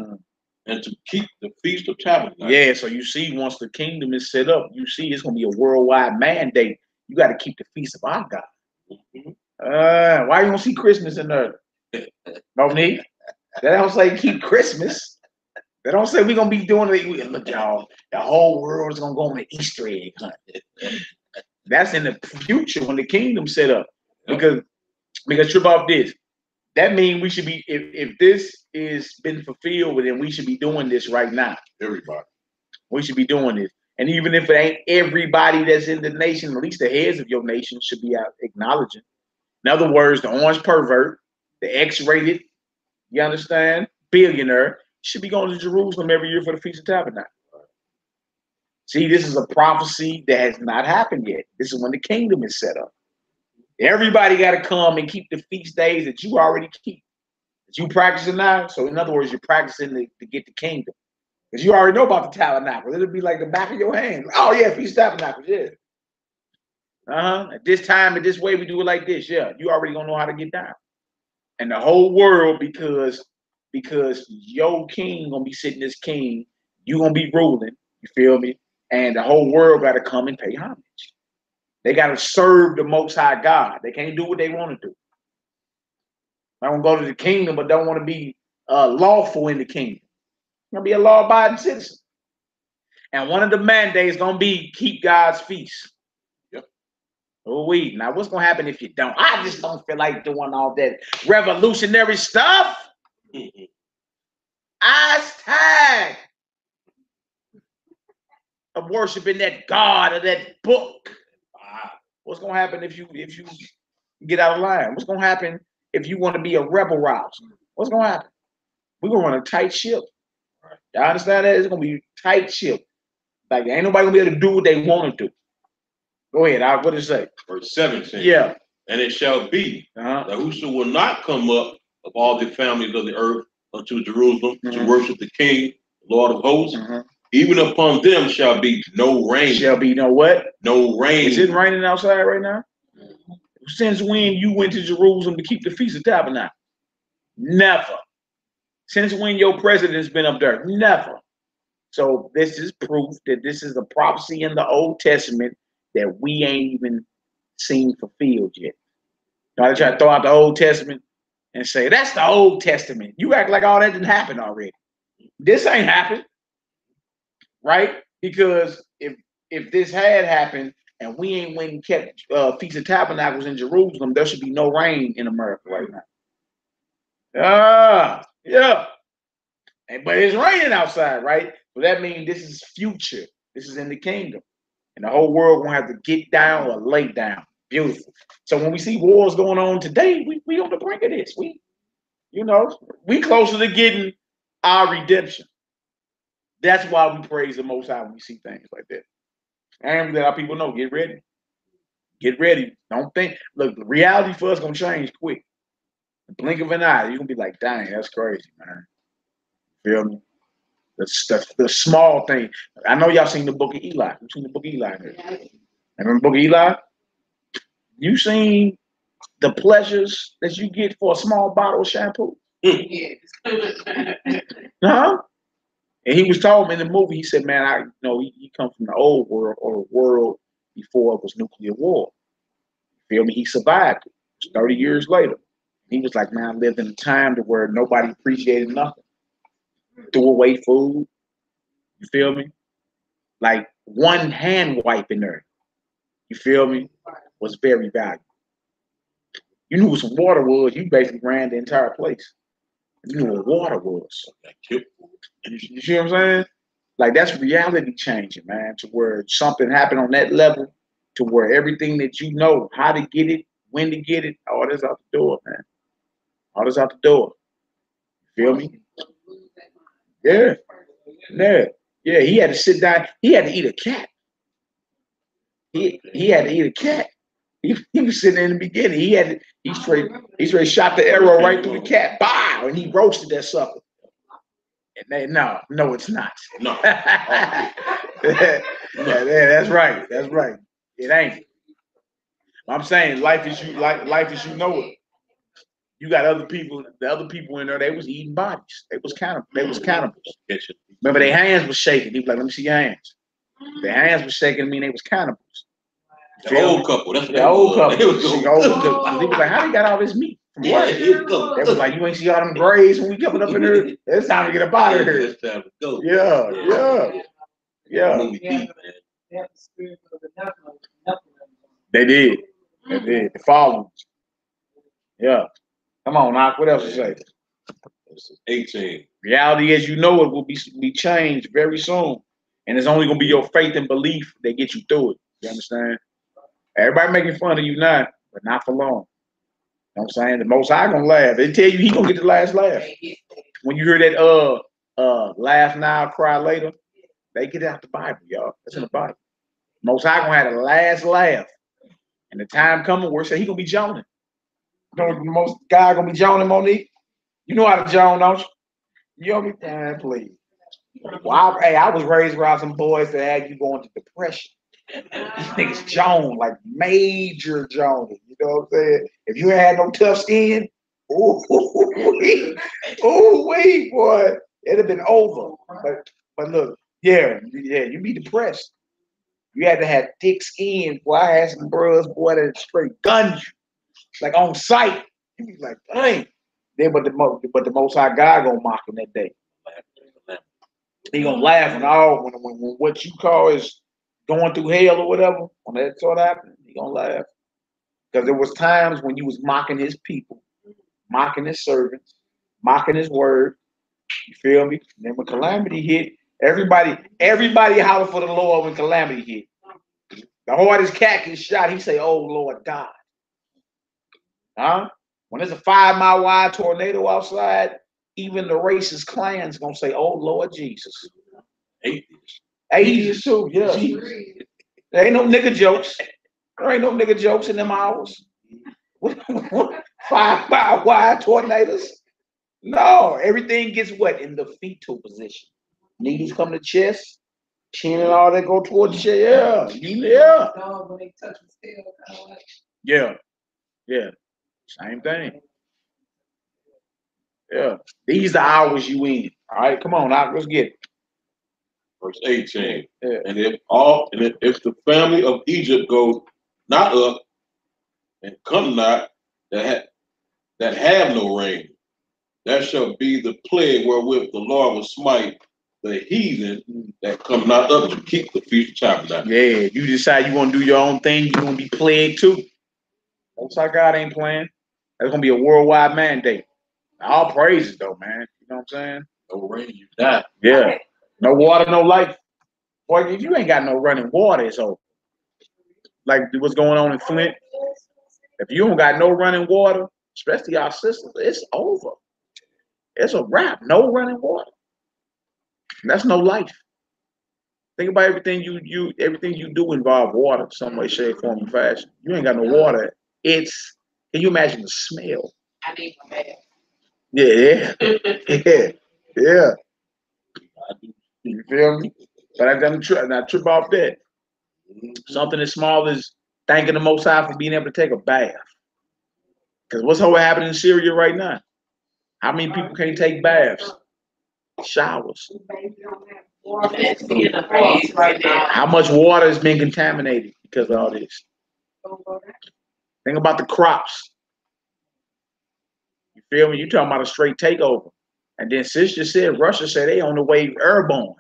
and to keep the Feast of Tabernacles. Yeah, so you see, once the kingdom is set up, you see it's going to be a worldwide mandate. You got to keep the Feast of our God. Why you don't see Christmas in there? Monique? They don't say keep Christmas. They don't say we're going to be doing it. Look, y'all, the whole world is going to go on an Easter egg hunt. That's in the future when the kingdom's set up. Because trip off this. That means we should be, if this is been fulfilled, then we should be doing this right now. Everybody. We should be doing this. And even if it ain't everybody that's in the nation, at least the heads of your nation should be out acknowledging. In other words, the orange pervert, the X-rated, you understand, billionaire, should be going to Jerusalem every year for the Feast of Tabernacles. See, this is a prophecy that has not happened yet. This is when the kingdom is set up. Everybody got to come and keep the feast days that you already keep. That you practicing now. So in other words, you're practicing to get the kingdom. Because you already know about the tabernacle. It'll be like the back of your hand. Oh yeah, Feast of Tabernacles, yeah. At this time, at this way, we do it like this. Yeah, you already gonna know how to get down. And the whole world, because your king gonna be sitting as king, you gonna be ruling, you feel me? And the whole world gotta come and pay homage. They got to serve the Most High God. They can't do what they want to do. I don't go to the kingdom, but don't want to be lawful in the kingdom. Going to be a law-abiding citizen. And one of the mandates going to be keep God's feast. Yep. Oh, now what's going to happen if you don't? I just don't feel like doing all that revolutionary stuff. I was tired of worshiping that God or that book. What's gonna happen if you get out of line? What's gonna happen if you want to be a rebel rouser? What's gonna happen? We're gonna run a tight ship. Y'all understand that? It's gonna be a tight ship. Like ain't nobody gonna be able to do what they want to do. Go ahead, what did it say? Verse 17. Yeah. And it shall be that whoso will not come up of all the families of the earth unto Jerusalem to worship the King, Lord of hosts, even upon them shall be no rain. Shall be no what? No rain. Is it raining outside right now? Since when you went to Jerusalem to keep the Feast of Tabernacles? Never. Since when your president's been up there? Never. So this is proof that this is a prophecy in the Old Testament that we ain't even seen fulfilled yet. Now they try to throw out the Old Testament and say, that's the Old Testament. You act like all that didn't happen already. This ain't happened. Right? Because if this had happened and we ain't went and kept Feast of Tabernacles in Jerusalem, there should be no rain in America right now. Yeah. But it's raining outside, right? So that means this is future. This is in the kingdom. And the whole world gonna have to get down or lay down. Beautiful. So when we see wars going on today, we on the brink of this. We closer to getting our redemption. That's why we praise the Most High when we see things like that. And let our people know, get ready. Get ready. Don't think. Look, the reality for us gonna change quick. The blink of an eye, you're gonna be like, dang, that's crazy, man. Feel me? The small thing. I know y'all seen the book of Eli. You seen the book of Eli? Remember the book of Eli? You seen the pleasures that you get for a small bottle of shampoo? Yes. Huh? And he was talking in the movie, he said, man, he come from the old world, or the world before it was nuclear war. Feel me? He survived it. It was 30 years later. He was like, man, I lived in a time to where nobody appreciated nothing. Threw away food. You feel me? Like one hand wipe in there. You feel me? Was very valuable. You knew what some water was, you basically ran the entire place. You knew what water was. You see what I'm saying? Like that's reality changing, man, to where something happened on that level, to where everything that you know, how to get it, when to get it, all this out the door, man. All this out the door. You feel me? Yeah. Yeah. Yeah. He had to sit down. He had to eat a cat. He had to eat a cat. He was sitting in the beginning. He straight shot the arrow right through the cat. Bow! And he roasted that sucker. And they, no, it's not. No. Yeah, that's right. That's right. It ain't. I'm saying life is you know it. You got other people, the other people in there, they was eating bodies. They was cannibals. Remember their hands was shaking. He was like, let me see your hands. Their hands was shaking, mean they was cannibals. The old couple. That's what the old couple. It was the old couple. He was like, how they got all this meat? Yeah, They was like, you ain't see all them graves when we coming up in here? It's time to get up out of here. It's time to go. Yeah. Movie deep, man. They did. The followers. Yeah. Come on, Knock. What else you say? 18. Reality as you know it will be changed very soon. And it's only gonna be your faith and belief that get you through it. You understand? Everybody making fun of you now, but not for long. You know what I'm saying? The Most High gonna laugh. They tell you he gonna get the last laugh. When you hear that laugh now, cry later, they get out the Bible, y'all. That's in the Bible. Most High gonna have the last laugh. And the time coming where say he gonna be joning. You know the most guy gonna be joning, Monique? You know how to Joan, don't you? You know me? Man, please. Well, I was raised around some boys that had you going to depression. These niggas Joan, like major Joan. You know what I'm saying? If you ain't had no tough skin, ooh, wait, boy, it'd have been over. But look, yeah, you be depressed. You had to have thick skin. Boy, I had some bros, boy, that straight gunned you, like on sight. You be like, dang. Then, but the Most High God gonna mock him that day. He gonna laugh when what you call is going through hell or whatever. When that sort of happened, he gonna laugh because there was times when you was mocking his people, mocking his servants, mocking his word. You feel me? And then when calamity hit, everybody holler for the Lord when calamity hit. The hardest cat gets shot, he say, "Oh Lord God." Huh? When there's a 5 mile wide tornado outside, even the racist clans gonna say, "Oh Lord Jesus." Atheists too, yeah. There ain't no nigga jokes. There ain't no nigga jokes in them hours. 5 mile wide tornadoes. No, everything gets wet in the fetal position. Knees come to chest, chin and all that go toward the chest. Yeah. Yeah. Same thing. Yeah. These are hours you in. All right, come on, now let's get it. Verse 18. Yeah. And if the family of Egypt go not up and come not that have no rain, that shall be the plague wherewith the Lord will smite the heathen that come not up to keep the Feast of Tabernacles. Yeah, you decide you want to do your own thing, you're going to be plagued too. Most High God ain't playing. That's going to be a worldwide mandate. All praises though, man. You know what I'm saying? No rain, you die. Yeah. No water, no life. Boy, if you ain't got no running water, it's over. Like what's going on in Flint. If you don't got no running water, especially our sisters, it's over. It's a wrap. No running water. That's no life. Think about everything everything you do involve water, some way, shape, form, and fashion. You ain't got no water. Can you imagine the smell? I need my bath. Yeah. Yeah. You feel me? But I done trip off that. Something as small as thanking the Most High for being able to take a bath. Because what's happening in Syria right now? How many people can't take baths? Showers. How much water has been contaminated because of all this? Think about the crops. You feel me? You talking about a straight takeover. And then sis just said, Russia said they on the way airborne.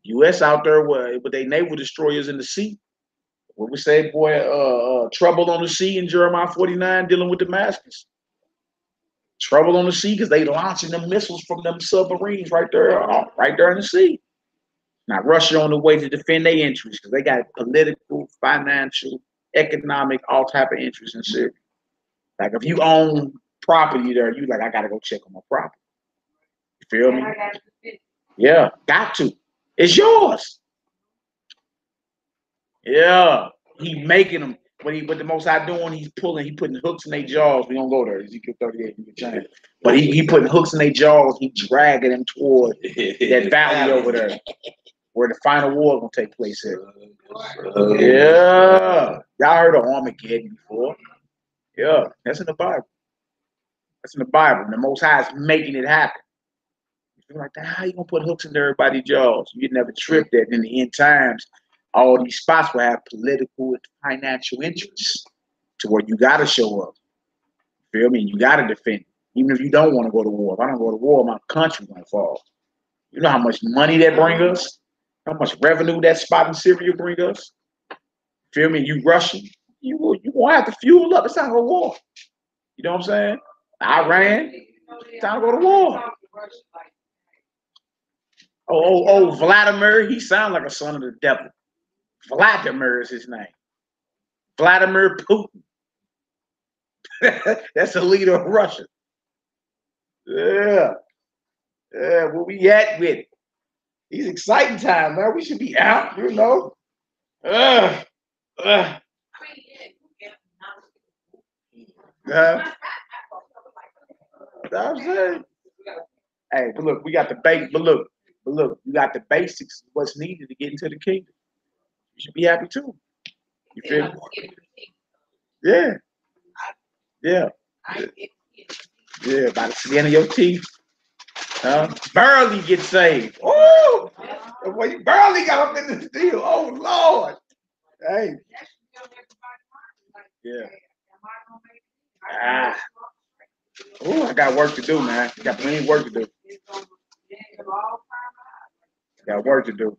U.S. out there with their naval destroyers in the sea. What we say, boy, trouble on the sea in Jeremiah 49 dealing with Damascus. Trouble on the sea because they launching them missiles from them submarines right there in the sea. Now Russia on the way to defend their interests because they got political, financial, economic, all type of interests in Syria. Like if you own property there, you like, I gotta go check on my property. You feel me? Yeah, got to. It's yours. Yeah, he making them. What the Most High doing? He putting hooks in their jaws. We don't go there. Ezekiel 38, you can change. But he putting hooks in their jaws. He dragging them toward that valley over there, where the final war gonna take place at. Yeah, y'all heard of Armageddon before? Yeah, that's in the Bible. That's in the Bible. And the Most High is making it happen. You're like, how you gonna put hooks in everybody's jaws? You never tripped that. In the end times, all these spots will have political and financial interests to where you gotta show up. Feel me? You gotta defend it. Even if you don't want to go to war. If I don't go to war, my country's gonna fall. You know how much money that bring us? How much revenue that spot in Syria bring us? Feel me? You Russian, you won't have to fuel up. It's time to go to war. You know what I'm saying? Iran, time to go to war. Oh, Vladimir, he sounds like a son of the devil. Vladimir is his name. Vladimir Putin. That's the leader of Russia. Yeah. Yeah, where we at with it? These exciting times, man. We should be out, you know. That's what I'm saying. Hey, but look, we got the base. But look, you got the basics. What's needed to get into the kingdom? You should be happy too. You feel me? Yeah. Yeah. Yeah. By the skin of your teeth. Barely get saved. Oh, well, you barely got up in this deal. Oh Lord. Hey. Yeah. Oh, I got work to do, man. Got plenty of work to do. Got work to do.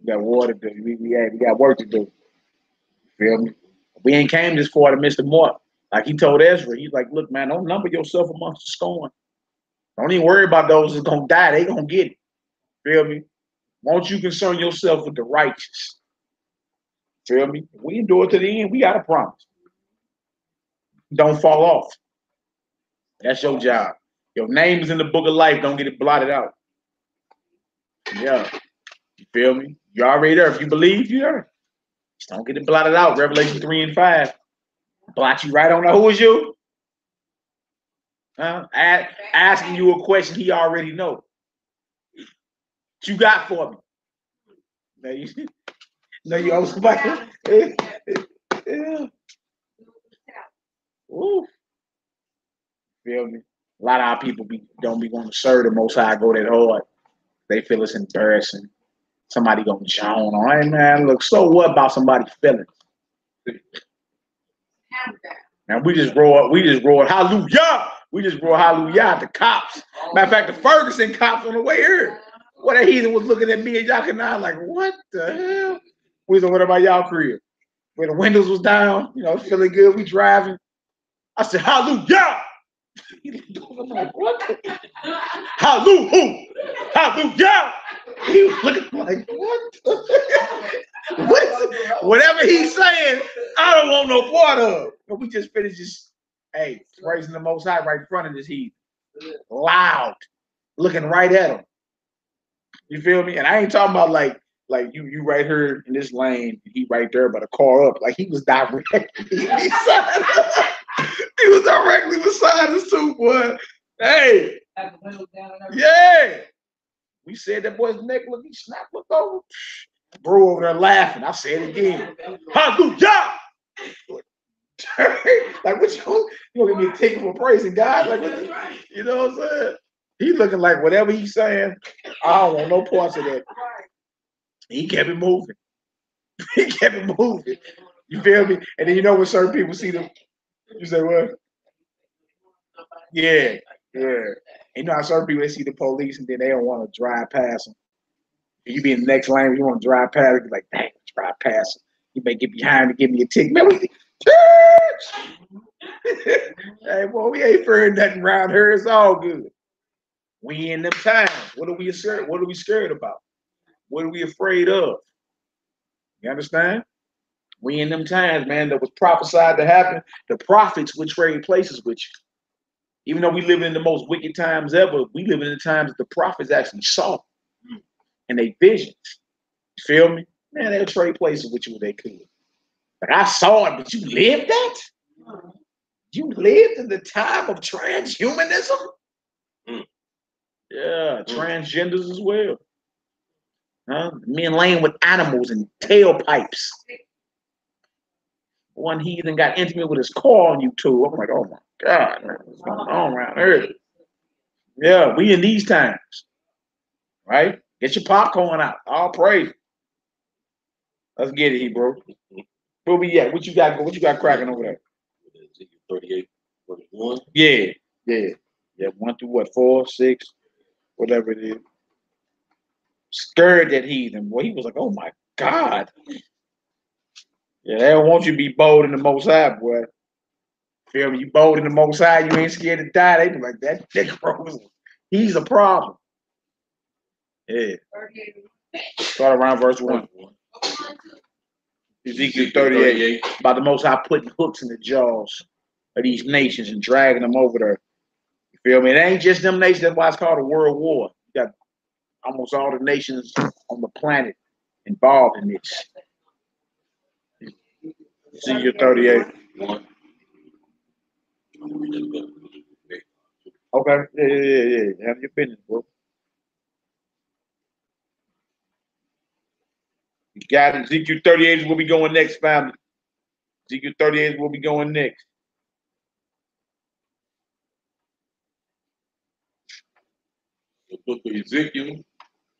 We got water to do. We got work to do. Feel me? We ain't came this far to miss the mark. Like he told Ezra, he's like, look, man, don't number yourself amongst the scorn. Don't even worry about those that's gonna die. They gonna get it. Feel me? Won't you concern yourself with the righteous? Feel me? If we endure to the end, we got a promise. Don't fall off. That's your job. Your name is in the book of life. Don't get it blotted out. Yeah. You feel me? You're already there. If you believe, you're there. Just don't get it blotted out. Revelation 3 and 5. Blot you right on there. Who is you? Asking you a question he already knows. What you got for me? No, you owe somebody. Yeah. Ooh. Feel me? A lot of our people don't be going to serve the Most High, go that hard. They feel it's embarrassing. Somebody gonna joan on. Hey man, look, so what about somebody's feelings? Now we just roll hallelujah. We just roll hallelujah at the cops. Matter of fact, the Ferguson cops on the way here. What that heathen was looking at me and y'all and I like, what the hell? We was on what about y'all crib? Where the windows was down, you know, feeling good, we driving. I said, hallelujah. I'm like, what? Hallelujah! Hallelujah! He was looking like, what? What is it? Whatever he's saying, I don't want no part of. But we just finished just, hey, praising the Most High right in front of this heat. Loud. Looking right at him. You feel me? And I ain't talking about like you right here in this lane, he right there, but a car up. Like he was directly beside us. He was directly beside us too, boy. Hey. Yeah. We said that boy's neck look, he snapped, looked over. Bro over there laughing. I said it again. Hallelujah! Like what you gonna give me a ticket for praising God? Like what you know what I'm saying? He looking like whatever he's saying, I don't want no parts of that. He kept it moving. He kept it moving. You feel me? And then you know when certain people see them, you say what? Yeah, yeah. You know how certain people they see the police and then they don't want to drive past them. You be in the next lane, you want to drive past it, like, dang, drive past them. You may get behind and give me a ticket. Man, hey, boy, we ain't fearing nothing around here. It's all good. We in them times. What are we scared? What are we scared about? What are we afraid of? You understand? We in them times, man, that was prophesied to happen. The prophets would trade places with you. Even though we live in the most wicked times ever, we live in the times that the prophets actually saw and they visions. You feel me? Man, they'll trade places with you if they could. Like I saw it, but you lived that? You lived in the time of transhumanism? Yeah, transgenders as well. Huh? Men laying with animals and tailpipes. One heathen got intimate with his car on YouTube. I'm like, oh my God, man, what's going on around here? Yeah, we in these times. Right? Get your popcorn out. All praise. Let's get it, bro. Where we at? What you got? What you got cracking over there? 38, verse 1. Yeah. 1 through what? 4, 6, whatever it is. Scared that heathen. Boy, he was like, oh my God. Yeah, they don't want you to be bold in the Most High, boy. Feel me? You bold in the Most High, you ain't scared to die. They be like, that nigga, bro, he's a problem. Yeah. Start around verse 1. Ezekiel 38. About the Most High putting hooks in the jaws of these nations and dragging them over there. You feel me? It ain't just them nations. That's why it's called a world war. You got almost all the nations on the planet involved in this. Ezekiel 38. Okay. Yeah. Have your business, bro. You got it. Ezekiel 38 is where we going next, family. Ezekiel 38 is where we going next. The book of Ezekiel,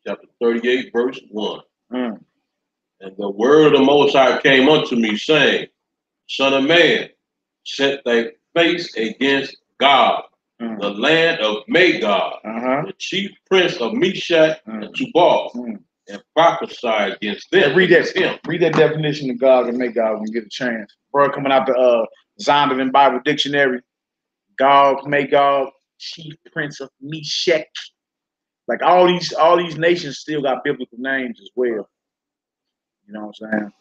chapter 38, verse 1. And the word of the Most High came unto me, saying, Son of man, set thy face against God, the land of Magog, the chief prince of Meshach and Tubal, and prophesy against them. Read that definition of Gog and Magog when you get a chance. Bro, coming out the Zondervan Bible Dictionary. Gog, Magog, chief prince of Meshach. Like all these nations still got biblical names as well. You know what I'm saying?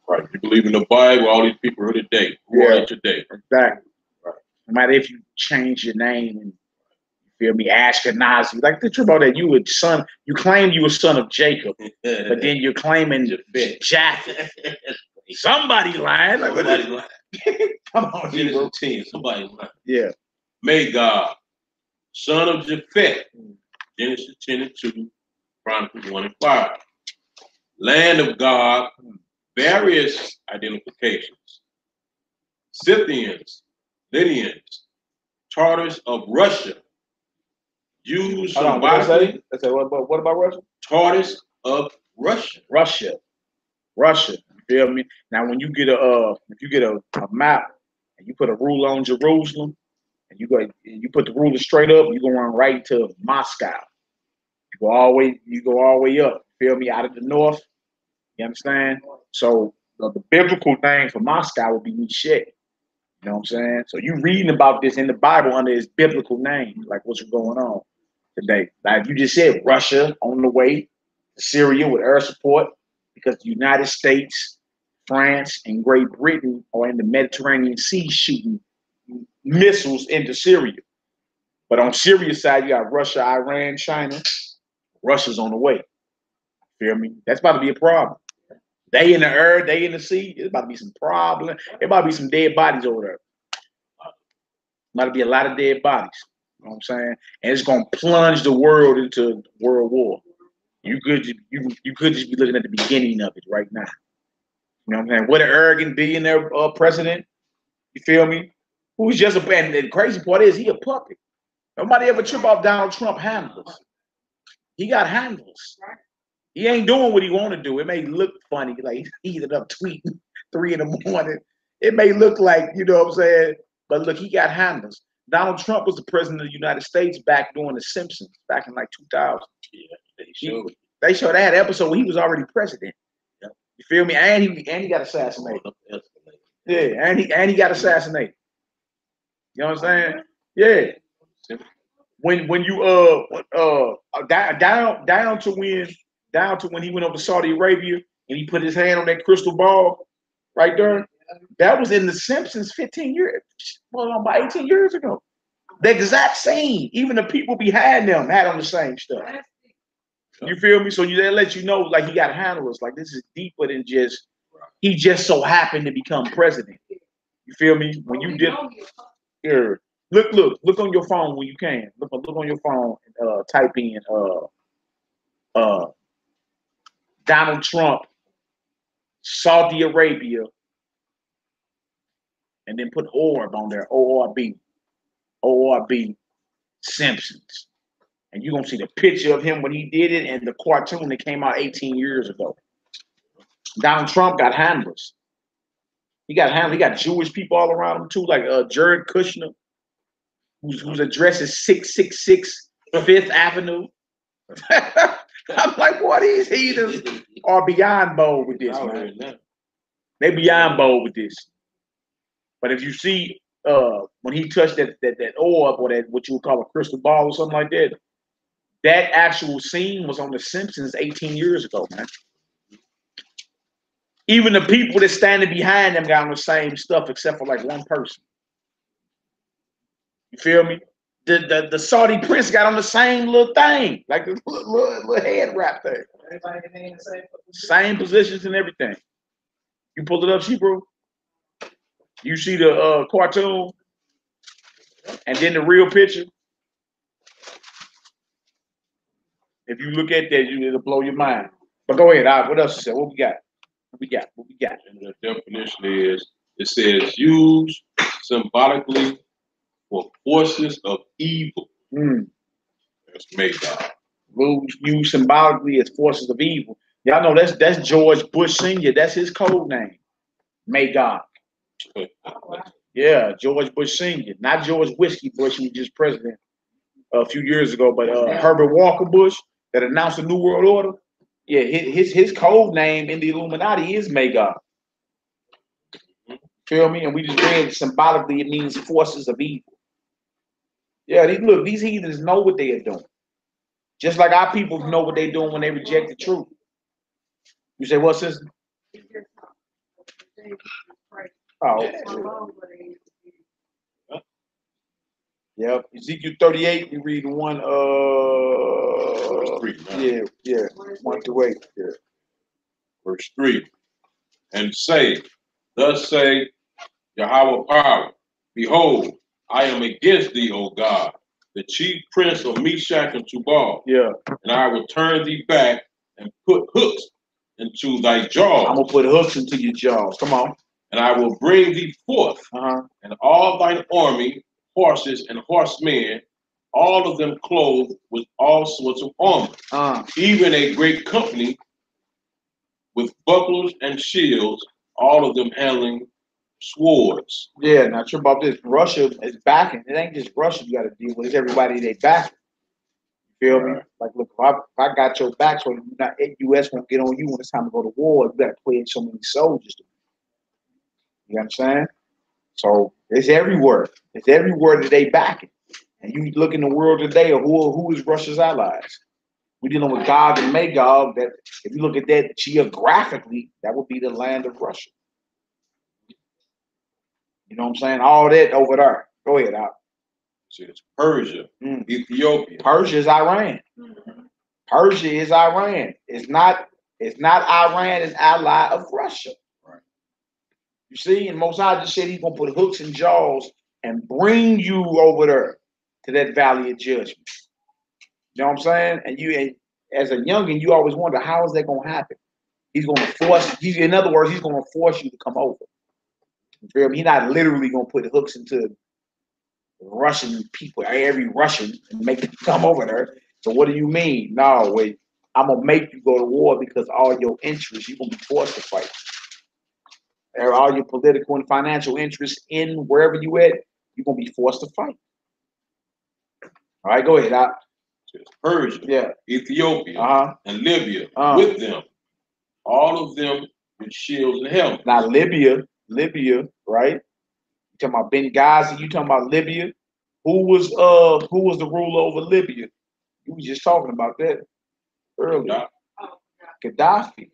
Right. You believe in the Bible, all these people are today. Who are today? Exactly. Right. No matter if you change your name and you feel me, Ashkenazi. Like the truth about that, you claim you were son of Jacob, but then you're claiming Japheth. Somebody lying. Like, somebody lying. Come on, Genesis 10. Somebody lying. Yeah. Magog, son of Japheth. Genesis 10 and 2, Chronicles 1 and 5. Land of God, various identifications. Scythians, Lydians, Tartars of Russia. Jews symbolically. What about Russia? Tartars of Russia. Russia. You feel me? Now, when you get a map and you put a ruler on Jerusalem, and you put the ruler straight up, you go run right to Moscow. You go all the way up. Feel me? Out of the north. You understand? So the biblical name for Moscow would be Meshach. You You know what I'm saying? So you reading about this in the Bible under its biblical name, like what's going on today. Like you just said, Russia on the way to Syria with air support because the United States, France, and Great Britain are in the Mediterranean Sea shooting missiles into Syria. But on Syria's side, you got Russia, Iran, China. Russia's on the way. Feel me? That's about to be a problem. They in the air, they in the sea. It's about to be some problem. It about to be some dead bodies over there. About to be a lot of dead bodies. You know what I'm saying? And it's gonna plunge the world into world war. You could just be looking at the beginning of it right now. You know what I'm saying? What an arrogant billionaire president. You feel me? Who's just a and the crazy part is he a puppet. Nobody ever trip off Donald Trump handlers. He got handlers. He ain't doing what he want to do. It may look funny, like he's up tweeting 3 in the morning. It may look like, you know what I'm saying? But look, he got handlers. Donald Trump was the president of the United States back during The Simpsons, back in like 2000. Yeah, they showed that episode where he was already president. Yeah. You feel me? And he got assassinated. Yeah, and he got assassinated. You know what I'm saying? Yeah. When you down to when he went over to Saudi Arabia and he put his hand on that crystal ball right there, that was in The Simpsons 15 years, well, about 18 years ago. The exact same. Even the people behind them had on the same stuff. You feel me? So they let you know, like he got handlers. Like this is deeper than just he just so happened to become president. You feel me? When you did here, look on your phone when you can. Look on your phone and type in Donald Trump, Saudi Arabia, and then put orb on there, ORB, Simpsons. And you're gonna see the picture of him when he did it and the cartoon that came out 18 years ago. Donald Trump got handlers. He got Jewish people all around him too, like Jared Kushner, whose address is 666 5th Avenue. I'm like, what these heathens are beyond bold with this, man. They beyond bold with this. But if you see when he touched that orb or that what you would call a crystal ball or something like that, that actual scene was on The Simpsons 18 years ago, man. Even the people that standing behind them got on the same stuff except for like one person. You feel me? The Saudi prince got on the same little thing, like the little head wrap thing. Same positions and everything. You pulled it up, bro. You see the cartoon and then the real picture. If you look at that, it'll blow your mind. But go ahead. What else you said? What we got? What we got? And the definition is, it says used symbolically for forces of evil. That's made God. Used symbolically as forces of evil. Y'all know that's George Bush Sr. That's his code name. May God. Yeah, George Bush Sr. Not George Whiskey Bush, who was just president a few years ago, but Herbert Walker Bush that announced the New World Order. Yeah, his code name in the Illuminati is May God. Feel me? And we just read symbolically it means forces of evil. Yeah, these heathens know what they are doing. Just like our people know what they're doing when they reject the truth. You say what, sister? Oh, yeah. Ezekiel 38, you read one Verse 3. Yeah, 1 to 8. Yeah. Verse 3. And say, thus say Yahweh power, behold, I am against thee, O God, the chief prince of Meshach and Tubal. Yeah. And I will turn thee back and put hooks into thy jaws. I'm gonna put hooks into your jaws. Come on. And I will bring thee forth, and all thine army, horses and horsemen, all of them clothed with all sorts of armor, even a great company with bucklers and shields, all of them handling swords. Yeah, not sure about this. Russia is backing. It ain't just Russia you got to deal with. It's everybody they backing. You feel me? Like, look, if I got your back, so U.S. won't get on you when it's time to go to war. You got to pledge so many soldiers. You understand? So it's everywhere. It's everywhere that they back it. And you look in the world today of who is Russia's allies. We're dealing with Gog and Magog. That if you look at that geographically, that would be the land of Russia. You know what I'm saying? All that over there. Go ahead, Al. So it's Persia, Ethiopia. Persia is Iran. Persia is Iran. It's not Iran is ally of Russia. Right. You see, and Mosai just said he's gonna put hooks and jaws and bring you over there to that valley of judgment. You know what I'm saying? And you, as a youngin, you always wonder how is that gonna happen? He's gonna force. In other words, he's gonna force you to come over. You feel me? He's not literally gonna put hooks into Russian people, every Russian, and make them come over there. So what do you mean? No, wait, I'm gonna make you go to war because all your interests, you're gonna be forced to fight. All your political and financial interests in wherever you at, you're gonna be forced to fight. All right, go ahead. Persia, Ethiopia, and Libya with them. All of them with shields and helmets. Now Libya, right? You talking about Benghazi? You talking about Libya? Who was the ruler over Libya? You was just talking about that earlier. Gaddafi.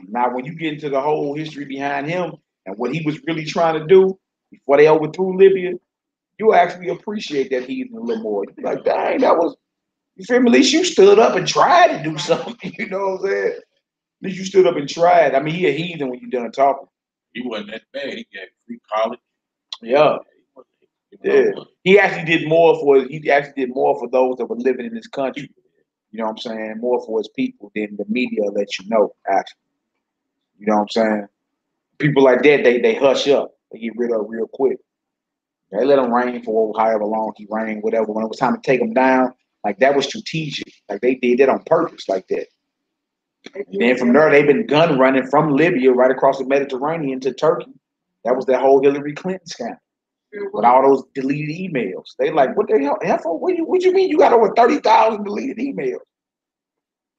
Now, when you get into the whole history behind him and what he was really trying to do before they overthrew Libya, you actually appreciate that heathen a little more. You're like, dang, that was, you feel me? At least you stood up and tried to do something. You know what I'm saying? At least you stood up and tried. I mean, he a heathen when you done talking. He wasn't that bad. He got free college. Yeah. Yeah. He actually did more for those that were living in this country. You know what I'm saying? More for his people than the media let you know, actually. You know what I'm saying? People like that, they hush up. They get rid of real quick. They let him reign for however long he reigned, whatever. When it was time to take him down, like that was strategic. Like they did that on purpose like that. And then from there, they've been gun running from Libya right across the Mediterranean to Turkey. That was that whole Hillary Clinton scandal. With all those deleted emails. They like, what the hell? What you mean you got over 30,000 deleted emails?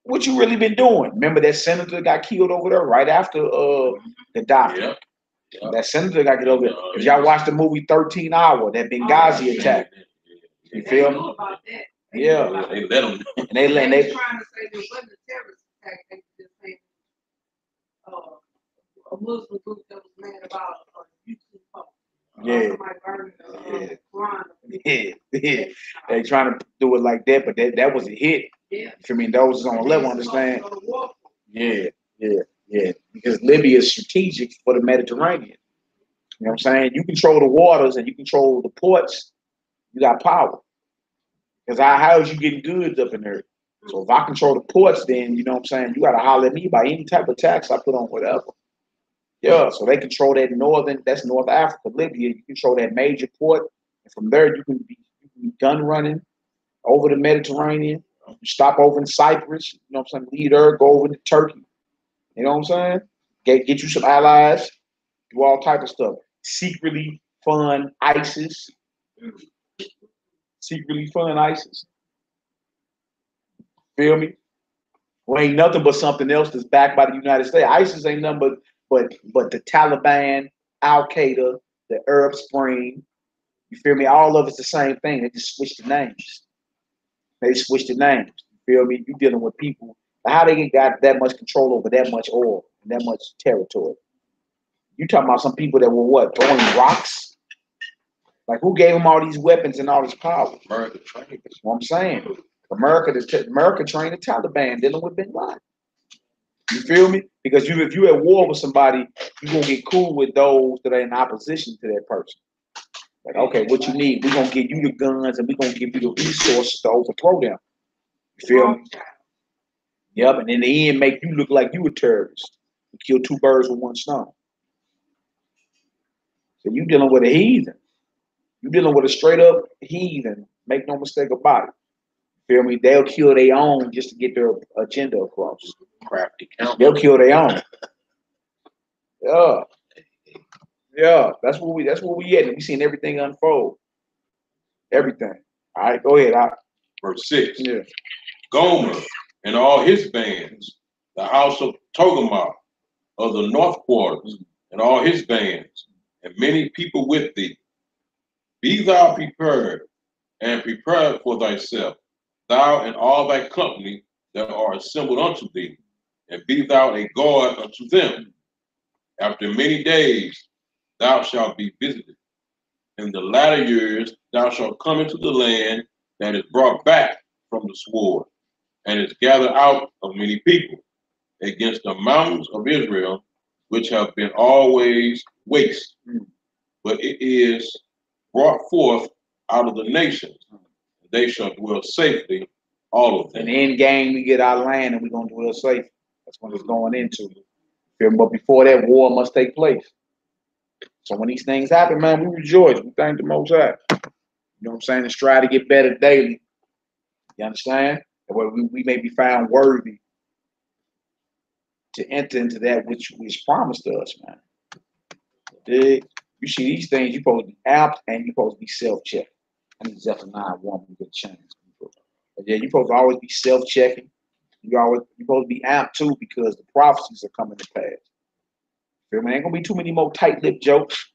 What you really been doing? Remember that senator got killed over there right after Gaddafi? Yeah. That senator got killed over there. If y'all watch the movie 13 Hour, that Benghazi attack. You feel me? Yeah. They let them. And they trying to say there wasn't a terrorist attack. They just saying a Muslim group that was mad about YouTube post. Yeah. They trying to do it like that, but that was a hit. Yeah. I mean, those is on a level, understand? Yeah. Because Libya is strategic for the Mediterranean. You know what I'm saying? You control the waters and you control the ports, you got power. Because how is you getting goods up in there? So if I control the ports, then you know what I'm saying, you gotta holler at me by any type of tax I put on whatever. Yeah, so they control that that's North Africa, Libya. You control that major port, and from there you can be gun running over the Mediterranean. You stop over in Cyprus, you know what I'm saying? Lead her, go over to Turkey. You know what I'm saying? Get you some allies, do all type of stuff. Secretly fund ISIS. Feel me? Well, ain't nothing but something else that's backed by the United States. ISIS ain't nothing but the Taliban, Al Qaeda, the Arab Spring. You feel me? All of it's the same thing. They just switched the names. You feel me? You dealing with people. How they got that much control over that much oil and that much territory? You talking about some people that were what, throwing rocks? Like who gave them all these weapons and all this power? America trained. That's what I'm saying. America trained the Taliban dealing with Bin Laden. You feel me? Because if you're at war with somebody, you're going to get cool with those that are in opposition to that person. Like, okay, what you need? We're going to give you the guns and we're going to give you the resources to overthrow them. You feel me? Yep, and in the end, make you look like you a terrorist. You kill two birds with one stone. So you dealing with a heathen. You dealing with a straight up heathen. Make no mistake about it. Feel me? They'll kill their own just to get their agenda across. Crafty count. They'll kill their own. Yeah. That's where we at. And we seen everything unfold. Everything. All right, go ahead. Verse 6. Yeah. Gomer and all his bands, the house of Togarmah of the north quarters and all his bands, and many people with thee. Be thou prepared, and prepare for thyself, thou and all thy company that are assembled unto thee, and be thou a guard unto them. After many days thou shalt be visited. In the latter years thou shalt come into the land that is brought back from the sword, and is gathered out of many people, against the mountains of Israel, which have been always waste. But it is brought forth out of the nations. They shall dwell safely, all of them. In the end game, we get our land and we're going to dwell safe. That's what it's going into. But before that, war must take place. So when these things happen, man, we rejoice. We thank the Most High. You know what I'm saying? And strive to get better daily. You understand? Where we may be found worthy to enter into that which is promised to us, man. You see these things, you're supposed to be apt and you're supposed to be self-checking. I need Zephaniah 1 to get a chance. But yeah, you're supposed to always be self-checking. You're supposed to be apt too, because the prophecies are coming to pass. Feel me? Ain't gonna be too many more tight-lipped jokes.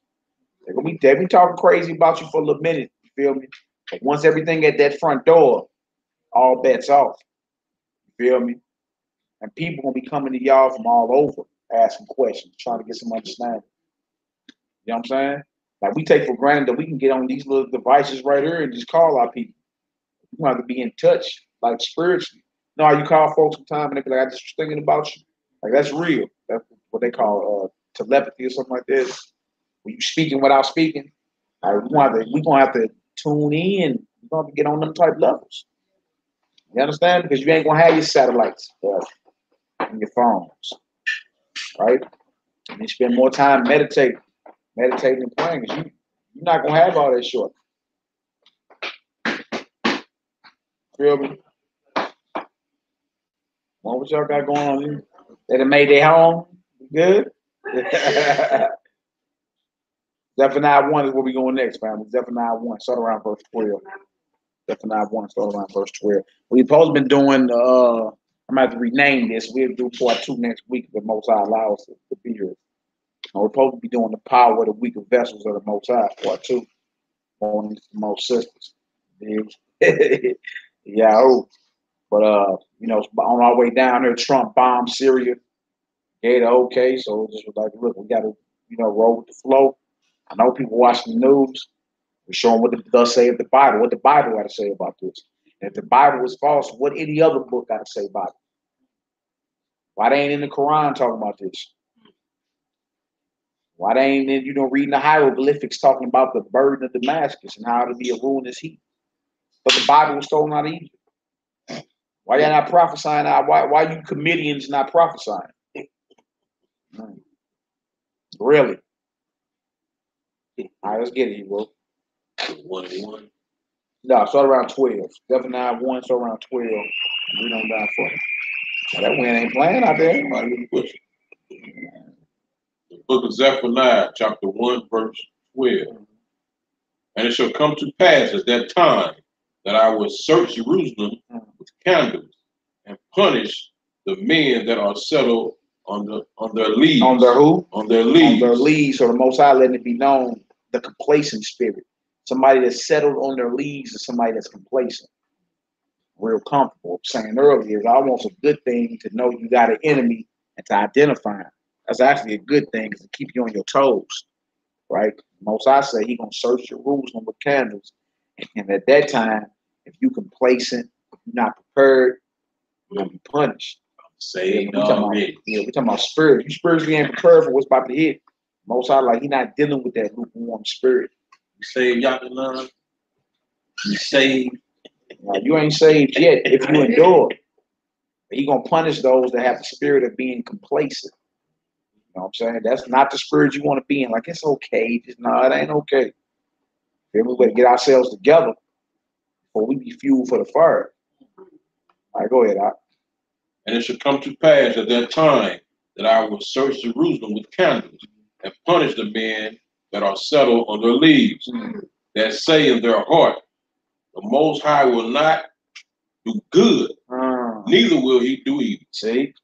They be talking crazy about you for a little minute. You feel me? But once everything at that front door, all bets off. You feel me? And people gonna be coming to y'all from all over, asking questions, trying to get some understanding. You know what I'm saying? Like, we take for granted that we can get on these little devices right here and just call our people. You have to be in touch, like, spiritually. You know how you call folks sometimes and they be like, I just was thinking about you. Like, that's real. That's what they call telepathy or something like that. When you speaking without speaking, we're gonna have to tune in. We're gonna have to get on them type levels. You understand? Because you ain't gonna have your satellites and your phones, right? And you spend more time meditating and praying. Because you're not gonna have all that short. Feel me? What y'all got going on here? They done made their home. Good. Zephaniah 1 is where we going next, family. Zephaniah 1, start around verse 12. Zephaniah 1, start around verse 12. We've supposed been doing, I'm going to have to rename this. We'll do part 2 next week if the Most High allows us to be here. We're supposed to be doing the power of the weaker vessels of the Most High, part 2. On the most sisters. Yeah, but you know, on our way down there, Trump bombed Syria. Gave the okay, so it just was like, look, we got to, you know, roll with the flow. I know people watching the news. We're showing what thus saith the Bible, what the Bible got to say about this. And if the Bible is false, what any other book got to say about it? Why they ain't in the Quran talking about this? Why they ain't in, you know, reading the hieroglyphics talking about the burden of Damascus and how to be a ruinous heat? But the Bible was stolen out of Egypt. Why y'all not prophesying out? Why you comedians not prophesying? Really? All right, let's get it, bro. 1-1. No, start around 12. Zephaniah 1, start around 12. Read on down for it. Well, that wind ain't playing out there. The book of Zephaniah, chapter 1, verse 12. And it shall come to pass at that time that I will search Jerusalem with candles and punish the men that are settled on their leaves. On their who? On their leaves. On their leaves. So the Most High letting it be known, the complacent spirit. Somebody that's settled on their leaves is somebody that's complacent. Real comfortable. Saying earlier, it's almost a good thing to know you got an enemy and to identify him. That's actually a good thing, because to keep you on your toes, right? Most I say he gonna search Jerusalem with candles, and at that time, if you complacent, if you're not prepared, you're gonna be punished. Saved already. We're talking about spirit. You spiritually ain't prepared for what's about to hit. Most I like he not dealing with that lukewarm spirit. You saved, Yakinan? You saved? Now, you ain't saved yet if you endure. He gonna punish those that have the spirit of being complacent. You know what I'm saying? That's not the spirit you want to be in. Like, it's okay. Just, no, it ain't okay. We better get ourselves together before we be fueled for the fire. All right, go ahead, Doc. And it shall come to pass at that time that I will search Jerusalem with candles and punish the men that are settled on their leaves, that say in their heart, the Most High will not do good, neither will he do evil. See?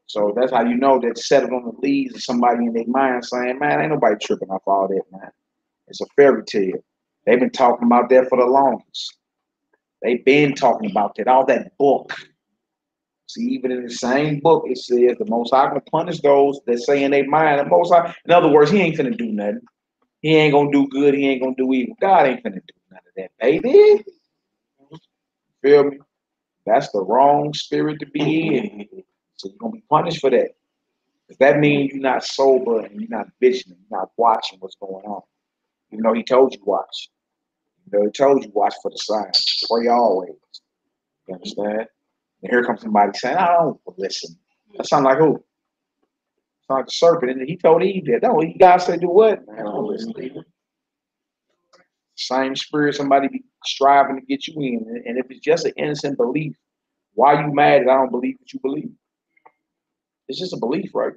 So that's how you know that settled on the leaves of somebody in their mind saying, man, ain't nobody tripping off all that, man. It's a fairy tale. They've been talking about that for the longest. They've been talking about that, all that book. See, even in the same book, it says the Most High gonna punish those that say in their mind, the Most High, in other words, he ain't finna do nothing. He ain't gonna do good, he ain't gonna do evil. God ain't finna do none of that, baby. Feel me? That's the wrong spirit to be in. So you're gonna be punished for that. Does that mean you're not sober and you're not vigilant, you're not watching what's going on? Even though he told you watch. Even though he told you watch for the signs. Pray always. You understand? And here comes somebody saying, I don't listen. That sound like who? Sound like the serpent. And he told Eve that. No, God said do what? Man, I don't listen to you. Same spirit somebody be striving to get you in. And if it's just an innocent belief, why you mad that I don't believe what you believe? It's just a belief, right?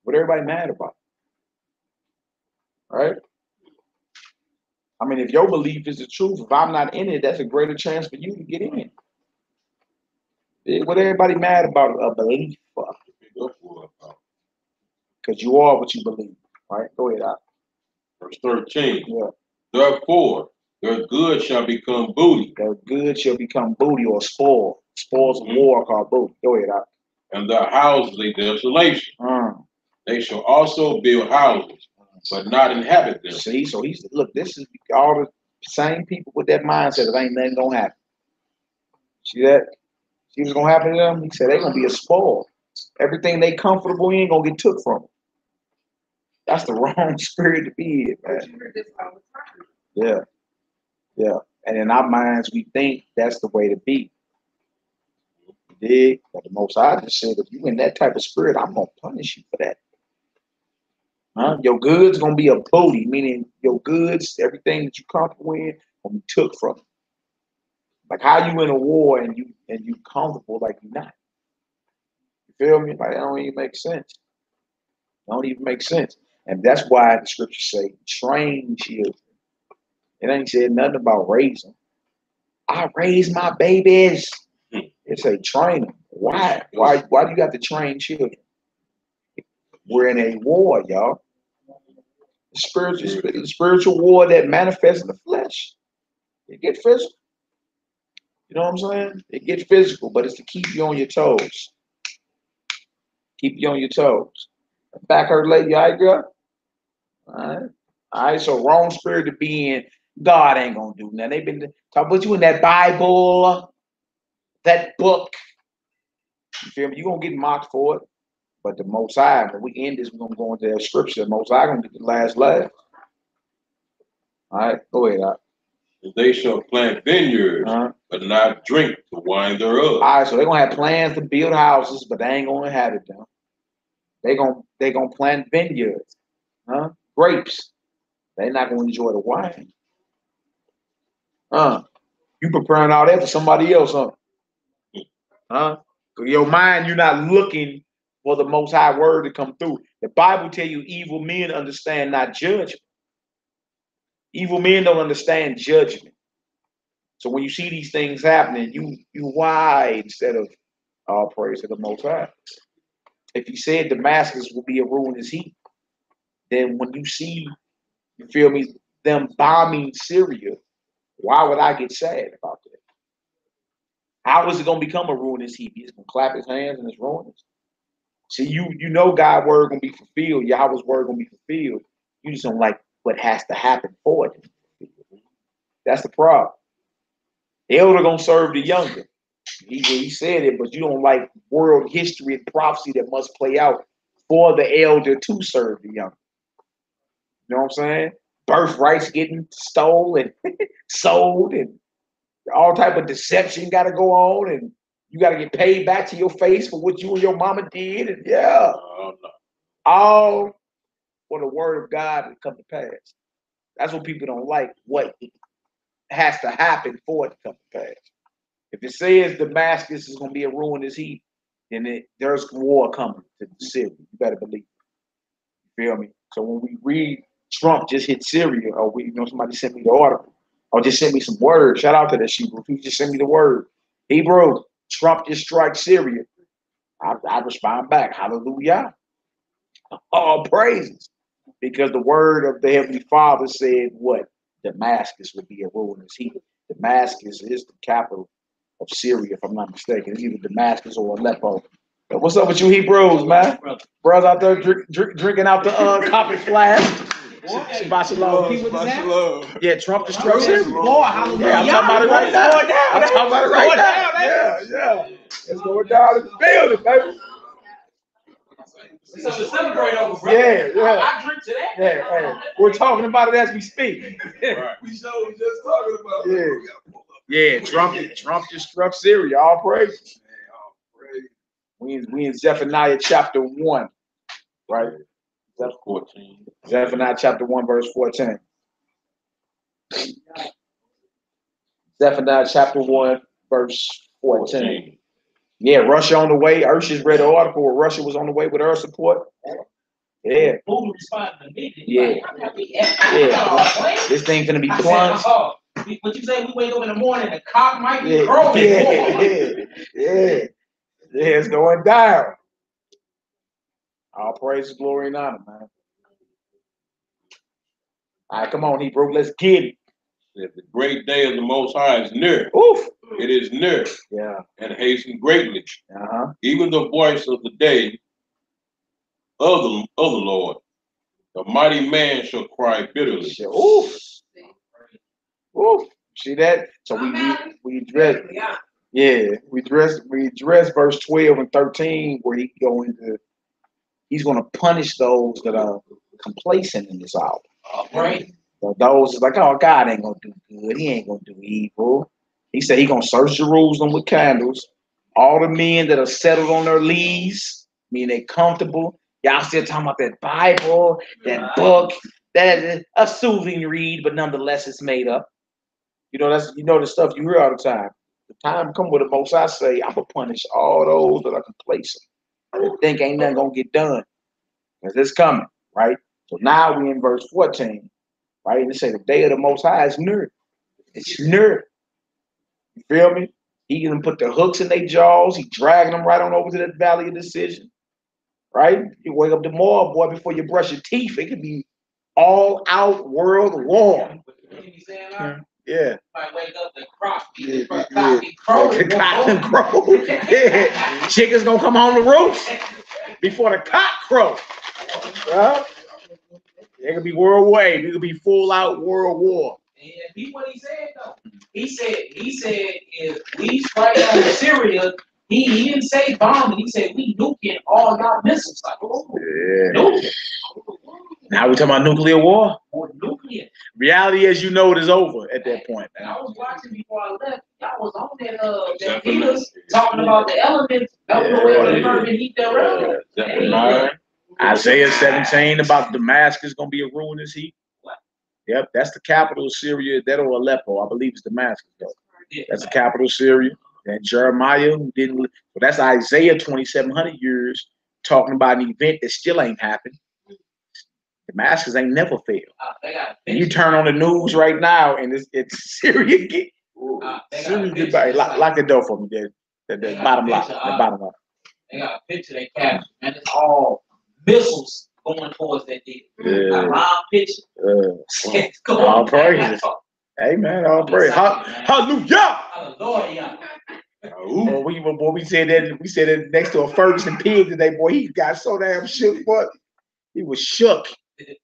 What everybody mad about? Right? I mean, if your belief is the truth, if I'm not in it, that's a greater chance for you to get in. What everybody mad about? A belief. Because you are what you believe. Right? Go ahead, out. Verse 13. Yeah. Therefore, their good shall become booty. Their good shall become booty or spoil. Spoils of war are called booty. Go ahead, out. And their houses a desolation. They shall also build houses, but not inhabit them. See, so he's, look, this is all the same people with that mindset that ain't nothing gonna happen. See that? See what's gonna happen to them? He said they're gonna be a spoil. Everything they comfortable in gonna get took from them. That's the wrong spirit to be in, man. Yeah. Yeah. And in our minds, we think that's the way to be. You dig? But the Most High just said, if you in that type of spirit, I'm gonna punish you for that. Huh? Your goods gonna be a booty, meaning your goods, everything that you comfortable in, gonna be took from you. Like how you in a war and you comfortable like you're not. You feel me? Like that don't even make sense. Don't even make sense. And that's why the scriptures say, train children. It ain't said nothing about raising. I raise my babies. It say train them. Why? Why do you have to train children? We're in a war, y'all. The spiritual war that manifests in the flesh. It get physical. You know what I'm saying? It gets physical, but it's to keep you on your toes. Keep you on your toes. Back hurt lady, all right, girl? All right, so wrong spirit to be in. God ain't gonna do nothing. They've been talking about you in that Bible, that book. You feel me? You're gonna get mocked for it. But the Most High, when we end this, we're gonna go into that scripture. The Most High gonna get the last laugh. All right, go ahead. They shall plant vineyards, but not drink the wine thereof. All right, so they're gonna have plans to build houses, but they ain't gonna inhabit them. They gonna plant vineyards, grapes. They're not gonna enjoy the wine. You preparing all that for somebody else, Your mind, you're not looking for the Most High word to come through. The Bible tell you evil men understand not judgment. Evil men don't understand judgment. So when you see these things happening, you why instead of all praise to the Most High. If he said Damascus will be a ruinous heap, then when you see, you feel me, them bombing Syria, why would I get sad about that? How is it going to become a ruinous heap? He's going to clap his hands and it's ruinous. See, you know God's word going to be fulfilled. Yahweh's word going to be fulfilled. You just don't like what has to happen for it. That's the problem. The elder going to serve the younger. He said it, but you don't like world history and prophecy that must play out for the elder to serve the younger. You know what I'm saying? Birthrights getting stolen, sold, and all type of deception got to go on, and you got to get paid back to your face for what you and your mama did, and all for the word of God to come to pass. That's what people don't like. What has to happen for it to come to pass. If it says Damascus is going to be a ruinous heap, then there's war coming to the city. You better believe it. You feel me? So when we read Trump just hit Syria, or somebody sent me the article, or just sent me some word. Shout out to that Hebrew. He just sent me the word. Hebrew, Trump just strike Syria. I respond back, hallelujah. All praises. Because the word of the Heavenly Father said what? Damascus would be a wilderness heat. Damascus is the capital of Syria, if I'm not mistaken. It's either Damascus or Aleppo. But what's up with you Hebrews, man? Brothers out there drinking out the carpet flask. Shabbat shalom. Yeah, Trump destruction. Yeah, I'm talking about it right now. I'm talking about it right now. Yeah. It's going down in the building, baby. So to celebrate over, bro. Yeah. I drink to that. Yeah. We're talking about it as we speak. Right. We sure was just talking about it. Yeah. Trump destruct Syria. All praise. We in Zephaniah chapter 1, right? 14. Zephaniah chapter 1, verse 14. Zephaniah chapter 1, verse 14. Yeah, Russia on the way. Ursha's read an article where Russia was on the way with her support. Yeah. Yeah. This thing's gonna be plunged. What you say? We wake up in the morning, the cock might be crowing. Yeah, it's going down. All praise, glory, and honor, man. All right, come on, Hebrew. Let's get it. The great day of the Most High is near. Oof. It is near. Yeah. And hasten greatly. Uh-huh. Even the voice of the day of the Lord. The mighty man shall cry bitterly. Oof. Oof. See that? So we address. Yeah, we address verse 12 and 13 where he's going to punish those that are complacent in this hour. Right. So those is like, oh, God ain't gonna do good. He ain't gonna do evil. He said he gonna search Jerusalem with candles. All the men that are settled on their lees, meaning they comfortable. Y'all still talking about that Bible, that book, that is a soothing read, but nonetheless it's made up. You know, the stuff you hear all the time. The time come with the Most I say, I'm gonna punish all those that are complacent. They think ain't nothing gonna get done. Because it's coming, right? So now we in verse 14. Right? And they say the day of the Most High is near. It's near. You feel me? He gonna put the hooks in their jaws. He dragging them right on over to that valley of decision. Right? You wake up tomorrow, boy, before you brush your teeth. It could be all out world war. Yeah. Might wake up and cross. The cock and crow. Yeah. Chickens gonna come on the roof before the cock crow. Right? It could be world war. It could be full out world war. And he what he said though. He said if we strike on Syria, he didn't say bombing. He said we nuking all our missiles. Like, yeah. Now we talking about nuclear war. Or nuclear. Reality, as you know, it is over at that point. And I was watching before I left. Y'all was on that Venus talking about the elements. That was the way the urban heat around. Isaiah 17 about Damascus gonna be a ruinous heat. Yep, that's the capital of Syria. That or Aleppo, I believe it's Damascus though. That's the capital of Syria. And Jeremiah, who didn't. Well, that's Isaiah 2,700 years talking about an event that still ain't happened. Damascus ain't never failed. And you turn on the news right now, and it's Syria get Syria get by. Lock the door for me, there. The bottom lock. The bottom lock. They got a picture they captured, and it's all missiles going towards that deal. A live picture. All praises. Hey man, all praise. Hallelujah. Hallelujah. Boy, we said that next to a Ferguson pig today, boy. He got so damn shook, boy. He was shook.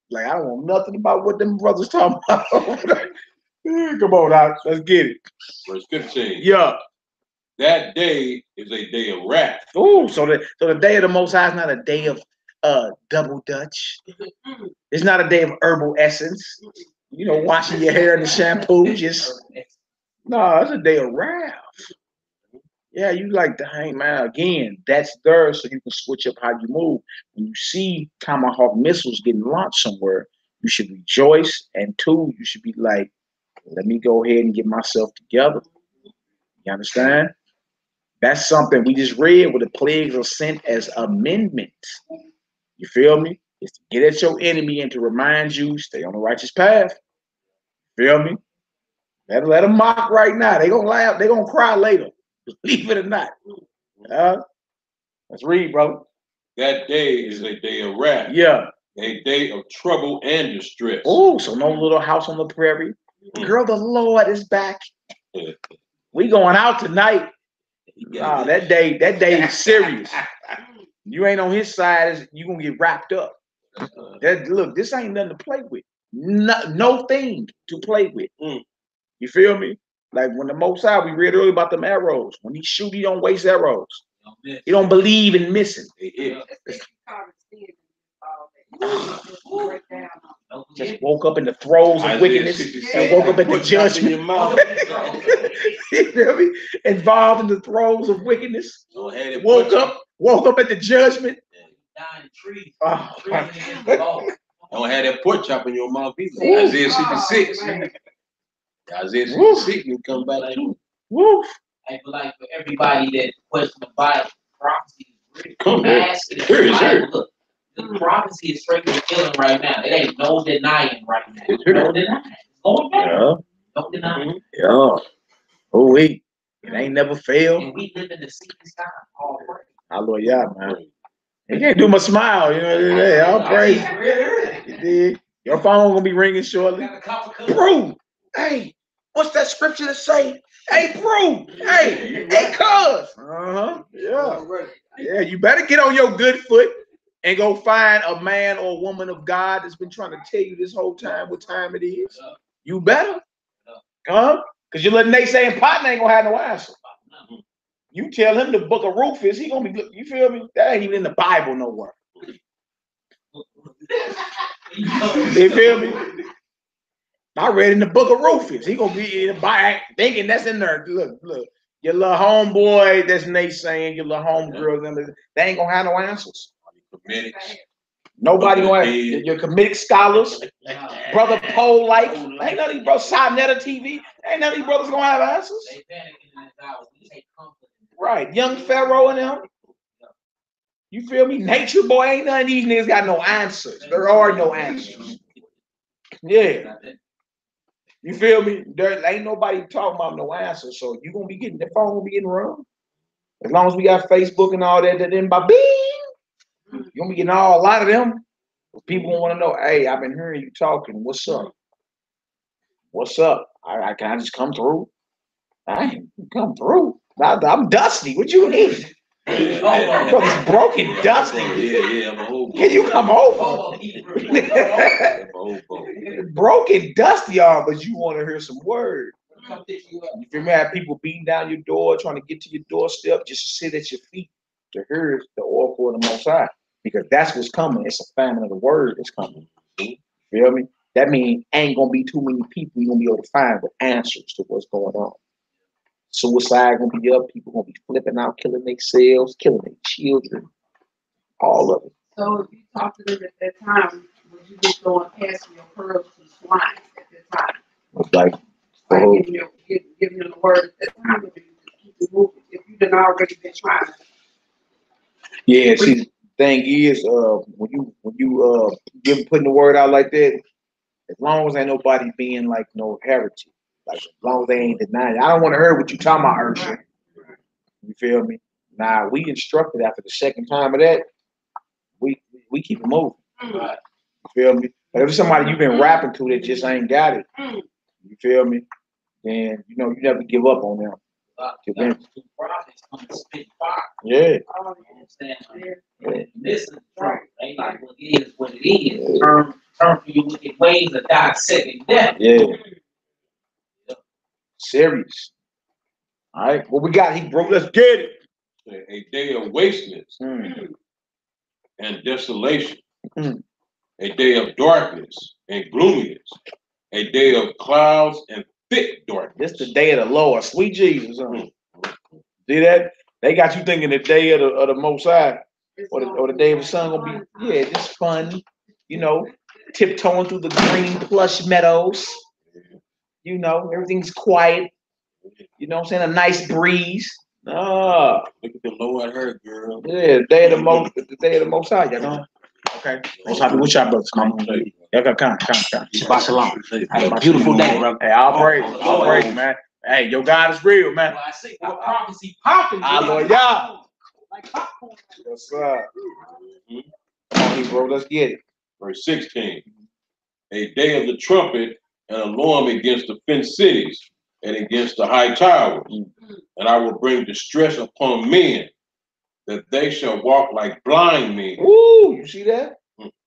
Like, I don't know nothing about what them brothers talking about. Come on out, let's get it. Verse 15. Yeah. That day is a day of wrath. Ooh, so the day of the Most High is not a day of double Dutch. It's not a day of herbal essence. You know, washing your hair in the shampoo. No, it's a day of wrath. Yeah, you like to hang, man. Again, that's there so you can switch up how you move. When you see Tomahawk missiles getting launched somewhere, you should rejoice. And two, you should be like, let me go ahead and get myself together. You understand? That's something we just read where the plagues are sent as amendments. You feel me? It's to get at your enemy and to remind you, stay on the righteous path. Feel me? Let them mock right now. They gonna laugh. They gonna cry later. Believe it or not. Let's read, bro. That day is a day of wrath. Yeah. A day of trouble and distress. Oh, so no little house on the prairie. Girl, the Lord is back. We going out tonight. Oh, that day is serious. You ain't on his side, you gonna get wrapped up. Look, this ain't nothing to play with. No thing to play with. You feel me? Like when the Most High, we read earlier about them arrows. When he shoot, he don't waste arrows. He don't believe in missing. Just woke up in the throes of wickedness and woke up at the judgment. You feel me? Involved in the throes of wickedness. Woke up at the judgment. Oh, don't have that pork chop in your mouth either. Isaiah 66. Isaiah 66 will come back too. Woo. I feel like for everybody that question the Bible, prophecy is come here. Look, the prophecy is straight to killing right now. It ain't no denying right now. No denying. It's going down. No denying. Yeah. Oh wait. It ain't never failed. And we live in the secret time. All right. Hallelujah, man. You can't do my smile, you know. Hey, I'll pray. Your phone gonna be ringing shortly. Bro, hey, what's that scripture to say? Hey, bro, hey, cuz. Yeah. Yeah, you better get on your good foot and go find a man or woman of God that's been trying to tell you this whole time what time it is. You better. Because your little naysaying partner ain't gonna have no answer. You tell him the book of Rufus, he gonna be, you feel me? That ain't even in the Bible nowhere. You feel me? I read in the book of Rufus. He gonna be in the Bible thinking that's in there. Look, your little homeboy that's naysaying, your little homegirl, they ain't gonna have no answers. Nobody gonna have your comedic scholars, brother Poe like, ain't none of these brothers, Sinetta TV, ain't none of these brothers gonna have answers. Right, young Pharaoh and them. You feel me? Nature boy, ain't none of these niggas got no answers. There are no answers. Yeah. You feel me? There ain't nobody talking about no answers. So you gonna be getting that phone gonna be getting run. As long as we got Facebook and all that, then by bing, you gonna be getting a lot of them. People want to know, hey, I've been hearing you talking. What's up? What's up? I can I just come through? I ain't come through. I'm dusty. What you need? Brother's broken, dusty. Yeah, I'm a whole. Can you come over? Broken, dusty, y'all, but you want to hear some word. You feel me? Have people beating down your door, trying to get to your doorstep, just to sit at your feet to hear the oracle of the Most High. Because that's what's coming. It's a famine of the word that's coming. You feel me? That means ain't gonna be too many people you're gonna be able to find with answers to what's going on. Suicide gonna be up, people gonna be flipping out, killing themselves, killing their children, all of it. So if you talk to them at that time, would you just go and pass your pearls to swine at that time? It's like giving them the word at that time, if you keep it moving, if you done already been trying to. Yeah, see, the thing is, when you putting the word out like that, as long as ain't nobody being like no heretic, like as long as they ain't denying it. I don't want to hear what you talking about, Ursha. You feel me? Nah, we instructed after the second time of that, we keep it moving. You feel me? But if it's somebody you've been rapping to that just ain't got it, you feel me? Then you know you never give up on them. Yeah. Listen, ain't like what is what it is. Turn for your wicked ways or die second death. Yeah. Serious. All right. What we got? He broke. Let's get it. A day of wasteness and desolation. A day of darkness and gloominess. A day of clouds and thick darkness. This the day of the Lord. Sweet Jesus. See that? They got you thinking the day of the Most High or the day of the sun gonna be, just fun. You know, tiptoeing through the green plush meadows. You know, everything's quiet. You know what I'm saying? A nice breeze. Look at the Lord her girl. Yeah, the day of the Most High, you know. Okay. Most High, what's y'all brothers? Come on. Yeah, come. Shalom. Beautiful day, bro. Hey, all praise, man. Hey, your God is real, man. I say prophecy popping. Hallelujah. Like popcorn. Yes, sir. Come on, bro. Let's get it. Verse 16. A day of the trumpet and alarm against the fenced cities and against the high towers. And I will bring distress upon men, that they shall walk like blind men. Ooh, you see that?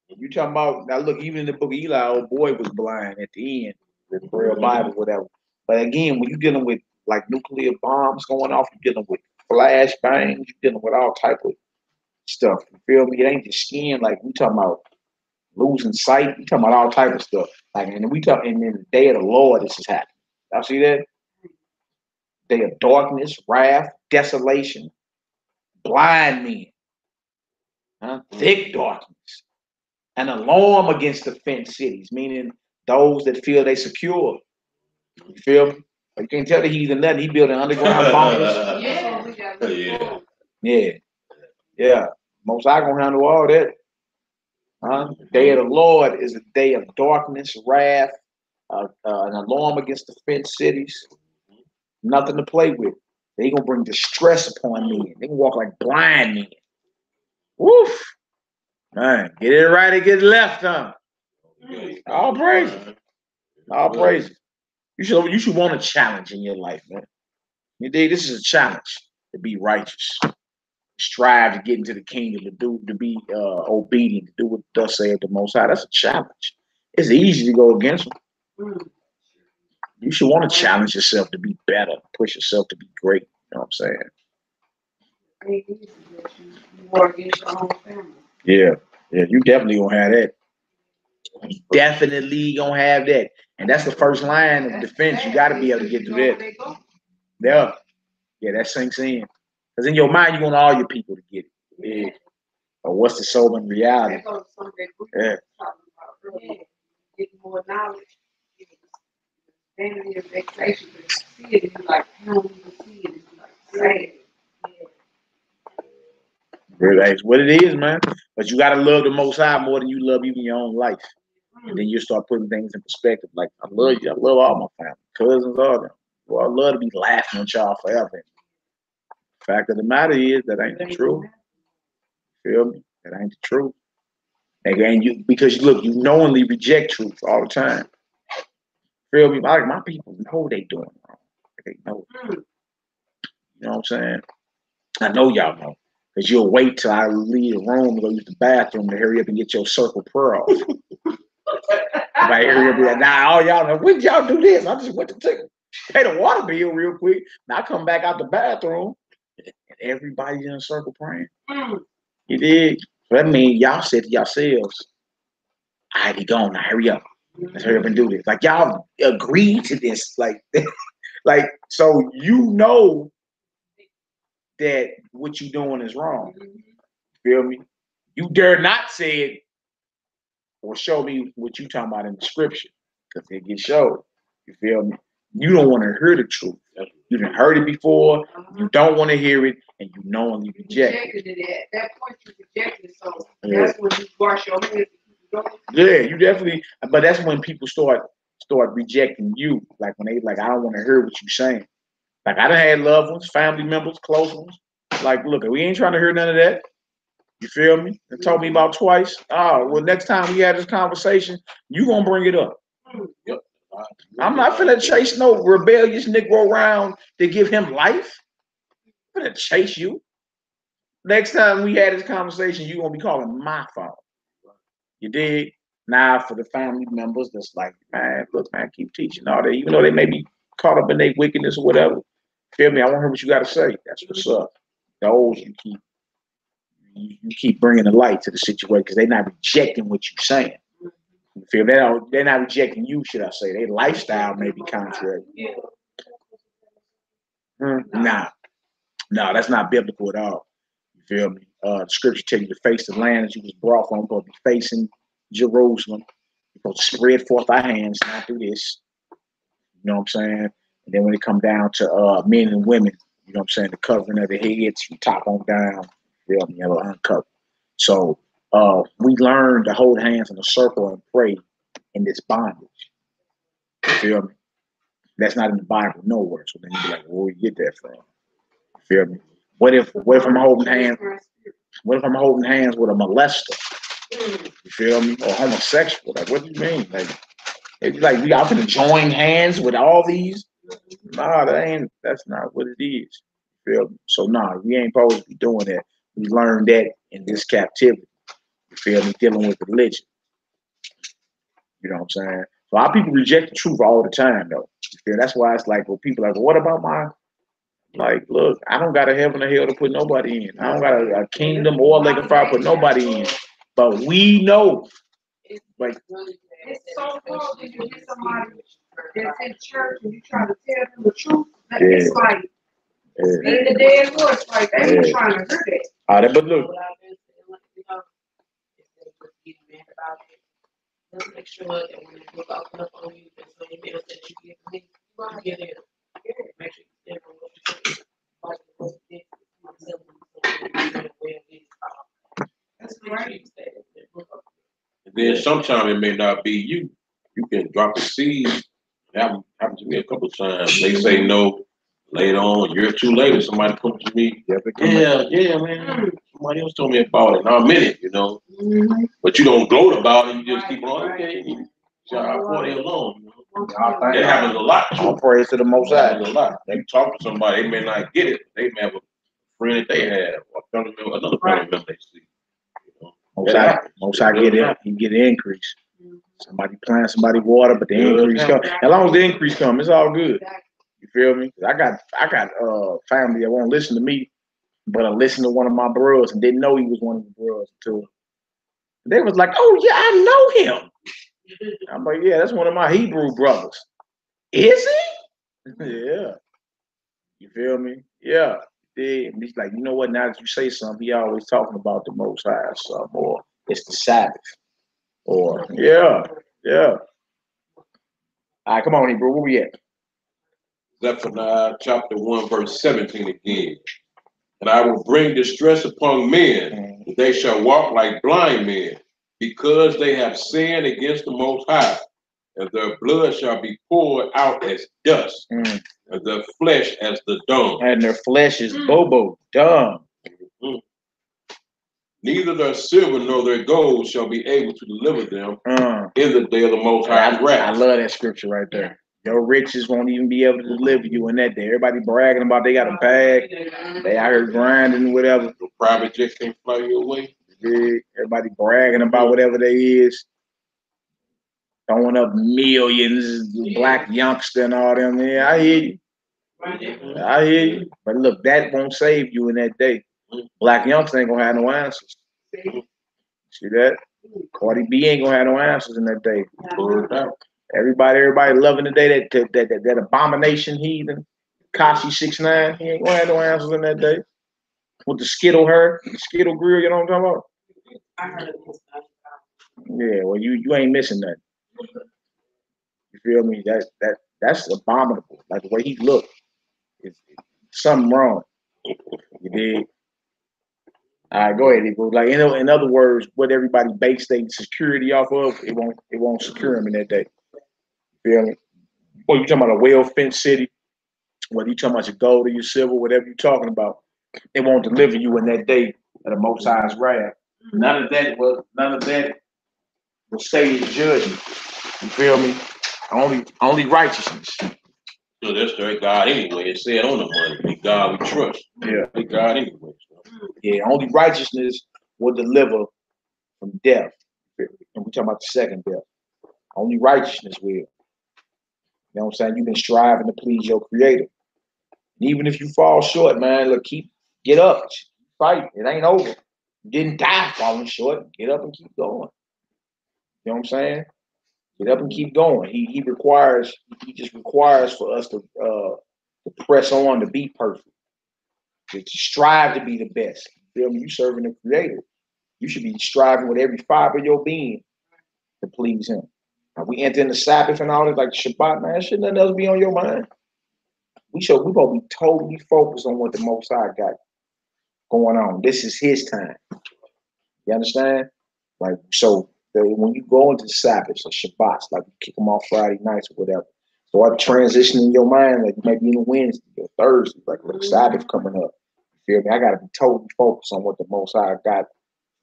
You talking about, now look, even in the book of Eli, old boy was blind at the end, the prayer Bible, whatever. But again, when you're dealing with like nuclear bombs going off, you're dealing with flash bangs, you're dealing with all type of stuff. You feel me? It ain't just skin, like we talking about losing sight, we talking about all type of stuff. Like, and we talk, and then the day of the Lord, this is happening. Y'all see that? Day of darkness, wrath, desolation, blind men, thick darkness, an alarm against the fenced cities, meaning those that feel they secure. You feel me? You can't tell that he's in nothing. He building underground bunkers. Yeah. Most High gonna handle all that. Day of the Lord is a day of darkness, wrath, an alarm against the fenced cities. Nothing to play with. They gonna bring distress upon men. They can walk like blind men. Woof. Man, get it right and get it left, huh? All praise. All praise. You should want a challenge in your life, man. You dig? This is a challenge to be righteous. Strive to get into the kingdom, to be obedient, to do what thus saith the Most High. That's a challenge. It's easy to go against them. You should want to challenge yourself to be better, push yourself to be great. You know what I'm saying? Yeah, you definitely gonna have that. You definitely gonna have that. And that's the first line of defense. You gotta be able to get through that. Yeah, that sinks in. Because in your mind, you want all your people to get it. Yeah. Or what's the soul in reality? Yeah. Getting more knowledge. Vanity of vexation, but you see it, and you're like, you don't even see it, and you're like, say it. That's what it is, man. But you gotta love the Most High more than you love even your own life. And then you start putting things in perspective. Like, I love you. I love all my family, cousins, all them. Well, I love to be laughing with y'all forever. Fact of the matter is that ain't the truth. Feel me? That ain't the truth. And you, because look, you knowingly reject truth all the time. Feel me? Like, my people know they doing wrong. They know. You know what I'm saying? I know y'all know. Because you'll wait till I leave the room and go use the bathroom to hurry up and get your circle prayer off. If I hurry up and now all y'all know, when did y'all do this? I just went to pay the water bill real quick. Now I come back out the bathroom and everybody's in a circle praying. You dig? So that means y'all said to yourselves, I be gone now, hurry up. Let's hurry up and do this. Like, y'all agreed to this. Like, so you know that what you doing is wrong. Feel me? You dare not say it or show me what you talking about in the scripture, because it gets showed. You feel me? You don't want to hear the truth. You done heard it before. You don't want to hear it, and you knowingly reject it. At that point, you rejected it, so that's when you wash your hands. Yeah, you definitely. But that's when people start rejecting you. Like when they like, I don't want to hear what you're saying. Like, I done had loved ones, family members, close ones. Like, look, we ain't trying to hear none of that. You feel me? They told me about twice. Oh, well, next time we have this conversation, you gonna bring it up. Yep. I'm not finna chase no rebellious Negro around to give him life. I'm finna chase you. Next time we had this conversation, you gonna be calling my phone. You dig? Now for the family members that's like, man, look, man, keep teaching all that, even though they may be caught up in their wickedness or whatever. Feel me? I want to hear what you got to say. That's what's up. Those you keep bringing the light to the situation because they're not rejecting what you're saying. You feel me? They're not rejecting you, should I say? Their lifestyle may be contrary. Nah, that's not biblical at all. You feel me? The scripture tell you to face the land that you was brought from. We're going to be facing Jerusalem. We're going to spread forth our hands, not do this. You know what I'm saying? And then when it come down to men and women, you know what I'm saying, the covering of the heads from top on down, you feel me, uncovered. So we learn to hold hands in a circle and pray in this bondage. You feel me? That's not in the Bible nowhere. So then you be like, where you get that from? You feel me? What if I'm holding hands? What if I'm holding hands with a molester? You feel me? Or homosexual? Like, what do you mean? Like, it's like we out to join hands with all these? Nah, that's not what it is. You feel me? So nah, we ain't supposed to be doing that. We learned that in this captivity. You feel me? Dealing with religion. You know what I'm saying? So our people reject the truth all the time, though. You feel? That's why it's like, well, people are like, well, what about my, like, look, I don't got a heaven or hell to put nobody in. I don't got a kingdom or a lake of fire to put nobody in. But we know, like, it's so hard when you get somebody that's in church and you try to tell them the truth. Like, it's like beating the dead horse. Like, they ain't trying to hear that. But look. Let's make sure that when they look up on you, the same email that you give me, you get it. Make sure you That's right. And then sometimes it may not be you. You can drop a seed. That happened to me a couple of times. They say no. Later on, a year or two later, somebody comes to me. Yeah, man. Somebody else told me about it. Now I'm in it, you know. But you don't gloat about it. You just keep on, okay. Shout for it alone. You know? That happens a lot. All praise to the Most High. Happens a lot. They talk to somebody, they may not get it. They may have a friend that they have, or another family member they see. You know? Most High get it. He get an increase. Somebody plant, somebody water, but the increase come. As long as the increase come, it's all good. You feel me? I got family that won't listen to me, but I listened to one of my bros and didn't know he was one of the bros until they was like, "Oh yeah, I know him." I'm like, "Yeah, that's one of my Hebrew brothers." Is he? Yeah. You feel me? Yeah. And he's like, you know what? Now that you say something, he always talking about the Most High or something, or it's the Sabbath, or yeah. All right, come on, Hebrew. Where we at? Zephaniah chapter 1, verse 17 again. And I will bring distress upon men, that they shall walk like blind men, because they have sinned against the Most High, and their blood shall be poured out as dust, and their flesh as the dung. And their flesh is bobo, dung. Neither their silver nor their gold shall be able to deliver them in the day of the Most High's wrath. I love that scripture right there. Your riches won't even be able to deliver you in that day. Everybody bragging about they got a bag. They out here grinding, whatever. Your private jet can't fly you away. Yeah, everybody bragging about whatever they is. Throwing up millions, black youngster and all them. Yeah, I hear you. I hear you. But look, that won't save you in that day. Black youngster ain't gonna have no answers. See that? Cardi B ain't gonna have no answers in that day. Everybody loving the day that abomination heathen, Kashi 6ix9ine. He ain't gonna have no answers in that day. With the Skittle hair, the Skittle grill, you know what I'm talking about? Yeah, well you ain't missing that. You feel me? That's abominable. Like the way he looked, it's something wrong. You did. All right, go ahead, Eagle. Like in other words, what everybody bakes their security off of, it won't secure them in that day. You feel me? Well, you talking about a well-fenced city, whether you talking about your gold or your silver, whatever you're talking about, it won't deliver you in that day of the Most High's wrath. None of that will stay in judgment. You feel me? Only righteousness. So that's their God anyway. It said on the money, the God we trust. Yeah. The God anyway. Yeah, only righteousness will deliver from death. And we're talking about the second death. Only righteousness will. You know what I'm saying? You've been striving to please your creator. And even if you fall short, man, look, get up. Fight. It ain't over. You didn't die falling short. Get up and keep going. You know what I'm saying? Get up and keep going. He just requires for us to press on to be perfect. To strive to be the best. You feel me? You serving the creator. You should be striving with every fiber of your being to please him. Now, we enter in the Sabbath and all this, like Shabbat, man, should nothing else be on your mind. We're gonna be totally focused on what the Most High got going on. This is his time. You understand? Like, so when you go into the Sabbaths or Shabbats, like you kick them off Friday nights or whatever, start transitioning your mind, like you might be in a Wednesday or Thursday, like with the Sabbath coming up. feel me? I gotta be totally focused on what the Most High got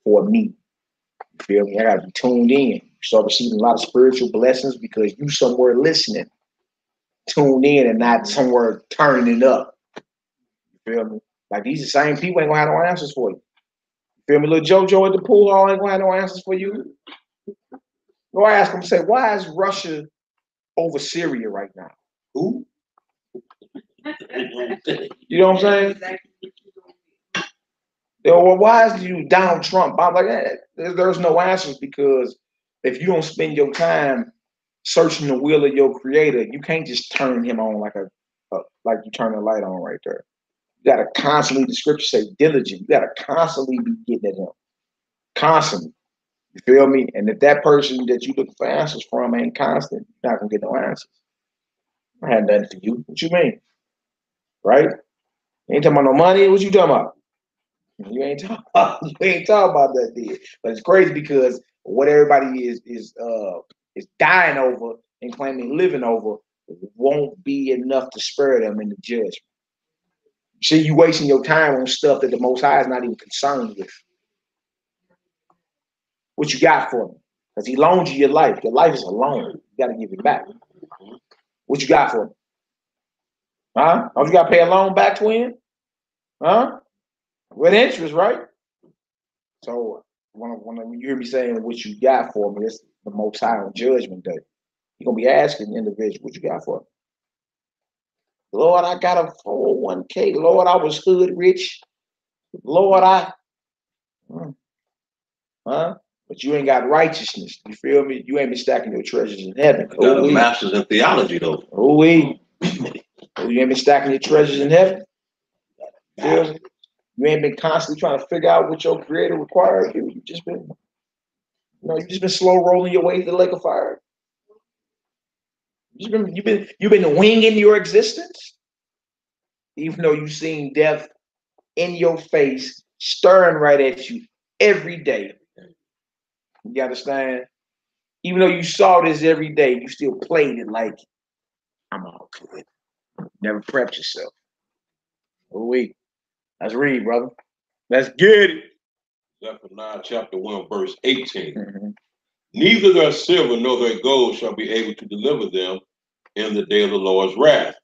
for me. You feel me? I gotta be tuned in. You start receiving a lot of spiritual blessings because you somewhere listening, tuned in, and not somewhere turning it up. You feel me? Like these the same people ain't gonna have no answers for you. You feel me? Little JoJo at the pool hall ain't gonna have no answers for you. Go ask him, say, why is Russia over Syria right now? Who? You know what I'm saying? Well, why is you Donald Trump? I'm like, there's no answers because if you don't spend your time searching the will of your creator, you can't just turn him on like like you turn a light on right there. You gotta constantly, the scripture say diligent. You gotta constantly be getting at him. Constantly. You feel me? And if that person that you looking for answers from ain't constant, you're not gonna get no answers. I had nothing for you. What you mean? Right? You ain't talking about no money. What you talking about? You ain't talking about that deal. But it's crazy because what everybody is dying over and claiming living over won't be enough to spare them in the judgment. See, you wasting your time on stuff that the Most High is not even concerned with. What you got for me? Because he loaned you your life. Your life is a loan. You got to give it back. What you got for me? Huh? Don't you got to pay a loan back, twin? Huh? With interest, right? So when you hear me saying what you got for me, it's the Most High on Judgment Day. You're going to be asking the individual, what you got for me? Lord, I got a 401k. Lord, I was hood rich. Lord, huh? But you ain't got righteousness. You feel me? You ain't been stacking your treasures in heaven. You got a master's in theology, though. You ain't been stacking your treasures in heaven. Feel me? You ain't been constantly trying to figure out what your creator required you. You just been slow rolling your way to the lake of fire. You've been winging your existence, even though you've seen death in your face, staring right at you every day. You understand? Even though you saw this every day, you still played it like I'm all good. Never prepped yourself. Oh wait, let's read, brother. Let's get it. Zephaniah chapter 1, verse 18. Mm-hmm. Neither their silver nor their gold shall be able to deliver them in the day of the Lord's wrath,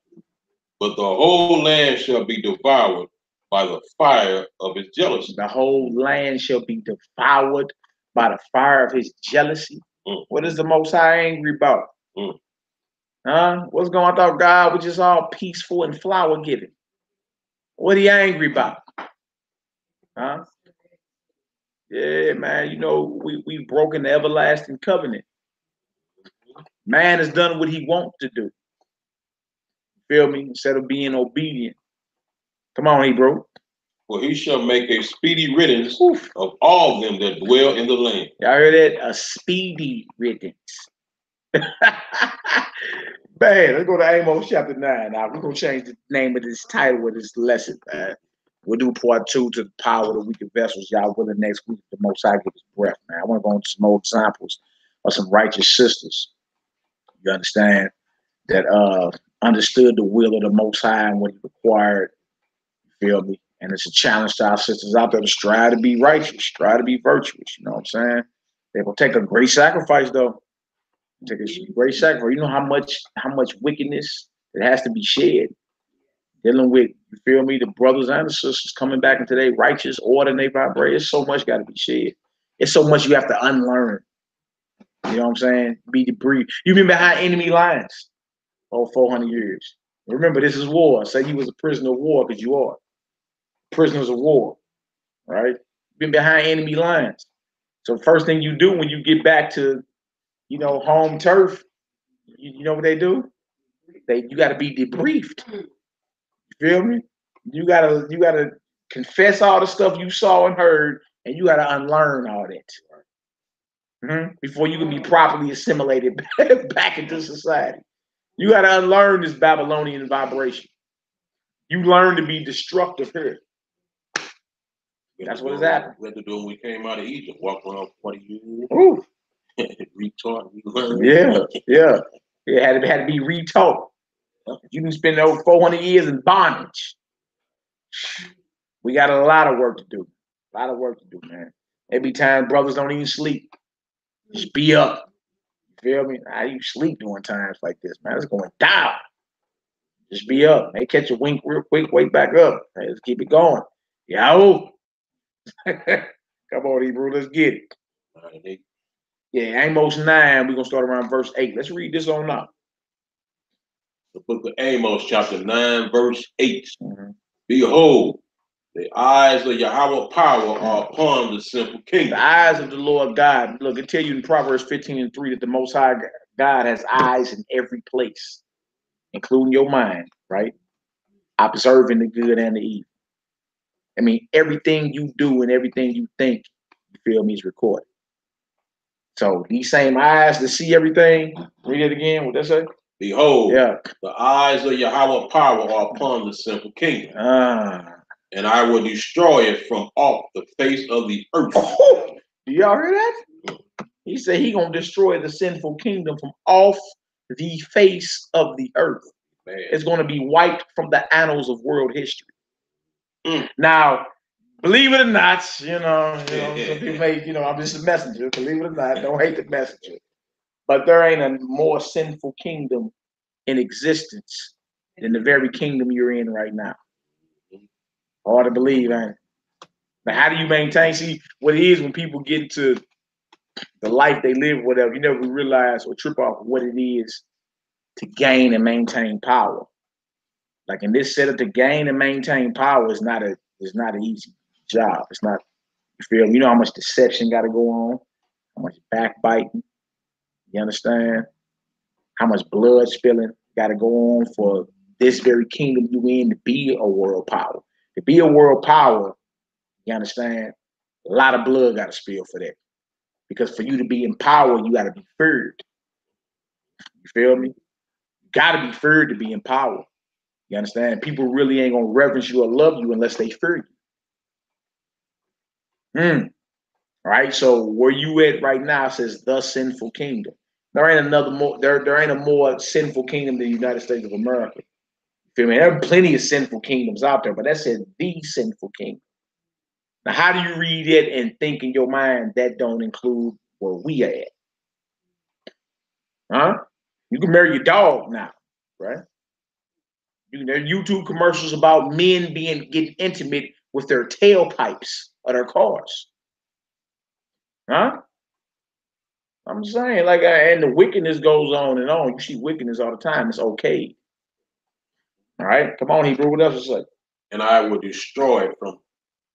but the whole land shall be devoured by the fire of his jealousy. The whole land shall be devoured by the fire of his jealousy. What is the Most High angry about? Huh? What's going on? I thought God was just all peaceful and flower giving. What are you angry about? Huh? Yeah, man, you know, we've broken the everlasting covenant. Man has done what he wants to do. Feel me? Instead of being obedient. Come on, Hebrew. For he shall make a speedy riddance of all them that dwell in the land. Y'all heard that? A speedy riddance. Man, let's go to Amos chapter 9. Now, we're going to change the name of this title of this lesson, man. We'll do part 2 to the power of the weaker vessels. Y'all will the next week. The Most High give us breath, man. I want to go into some more examples of some righteous sisters. You understand? That understood the will of the Most High and what he required. You feel me? And it's a challenge to our sisters out there to strive to be righteous, strive to be virtuous. You know what I'm saying? They will take a great sacrifice, though. Take a great sacrifice. You know how much wickedness that has to be shed. Dealing with, you feel me, the brothers and the sisters coming back into their righteous order and they vibrate. It's so much got to be shed. It's so much you have to unlearn. You know what I'm saying? Be debris. You've been behind enemy lines over 400 years. Remember, this is war. Say you was a prisoner of war because you are. Prisoners of war, right? Been behind enemy lines. So first thing you do when you get back to, you know, home turf, you know what they do? You got to be debriefed. You feel me? You gotta confess all the stuff you saw and heard, and you gotta unlearn all that before you can be properly assimilated back into society. You gotta unlearn this Babylonian vibration. You learn to be destructive here. That's what has happened. We had to do when we came out of Egypt, walk around 40 years. Ooh. Retaught, relearned. Yeah. It had to be retaught. You can spend over 400 years in bondage. We got a lot of work to do. A lot of work to do, man. Every time brothers don't even sleep. Just be up. You feel me? How you sleep during times like this, man? It's going down. Just be up. May catch a wink real quick, wake back up. Hey, let's keep it going. Yo. Come on, Hebrew. Let's get it. Yeah, Amos 9. We're going to start around verse 8. Let's read this on up. The book of Amos, chapter 9, verse 8. Mm-hmm. Behold, the eyes of Yahweh power are upon the simple kingdom. The eyes of the Lord God. Look, it tell you in Proverbs 15:3 that the Most High God has eyes in every place, including your mind, right? Observing the good and the evil. I mean, everything you do and everything you think, you feel me, is recorded. So these same eyes to see everything, read it again, what that say? Behold, the eyes of Yahweh power are upon the simple kingdom. And I will destroy it from off the face of the earth. Oh, do y'all hear that? He said he gonna destroy the sinful kingdom from off the face of the earth. Man. It's gonna be wiped from the annals of world history. Now, believe it or not, some people may, I'm just a messenger. Believe it or not, don't hate the messenger. But there ain't a more sinful kingdom in existence than the very kingdom you're in right now. Hard to believe, ain't it? Now, how do you maintain? See, what it is when people get into the life they live, whatever, you never realize or trip off what it is to gain and maintain power. Like in this setup, to gain and maintain power is not an easy job. It's not, you feel me? You know how much deception got to go on, how much backbiting, you understand? How much blood spilling got to go on for this very kingdom you in to be a world power. To be a world power, you understand? A lot of blood got to spill for that. Because for you to be in power, you got to be feared. You feel me? You got to be feared to be in power. You understand? People really ain't going to reverence you or love you unless they fear you. Right? So where you at right now says the sinful kingdom. There ain't a more sinful kingdom than the United States of America. You feel me? There are plenty of sinful kingdoms out there, but that says the sinful kingdom. Now, how do you read it and think in your mind that don't include where we are at? Huh? You can marry your dog now, right? There are YouTube commercials about men getting intimate with their tailpipes of their cars. Huh? I'm saying, and the wickedness goes on and on. You see wickedness all the time. It's okay. All right? Come on, Hebrew. What else is it? And I will destroy it from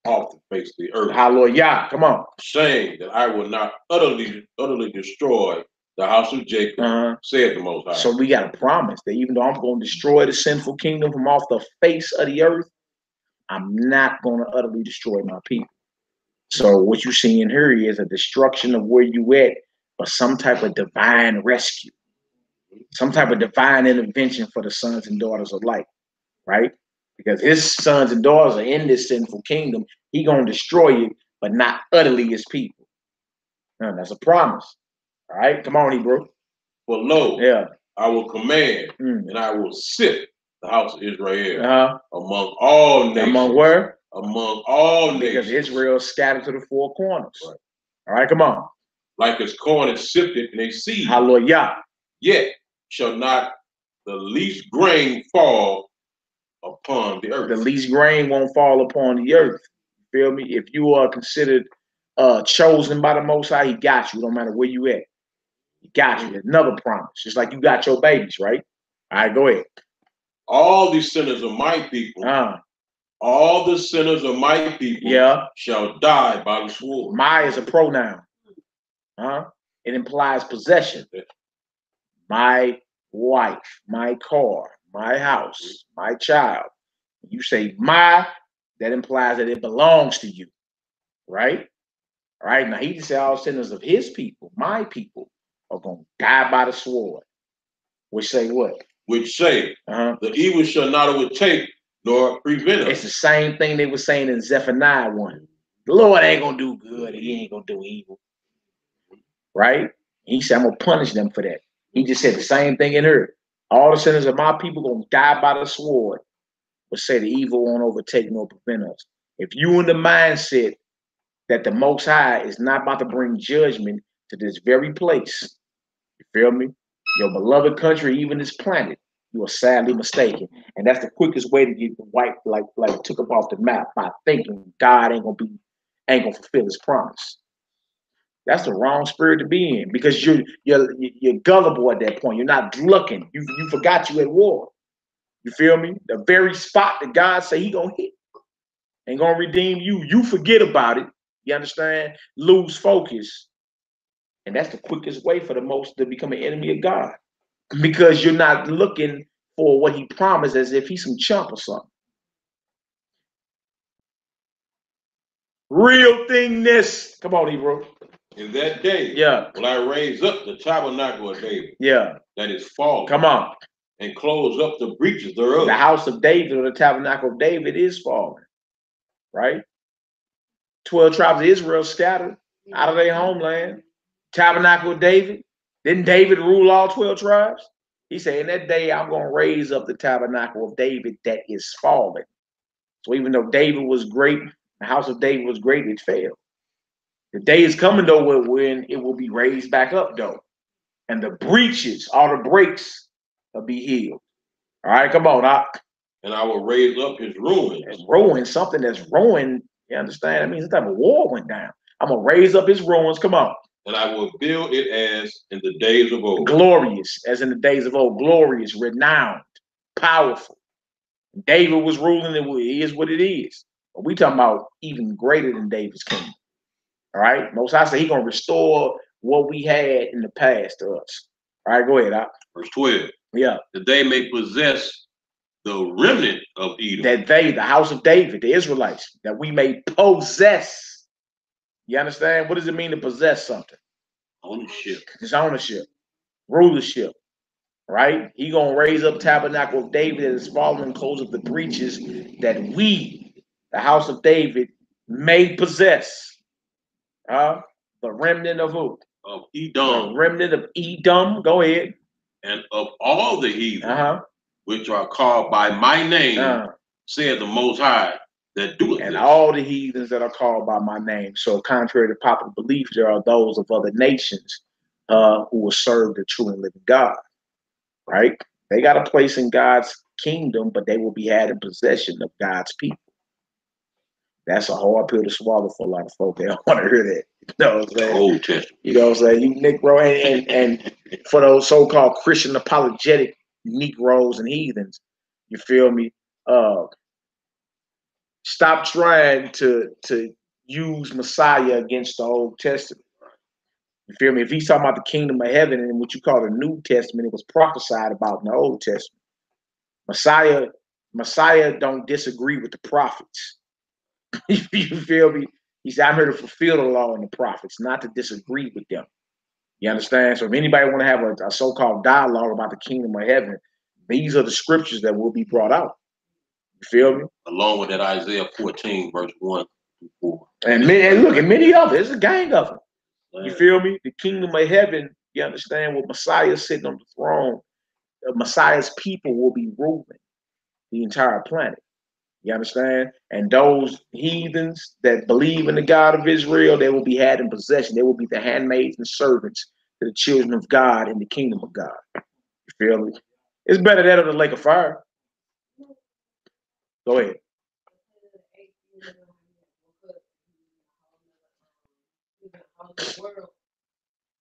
off the face of the earth. Hallelujah. Come on. Saying that I will not utterly destroy the house of Jacob, said the Most High. So we got a promise that even though I'm going to destroy the sinful kingdom from off the face of the earth, I'm not going to utterly destroy my people. So what you're seeing here is a destruction of where you at, but some type of divine rescue, some type of divine intervention for the sons and daughters of light, right? Because his sons and daughters are in this sinful kingdom. He going to destroy it, but not utterly his people. That's a promise. All right, come on, Hebrew. For lo, I will command and I will sift the house of Israel among all nations. Among where? Among all nations. Because Israel is scattered to the four corners. Right. All right, come on. Like as corn is sifted in a sieve. Hallelujah. Yet shall not the least grain fall upon the earth. The least grain won't fall upon the earth. You feel me? If you are considered chosen by the Most High, he got you, no matter where you at. He got you. Another promise. Just like you got your babies, right? All right, go ahead. All the sinners of my people, all the sinners of my people shall die by the sword. My is a pronoun. It implies possession. My wife, my car, my house, my child. You say my, that implies that it belongs to you, right? All right, now he just said all sinners of his people, my people, are going to die by the sword. Which say what? Which say, the evil shall not overtake nor prevent us. It's the same thing they were saying in Zephaniah 1. The Lord ain't going to do good, he ain't going to do evil. Right? He said, I'm going to punish them for that. He just said the same thing in her. All the sinners of my people going to die by the sword, but say the evil won't overtake nor prevent us. If you in the mindset that the Most High is not about to bring judgment to this very place, you feel me? Your beloved country, even this planet, you are sadly mistaken. And that's the quickest way to get the white like took up off the map, by thinking God ain't gonna fulfill his promise. That's the wrong spirit to be in, because you're gullible at that point. You're not looking. You forgot you at war. You feel me? The very spot that God say he gonna hit and gonna redeem you, you forget about it. You understand? Lose focus. And that's the quickest way for the most to become an enemy of God, because you're not looking for what he promised as if he's some chump or something. Real thingness. Come on, Hebrew. In that day, will I raise up the tabernacle of David, that is fallen. Come on. And close up the breaches thereof. The house of David, or the tabernacle of David, is fallen. Right? 12 tribes of Israel scattered out of their homeland. Tabernacle of David. Didn't David rule all 12 tribes? He said, in that day, I'm going to raise up the tabernacle of David that is fallen. So even though David was great, the house of David was great, it failed. The day is coming, though, when it will be raised back up, though. And the breaches, all the breaks, will be healed. All right, come on, Doc. And I will raise up his ruins. And ruin, something that's ruined, you understand? That means some type of war went down. I'm going to raise up his ruins. Come on. And I will build it as in the days of old. Glorious, as in the days of old. Glorious, renowned, powerful. David was ruling, it is what it is. But we talking about even greater than David's kingdom. All right? Most High say he's going to restore what we had in the past to us. All right, go ahead, Doc. Verse 12. Yeah. That they may possess the remnant of Edom. That they, the house of David, the Israelites, that we may possess. You understand? What does it mean to possess something? Ownership. It's ownership. Rulership. Right? He gonna raise up tabernacle of David that is fallen and close up the breaches that we, the house of David, may possess. The remnant of who? Of Edom. The remnant of Edom. Go ahead. And of all the heathen, which are called by my name, said the Most High, that doeth and this. All the heathens that are called by my name. So contrary to popular belief, there are those of other nations who will serve the true and living God. Right? They got a place in God's kingdom, but they will be had in possession of God's people. That's a hard pill to swallow for a lot of folk. They don't want to hear that. You know what I'm saying? Old Testament. You know what I'm saying? You Negro, and for those so-called Christian apologetic Negroes and heathens, you feel me? Stop trying to use Messiah against the Old Testament. You feel me? If he's talking about the kingdom of heaven and what you call the New Testament, it was prophesied about in the Old Testament. Messiah don't disagree with the prophets. You feel me? He said, I'm here to fulfill the law and the prophets, not to disagree with them. You understand? So if anybody want to have a so-called dialogue about the kingdom of heaven, these are the scriptures that will be brought out. You feel me? Along with that Isaiah 14, verse 1 through 4. And look, and many others. There's a gang of them. You feel me? The kingdom of heaven, you understand, with Messiah sitting on the throne, Messiah's people will be ruling the entire planet. You understand? And those heathens that believe in the God of Israel, they will be had in possession. They will be the handmaids and servants to the children of God in the kingdom of God. You feel me? It's better that than the lake of fire. Go ahead.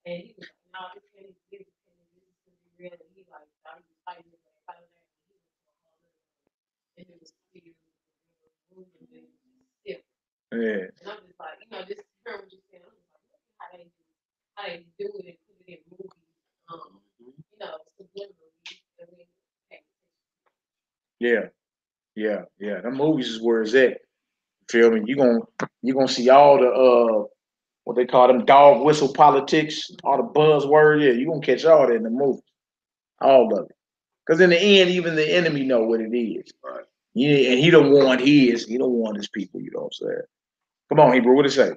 And he was like, no, this can't be real. And he like, I'm just fighting this way. And it was still stiff. Yeah. And I'm just like, just hear what you're saying. I'm just like, look how they do it and put it in movies. Subliminally. Yeah. The movies is where it's at. Feel me? You're gonna see all the what they call them dog whistle politics, all the buzzwords. Yeah, you're gonna catch all that in the movie. All of it. Because in the end, even the enemy know what it is. Right. Yeah, and he don't want his people, you know what I'm saying? Come on, Hebrew, what it say?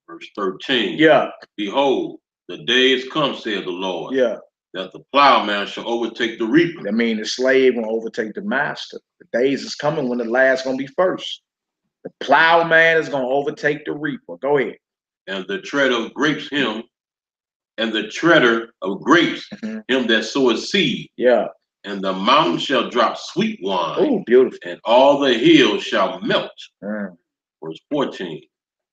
Verse 13. Yeah. Behold, the days come, saith the Lord. Yeah. That the plowman shall overtake the reaper. That means the slave will overtake the master. The days is coming when the last gonna be first. The plowman is going to overtake the reaper. Go ahead. And the treader of grapes him, and the treader of grapes him that soweth seed. Yeah. And the mountain shall drop sweet wine. Oh, beautiful. And all the hills shall melt. Verse 14.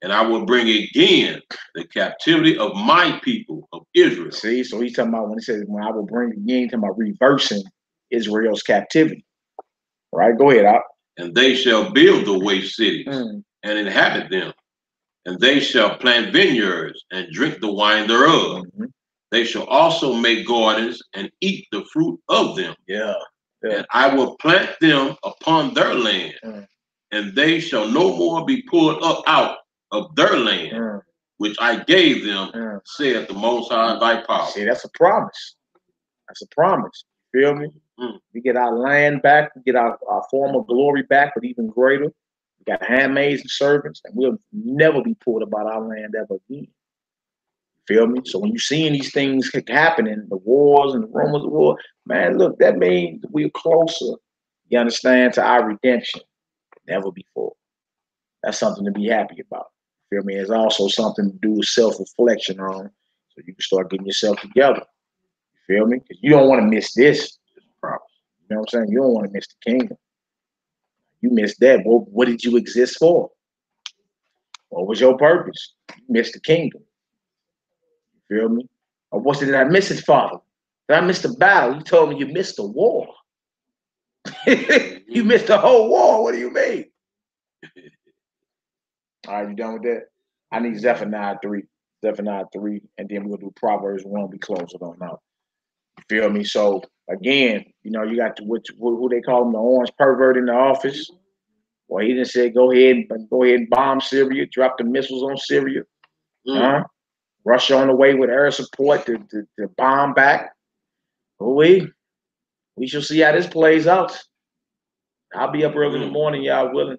And I will bring again the captivity of my people of Israel. See, so he's talking about when he says, when I will bring again, talking about reversing Israel's captivity. All right, go ahead, Al. And they shall build the waste cities and inhabit them. And they shall plant vineyards and drink the wine thereof. They shall also make gardens and eat the fruit of them. Yeah. And I will plant them upon their land, and they shall no more be pulled up out of their land, which I gave them, saith the Most High thy power. See, that's a promise. That's a promise. You feel me? We get our land back, we get our former glory back, but even greater. We got handmaids and servants, and we'll never be pulled about our land ever again. Feel me? So when you're seeing these things happening, the wars and the rumors of war, man, look, that means we're closer, you understand, to our redemption than ever before. That's something to be happy about. Feel me? It's also something to do with self-reflection on, so you can start getting yourself together. You feel me? Because you don't want to miss this. You know what I'm saying? You don't want to miss the kingdom. You missed that. What did you exist for? What was your purpose? You missed the kingdom. Feel me? Or what did I miss it, Father? Did I miss the battle? You told me you missed the war. You missed the whole war. What do you mean? All right, you done with that? I need Zephaniah 3. Zephaniah 3, and then we'll do Proverbs 1. We close it on out. You feel me? So again, you know, you got who they call him, the orange pervert in the office. Well, he just said, go ahead and bomb Syria, drop the missiles on Syria. Russia on the way with air support to bomb back. We shall see how this plays out. I'll be up early in the morning, y'all willing.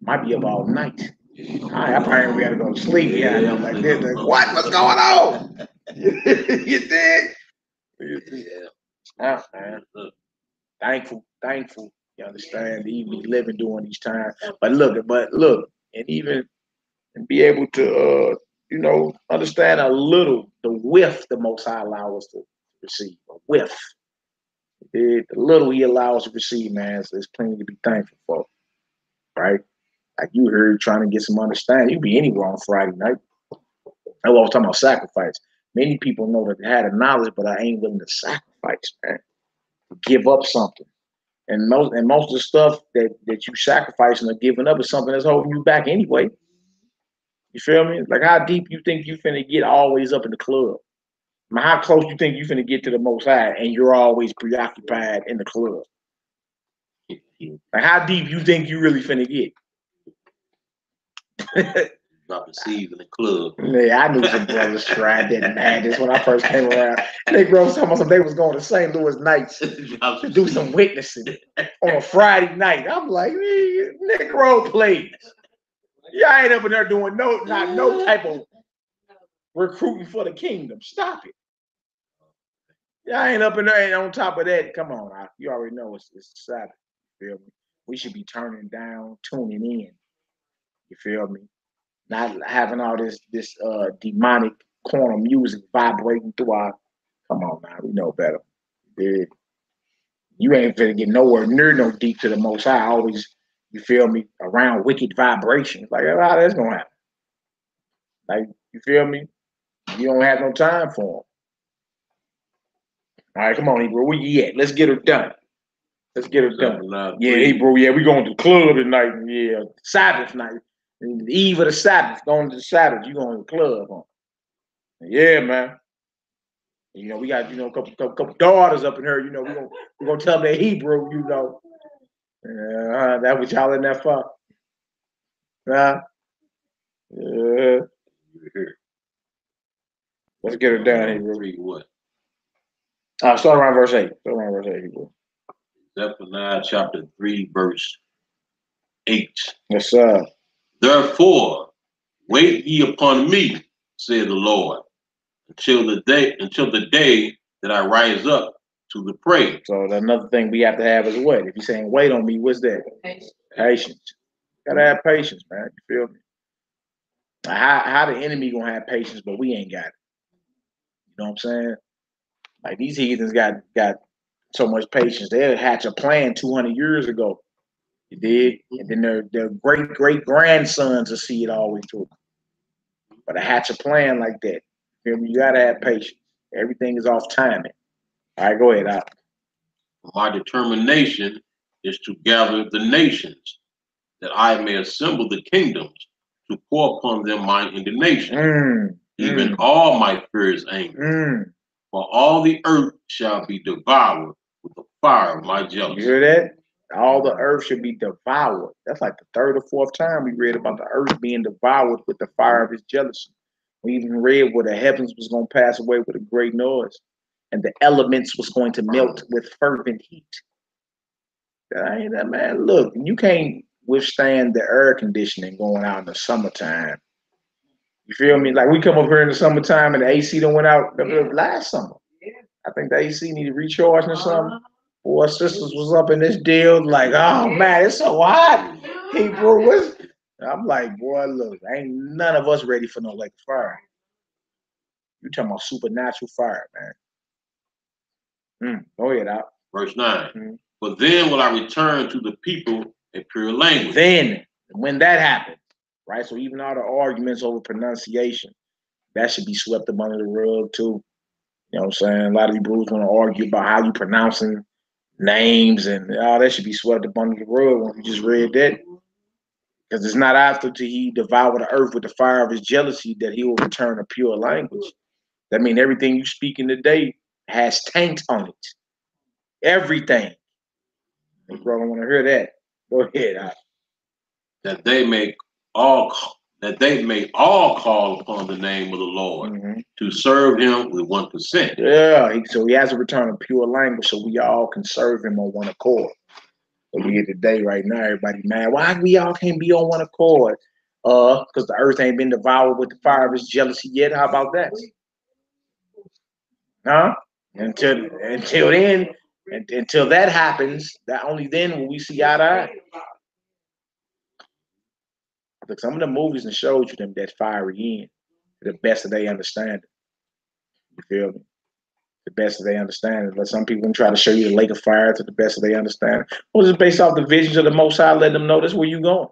Might be up all night. I probably gotta go to sleep. Yeah, like this. Like, what's going on? You dig? Yeah, man. Thankful. You understand? To even be living during these times. But look, and even and be able to you know, understand a little the whiff the Most High allows us to receive. A whiff. The little he allows us to receive, man, so there's plenty to be thankful for. Right? Like you heard, trying to get some understanding. You be anywhere on Friday night. I was talking about sacrifice. Many people know that they had a knowledge, but I ain't willing to sacrifice, man. Give up something. And most of the stuff that you sacrificing or giving up is something that's holding you back anyway. You feel me? Like how deep you think you finna get always up in the club? I mean, how close you think you finna get to the Most High and you're always preoccupied in the club? Like how deep you think you really finna get? Not received in the club. Yeah, I knew some brothers tried that madness when I first came around. They brothers talking about they was going to St. Louis nights to do some witnessing on a Friday night. I'm like, Negro, please. Y'all ain't up in there doing no type of recruiting for the kingdom. Stop it. Y'all ain't up in there, and on top of that, come on, you already know it's Sabbath. You feel me? We should be turning down, tuning in. You feel me? Not having all this demonic corner music vibrating through our. Come on, man, we know better. Dude. You ain't finna get nowhere near no deep to the Most High. Always, you feel me, around wicked vibrations. Like, how that's gonna happen? Like, you feel me? You don't have no time for them. All right, come on, Hebrew. Where you at? Let's get her done. Let's get her done. Yeah, Hebrew. Yeah, we going to the club tonight. Yeah, Sabbath night. The eve of the Sabbath. Going to the Sabbath. You going to the club, huh? Yeah, man. You know, we got, you know, a couple daughters up in here. You know, we're gonna tell them they're Hebrew. You know, that what y'all in there for? Yeah. Let's get her done, Hebrew. What? Start around verse 8. Start around verse 8, Hebrew. Zephaniah chapter 3, verse 8. Yes, sir. Therefore, wait ye upon me, saith the Lord, until the day that I rise up to the prey. So another thing we have to have is what? If you're saying wait on me, what's that? Patience. Patience. Gotta have patience, man. You feel me? How the enemy gonna have patience, but we ain't got it? You know what I'm saying? Like these heathens got so much patience. They'll hatch a plan 200 years ago. You did, and then their great grandsons will see it all the way through. But to hatch a plan like that, you feel me? You gotta have patience. Everything is off timing. All right, go ahead, Al. My determination is to gather the nations, that I may assemble the kingdoms, to pour upon them my indignation, even all my fierce anger. For all the earth shall be devoured with the fire of my jealousy. You hear that? All the earth should be devoured. That's like the third or fourth time we read about the earth being devoured with the fire of his jealousy. We even read where the heavens was going to pass away with a great noise, and the elements was going to melt with fervent heat. That ain't that, man. Look, you can't withstand the air conditioning going out in the summertime. You feel me? Like we come up here in the summertime and the AC done went out last summer. I think the AC needed recharging or something. Boy, sisters was up in this deal like, oh man, it's so hot. Hebrew, I'm like, boy, look, ain't none of us ready for no electric fire. You talking about supernatural fire, man. Go ahead, out. Verse 9. But then will I return to the people a pure language. Then, when that happens, right? So even all the arguments over pronunciation, that should be swept up under the rug too. You know what I'm saying? A lot of Hebrews want to argue about how you pronouncing names and all that should be swept up under the rug when we just read that. Because it's not after he devour the earth with the fire of his jealousy that he will return a pure language. That means everything you speak in today has taint on it. Everything. Hey, bro, I want to hear that. Go ahead. That they may all call upon the name of the Lord to serve him with one consent. Yeah, so he has to return a pure language so we all can serve him on one accord. So we here today, right now, everybody mad. Why we all can't be on one accord? Because the earth ain't been devoured with the fire of his jealousy yet. How about that? Huh? Until then, until that happens, that only then will we see eye to eye. I think some of the movies and showed you them that fiery end to the best of their understanding. You feel me? The best of their understanding. But some people try to show you the lake of fire to the best of their understanding. Well, just based off the visions of the Most High, let them know that's where you going.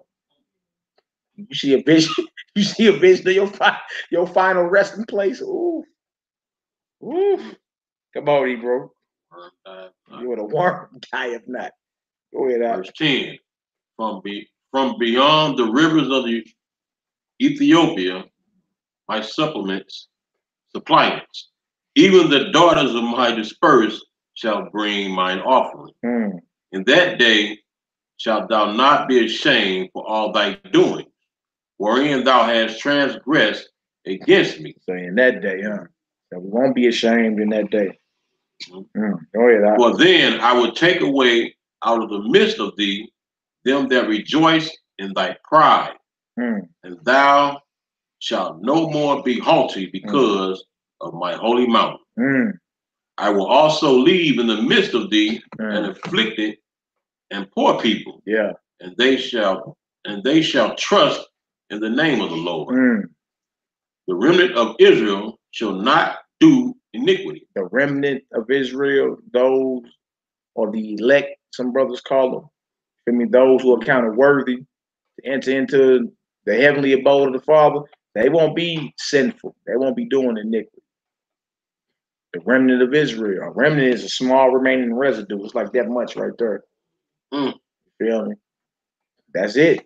You see a vision. You see a vision of your final resting place. Ooh, ooh. Come on, bro. You would a worm die if not. Go ahead. Verse 10. From beyond the rivers of the Ethiopia, my suppliants, even the daughters of my dispersed shall bring mine offering. In that day shalt thou not be ashamed for all thy doing, wherein thou hast transgressed against me. So in that day, So we won't be ashamed in that day. Go ahead. For then I will take away out of the midst of thee them that rejoice in thy pride, and thou shalt no more be haughty because of my holy mountain. I will also leave in the midst of thee an afflicted and poor people. Yeah. And they shall trust in the name of the Lord. The remnant of Israel shall not do iniquity. The remnant of Israel, those or the elect, some brothers call them. I mean, those who are counted worthy to enter into the heavenly abode of the Father, they won't be sinful. They won't be doing iniquity. The remnant of Israel. A remnant is a small remaining residue. It's like that much right there. You feel me? That's it.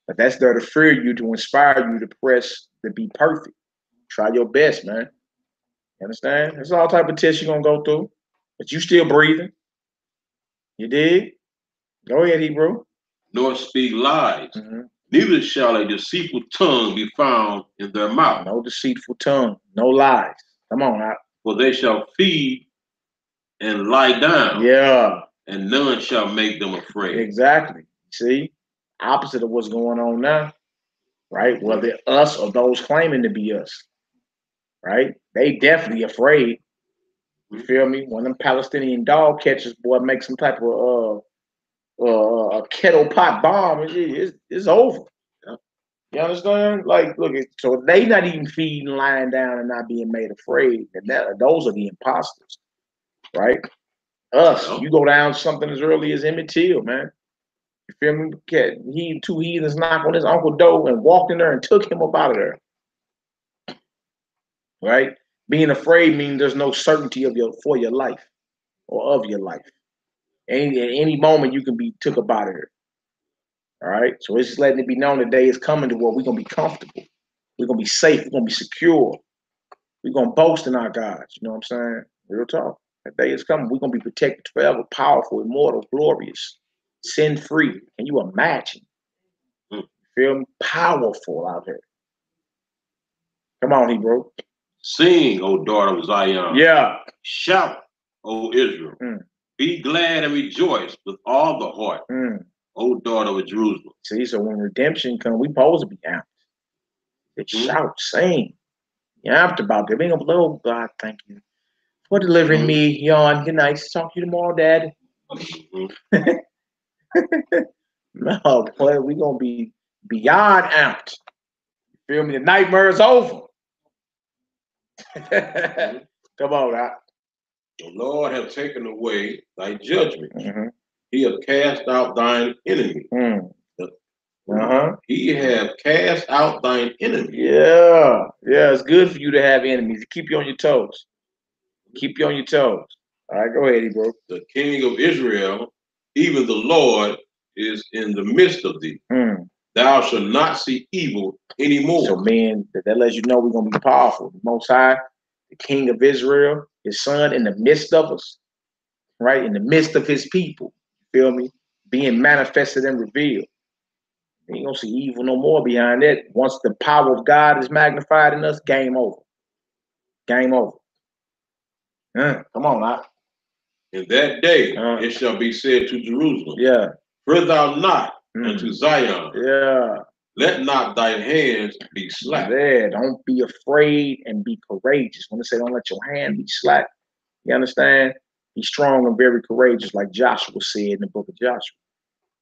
But that's there to fear you, to inspire you to press to be perfect. Try your best, man. You understand? There's all type of tests you're going to go through. But you still breathing. You dig? Go ahead, Hebrew. Nor speak lies. Neither shall a deceitful tongue be found in their mouth. No deceitful tongue. No lies. Come on out. For they shall feed and lie down. Yeah. And none shall make them afraid. Exactly. See? Opposite of what's going on now. Right? Whether us or those claiming to be us. Right? They definitely afraid. You feel me? One of them Palestinian dog catchers, boy, make some type of a kettle pot bomb, it's over. You understand? Like, look, so they not even feeding, lying down, and not being made afraid. And those are the imposters, right? Us, you go down something as early as Emmett Till, man. You feel me? Two heathens knocked on his uncle door and walked in there and took him up out of there. Right? Being afraid means there's no certainty for your life or of your life. At any moment you can be took up out of there. All right. So it's just letting it be known the day is coming to where we're gonna be comfortable. We're gonna be safe, we're gonna be secure. We're gonna boast in our gods. You know what I'm saying? Real talk. That day is coming. We're gonna be protected forever, powerful, immortal, glorious, sin free. Can you imagine? You feel me? Powerful out here. Come on, Hebrew. Sing, O daughter of Zion. Yeah. Shout, O Israel. Be glad and rejoice with all the heart, O daughter of Jerusalem. See, so when redemption comes, we supposed to be amped. Shout, sing. You amped about that. We ain't gonna blow, God, thank you for delivering me. Yawn. Good night. Talk to you tomorrow, Dad. No, boy, we gonna be beyond amped. You feel me? The nightmare is over. Come on, Doc. The Lord hath taken away thy judgment. He hath cast out thine enemy. He hath cast out thine enemy. Yeah, it's good for you to have enemies. Keep you on your toes. Keep you on your toes. All right, go ahead, bro. The King of Israel, even the Lord, is in the midst of thee. Thou shalt not see evil anymore. So, man, that lets you know we're gonna be powerful. The Most High, the King of Israel, his son in the midst of us, right? In the midst of his people. You feel me? Being manifested and revealed. You ain't gonna see evil no more behind it. Once the power of God is magnified in us, game over. Game over. Come on, now. In that day, it shall be said to Jerusalem, fear thou not unto Zion. Let not thine hands be slack. Don't be afraid and be courageous. When they say don't let your hand be slack, you understand? Be strong and very courageous, like Joshua said in the book of Joshua,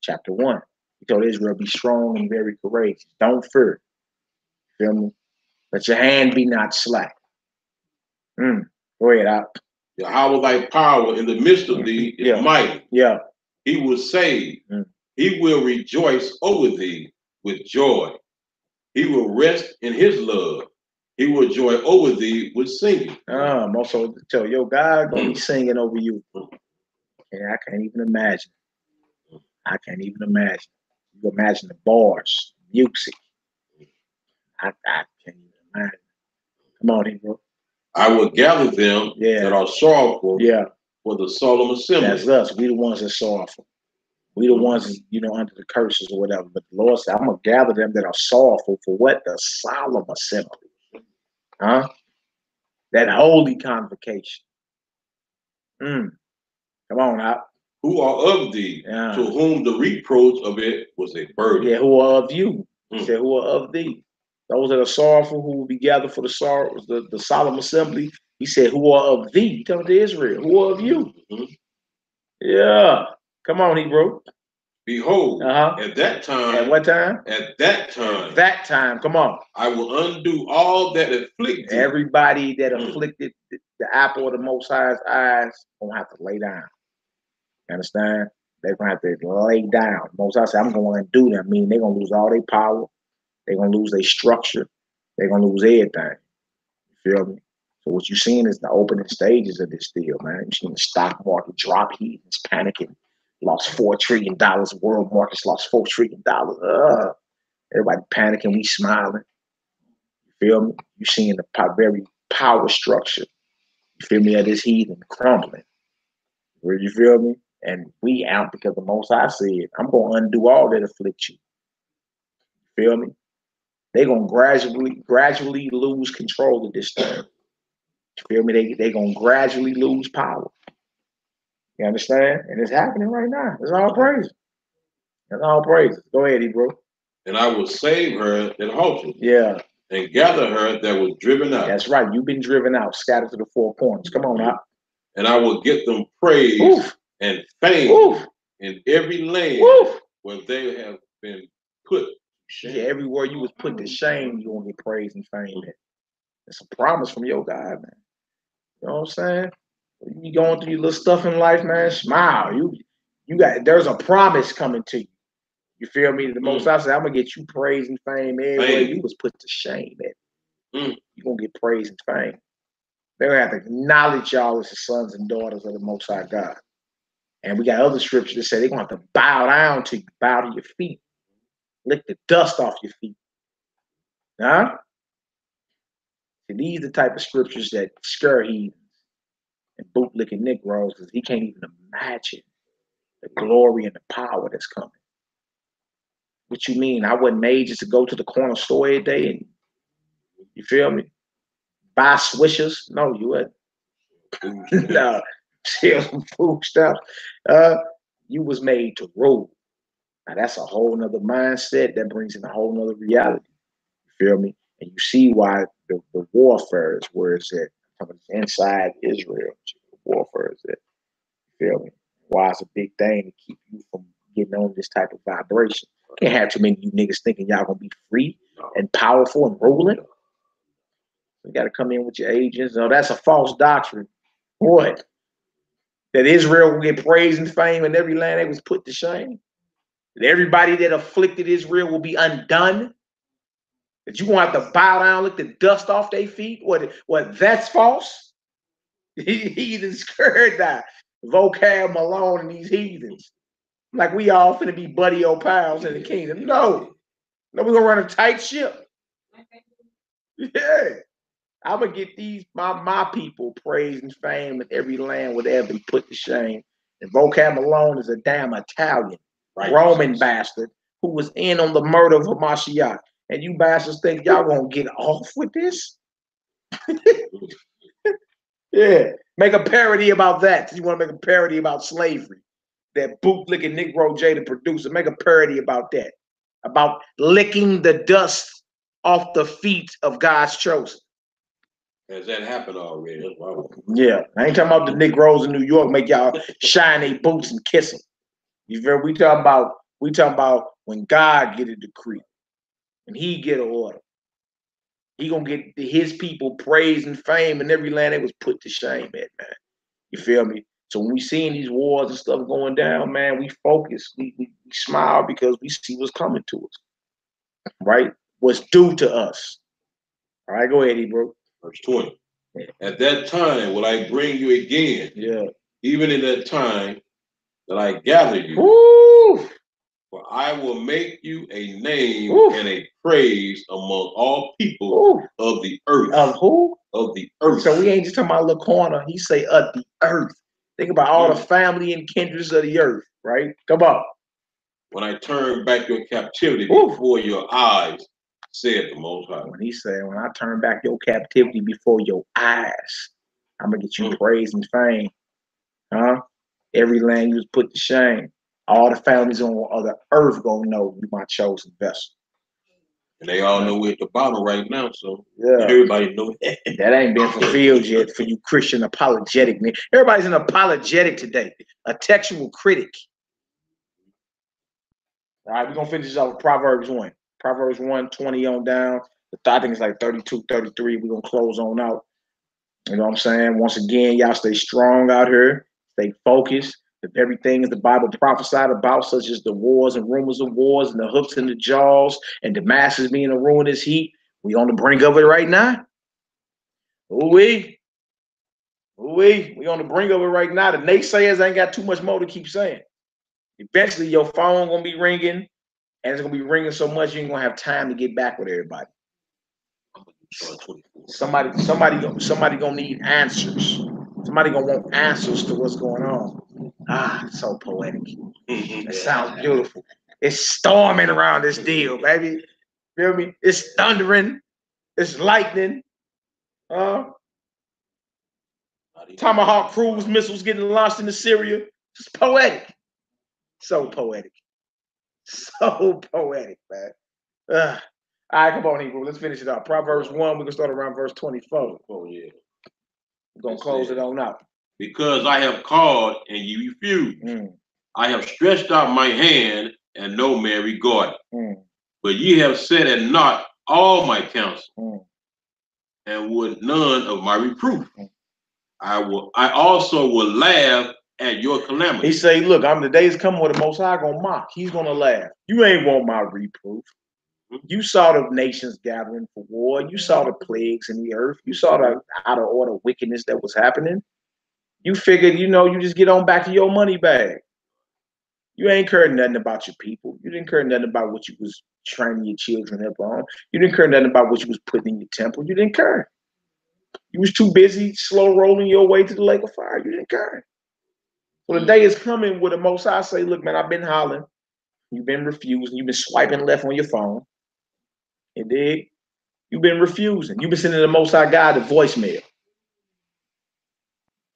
chapter 1. He told Israel, be strong and very courageous. Don't fear. Feel me? Let your hand be not slack. Go ahead, out. Yahweh thy power in the midst of thee is mighty. He will save. He will rejoice over thee with joy. He will rest in his love. He will joy over thee with singing. Also tell your God gonna be singing over you. And I can't even imagine. I can't even imagine. You imagine the bars, music. I can't even imagine. Come on, Hebrew. I will gather them that are sorrowful for the solemn assembly. That's us. We the ones that are sorrowful. We the ones, under the curses or whatever. But the Lord said, I'm going to gather them that are sorrowful for what? The solemn assembly. That holy convocation. Come on out. Who are of thee, to whom the reproach of it was a burden. Who are of you. He said, who are of thee. Those that are sorrowful, who will be gathered for the solemn assembly. He said, who are of thee? Tell it to Israel. Who are of you? Yeah. Come on, Hebrew. Behold, at that time. At what time? At that time. That time. Come on. I will undo all that afflict thee. Everybody that afflicted the apple of the Most High's eyes gonna have to lay down. You understand? They're gonna have to lay down. Most High said, I'm gonna undo them. I mean, they're gonna lose all their power. They're gonna lose their structure. They're gonna lose everything. You feel me? So what you're seeing is the opening stages of this deal, man. You're seeing the stock market drop, he's panicking. Lost $4 trillion. World markets lost $4 trillion. Everybody panicking. We smiling. You feel me? You're seeing the very power structure. You feel me? Of this heathen crumbling. Where you feel me? And we out because the Most High said, I'm gonna undo all that afflict you. You feel me? They're gonna gradually lose control of this thing. You feel me? They gonna gradually lose power. You understand? And it's happening right now. It's all praise. It's all praise. Go ahead, Hebrew. And I will save her that halted. Yeah. And gather her that was driven out. That's right. You've been driven out, scattered to the four corners. Come on now. And I will get them praise and fame in every land Woo! where they have been put to shame. Yeah, everywhere you was put to shame, you gonna get praise and fame. It's a promise from your God, man. You know what I'm saying? You be going through your little stuff in life, man. Smile. There's a promise coming to you. You feel me? The most I say, I'm gonna get you praise and fame everywhere you was put to shame at. You're gonna get praise and fame. They're gonna have to acknowledge y'all as the sons and daughters of the Most High God. And we got other scriptures that say they're gonna have to bow down to you, bow to your feet, lick the dust off your feet. Huh? See, these are the type of scriptures that scare heathens and bootlicking Negroes, because he can't even imagine the glory and the power that's coming. What you mean? I wasn't made just to go to the corner store every day and, you feel me, buy swishers? No, you wasn't. No, sell some food stuff. You was made to rule. Now that's a whole nother mindset that brings in a whole nother reality. You feel me? And you see why the warfare is where it's at. Inside Israel, the warfare is at. You feel me? Why it's a big thing to keep you from getting on this type of vibration. Can't have too many of you niggas thinking y'all gonna be free and powerful and ruling. You gotta come in with your agents. No, that's a false doctrine. What? That Israel will get praise and fame in every land they was put to shame. That everybody that afflicted Israel will be undone. That you want to bow down, lick the dust off their feet. What? That's false. Heathens scared that. Vocab Malone and these heathens. Like we all finna be buddy old pals in the kingdom. No, we're gonna run a tight ship. Yeah. I'm gonna get these my people praise and fame in every land where they have been put to shame. And Vocab Malone is a damn Italian, Roman bastard who was in on the murder of Hamashiach. And you bastards think y'all gonna get off with this? Yeah. Make a parody about that. You want to make a parody about slavery. That bootlicking Negro J, the producer, make a parody about that. About licking the dust off the feet of God's chosen. Has that happened already? Yeah. I ain't talking about the Negroes in New York make y'all shine their boots and kiss them. We talking about when God get a decree and he get an order. He gonna get his people praise and fame in every land they was put to shame at, man. You feel me? So when we seeing these wars and stuff going down, man, we focus. We smile because we see what's coming to us. Right? What's due to us. All right, go ahead, bro. Verse 20. At that time will I bring you again. Yeah. Even in that time that I gather you. Woo! For I will make you a name and a praise among all people of the earth. Of who? Of the earth. So we ain't just talking about a little corner. He say of the earth. Think about all the family and kindreds of the earth, right? Come on. When I turn back your captivity before your eyes, said the Most High. When he said, when I turn back your captivity before your eyes, I'm going to get you praise and fame. Huh? Every land you was put to shame. All the families on the earth gonna know you my chosen vessel. And they all know we're at the bottom right now, so yeah, everybody know that. That ain't been fulfilled yet for you Christian apologetic man. Everybody's an apologetic today, a textual critic. All right, we're gonna finish this off with Proverbs 1. Proverbs 1, 20 on down. I think it's like 32, 33. We're gonna close on out. You know what I'm saying? Once again, y'all stay strong out here, stay focused. If everything is the Bible prophesied about, such as the wars and rumors of wars and the hooks and the jaws and Damascus being a ruinous heat, we on the brink of it right now. We on the brink of it right now. The naysayers ain't got too much more to keep saying. Eventually, your phone gonna be ringing, and it's gonna be ringing so much you ain't gonna have time to get back with everybody. Somebody gonna need answers. Somebody gonna want answers to what's going on. Ah, so poetic. It sounds beautiful. It's storming around this deal, baby. Feel me? It's thundering. It's lightning. Tomahawk cruise missiles getting launched into Syria. It's poetic. So poetic. So poetic, man. All right, come on, Hebrew. Let's finish it up. Proverbs 1, we're going to start around verse 24. Oh, yeah. We're going to close it on out. Because I have called and you refuse. I have stretched out my hand, and no man regarded. But ye have set at naught all my counsel, and would none of my reproof. I also will laugh at your calamity. He say, look, the days coming where the Most High gonna mock. He's gonna laugh. You ain't want my reproof. You saw the nations gathering for war. You saw the plagues in the earth. You saw the out of order wickedness that was happening. You figured, you just get on back to your money bag. You ain't cared nothing about your people. You didn't care nothing about what you was training your children up on. You didn't care nothing about what you was putting in your temple. You didn't care. You was too busy slow rolling your way to the lake of fire. You didn't care. So the day is coming where the Most High say, look, man, I've been hollering. You've been refusing. You've been swiping left on your phone. And dig? You've been refusing. You've been sending the Most High God a voicemail.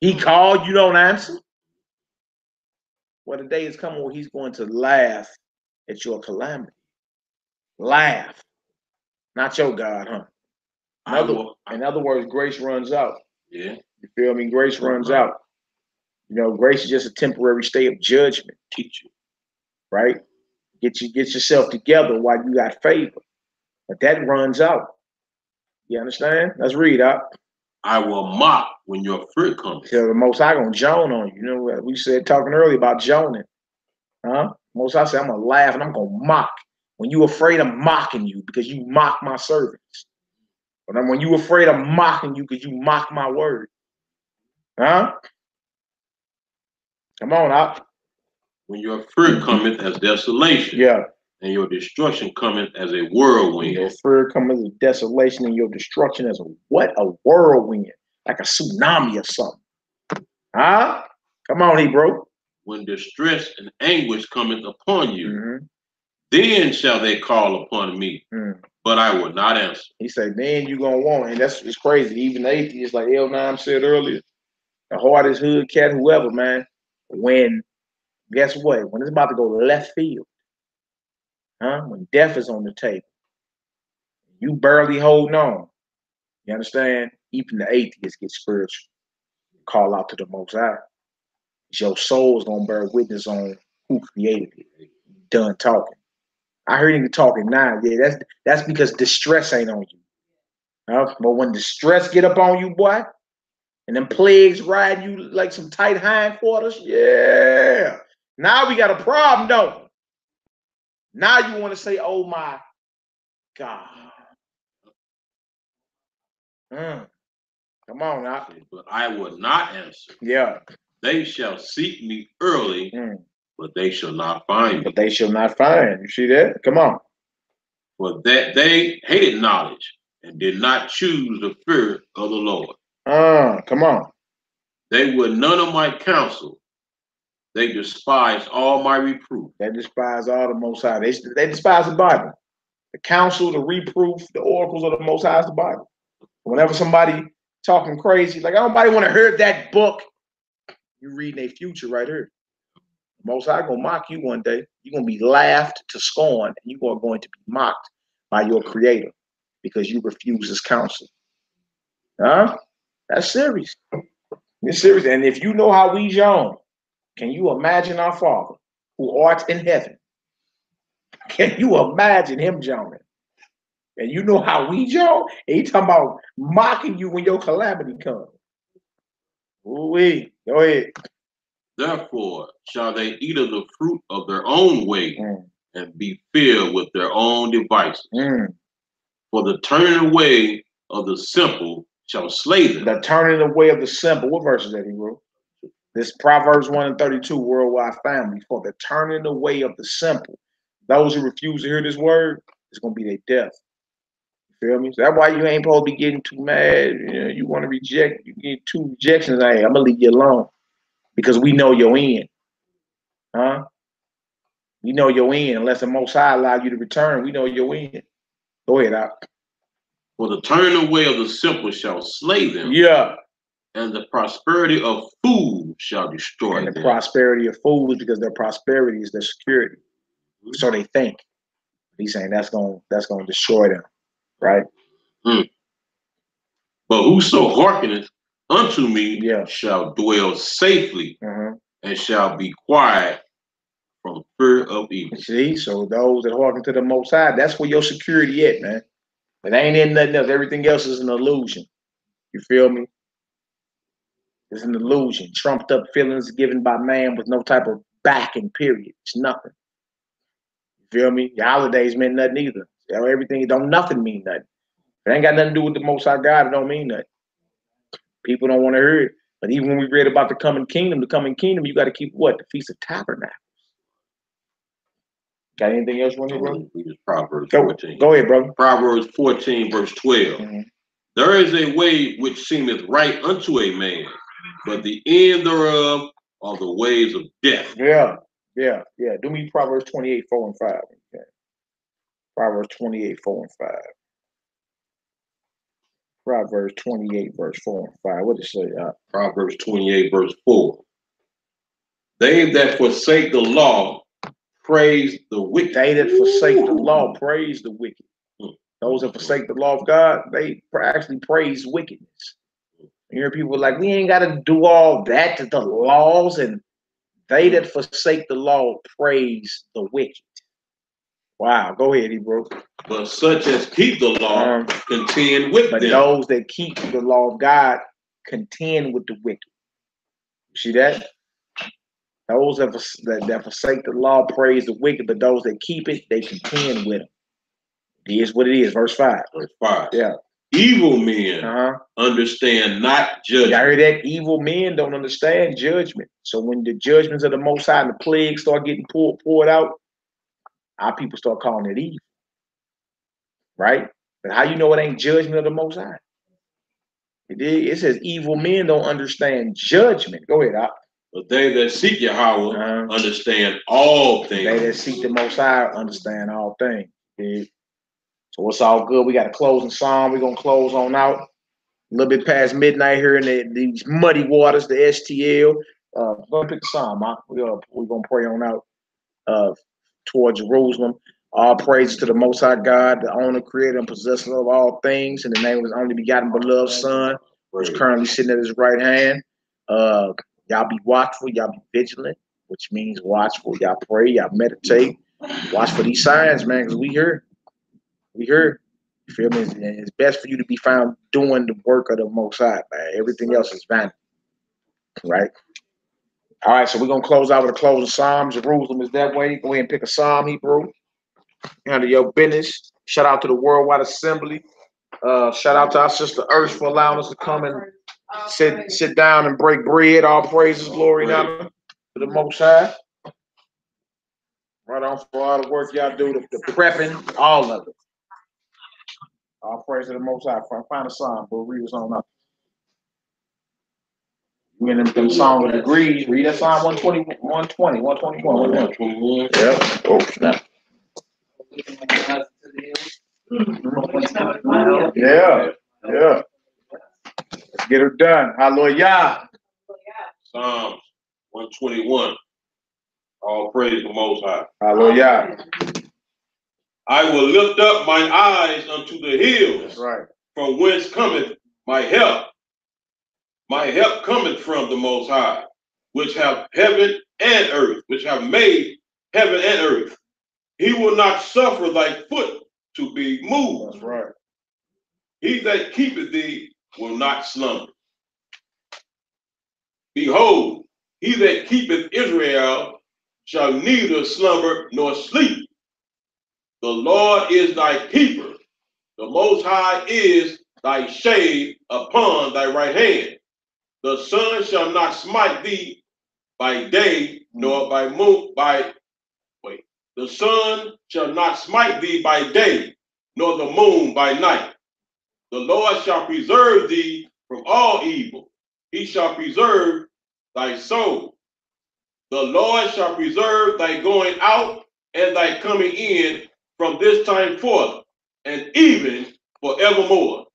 He called, you don't answer. Well, the day is coming where he's going to laugh at your calamity. Laugh. Not your God, huh? In other words, grace runs out. Yeah. You feel me? Grace runs out. Grace is just a temporary state of judgment. Teach you. Right? Get yourself together while you got favor. But that runs out. You understand? Let's read out. I will mock when your fear comes. So the Most High gonna joan on you. We said talking earlier about joning. Huh? Most High said, I'm gonna laugh and I'm gonna mock. When you afraid of mocking you because you mock my servants. But when you afraid of mocking you because you mock my word. Huh? Come on out. When your fear cometh as desolation. Yeah. And your destruction cometh as a whirlwind. Your fear cometh as desolation and your destruction as a what? A whirlwind. Like a tsunami or something. Huh? Come on, Hebrew. When distress and anguish cometh upon you, then shall they call upon me, but I will not answer. He said, then you gonna want, and it's crazy. Even the atheists, like L9 said earlier, the hardest hood cat, whoever, man, guess what? When it's about to go left field, when death is on the table, you barely holding on. You understand? Even the atheists get spiritual. Call out to the Most High. Your soul is gonna bear witness on who created it. Done talking. I heard him talking now. Yeah, that's because distress ain't on you. But when distress get up on you, boy, and them plagues ride you like some tight hindquarters, yeah. Now we got a problem, don't we? Now you want to say, oh my God. Come on now. But I will not answer. Yeah. They shall seek me early, but they shall not find me. But they shall not find. You see that? Come on. For that they hated knowledge and did not choose the fear of the Lord. Come on. They would none of my counsel. They despise all my reproof. They despise all the Most High. They despise the Bible. The counsel, the reproof, the oracles of the Most High is the Bible. Whenever somebody talking crazy, like, nobody want to hear that book, you reading their future right here. The Most High gonna mock you one day. You're gonna be laughed to scorn, and you are going to be mocked by your Creator because you refuse His counsel. Huh? That's serious. It's serious. And if you know how we yawn, can you imagine our Father who art in heaven? Can you imagine Him yawning? And you know how we yawn? And He talking about mocking you when your calamity comes. Ooh-wee. Go ahead. Therefore shall they eat of the fruit of their own way and be filled with their own devices. For the turning away of the simple shall slay them. The turning away of the simple. What verse is that, Hebrew? This Proverbs 1:32, worldwide family. For the turning away of the simple. Those who refuse to hear this word, it's going to be their death. You feel me? So that's why you ain't supposed to be getting too mad. You want to reject. You get 2 rejections. Hey, I'm going to leave you alone. Because we know your end. Huh? We know your end. Unless the Most High allow you to return, we know your end. Go ahead, out. For the turning away of the simple shall slay them. Yeah. And the prosperity of fools shall destroy them. And the prosperity of fools, because their prosperity is their security. So they think. He's saying that's gonna destroy them. Right? But whoso hearkeneth unto me shall dwell safely and shall be quiet from fear of evil. See, so those that hearken to the Most High, that's where your security at, man. It ain't in nothing else. Everything else is an illusion. You feel me? It's an illusion. Trumped up feelings given by man with no type of backing, period. It's nothing. You feel me? Your holidays meant nothing either. Everything don't nothing mean nothing. It ain't got nothing to do with the Most High God. It don't mean nothing. People don't want to hear it. But even when we read about the coming kingdom, you got to keep what? The Feast of Tabernacles. Got anything else you want to hear, bro? Proverbs 14. Go ahead, brother. Proverbs 14, verse 12. Mm-hmm. There is a way which seemeth right unto a man, but the end thereof are the ways of death. Yeah. Do me Proverbs 28, 4 and 5. Okay. Proverbs 28, 4 and 5. Proverbs 28, verse 4 and 5. What does it say? Proverbs 28, verse 4. They that forsake the law praise the wicked. They that forsake the law praise the wicked. Those that forsake the law of God, they actually praise wickedness. You hear people like, we ain't got to do all that to the laws, and they that forsake the law praise the wicked. Wow, go ahead, Hebrew. But such as keep the law contend with them. But those that keep the law of God contend with the wicked. You see that? Those that forsake the law praise the wicked, but those that keep it, they contend with them. It is what it is. Verse 5. Verse 5. Yeah. Evil men understand not judgment. I heard that evil men don't understand judgment. So when the judgments of the Most High and the plagues start getting poured out, our people start calling it evil. Right? But how you know it ain't judgment of the Most High? It says evil men don't understand judgment. Go ahead, Op. But they that seek Yahweh understand all things. They that seek the Most High understand all things. Yeah. So it's all good. We got a closing psalm. We're going to close on out. A little bit past midnight here in these muddy waters, the STL. Go ahead and pick a psalm, Op. We're going to pray on out toward Jerusalem. All praises to the Most High God, the owner, creator, and possessor of all things. In the name of his only begotten beloved Son, who's currently sitting at his right hand. Y'all be watchful. Y'all be vigilant, which means watchful. Y'all pray. Y'all meditate. Watch for these signs, man, because we here. We here. You feel me? It's best for you to be found doing the work of the Most High, man. Everything else is vanity. Right? All right, so we're going to close out with a closing psalm. Jerusalem is that way. Go ahead and pick a psalm, Hebrew. Handle your business. Shout out to the Worldwide Assembly. Shout out to our sister Earth for allowing us to come and sit down and break bread. All praises, glory, and honor to the Most High. Right on for all the work y'all do, the prepping, all of it. All praise to the Most High. Find a psalm, we'll read us on up. We in them songs with degrees. Read that Psalm 120, 120, 121, 121. Yep. Oh, snap. Yeah. Let's get her done. Hallelujah. Psalms 121. All praise the Most High. Hallelujah. I will lift up mine eyes unto the hills. That's right. From whence cometh my help? My help cometh from the Most High, which have heaven and earth, which have made heaven and earth. He will not suffer thy foot to be moved. That's right. He that keepeth thee will not slumber. Behold, he that keepeth Israel shall neither slumber nor sleep. The Lord is thy keeper. The Most High is thy shade upon thy right hand. The sun shall not smite thee by day, nor by moon the sun shall not smite thee by day, nor the moon by night. The Lord shall preserve thee from all evil. He shall preserve thy soul. The Lord shall preserve thy going out and thy coming in from this time forth, and even forevermore.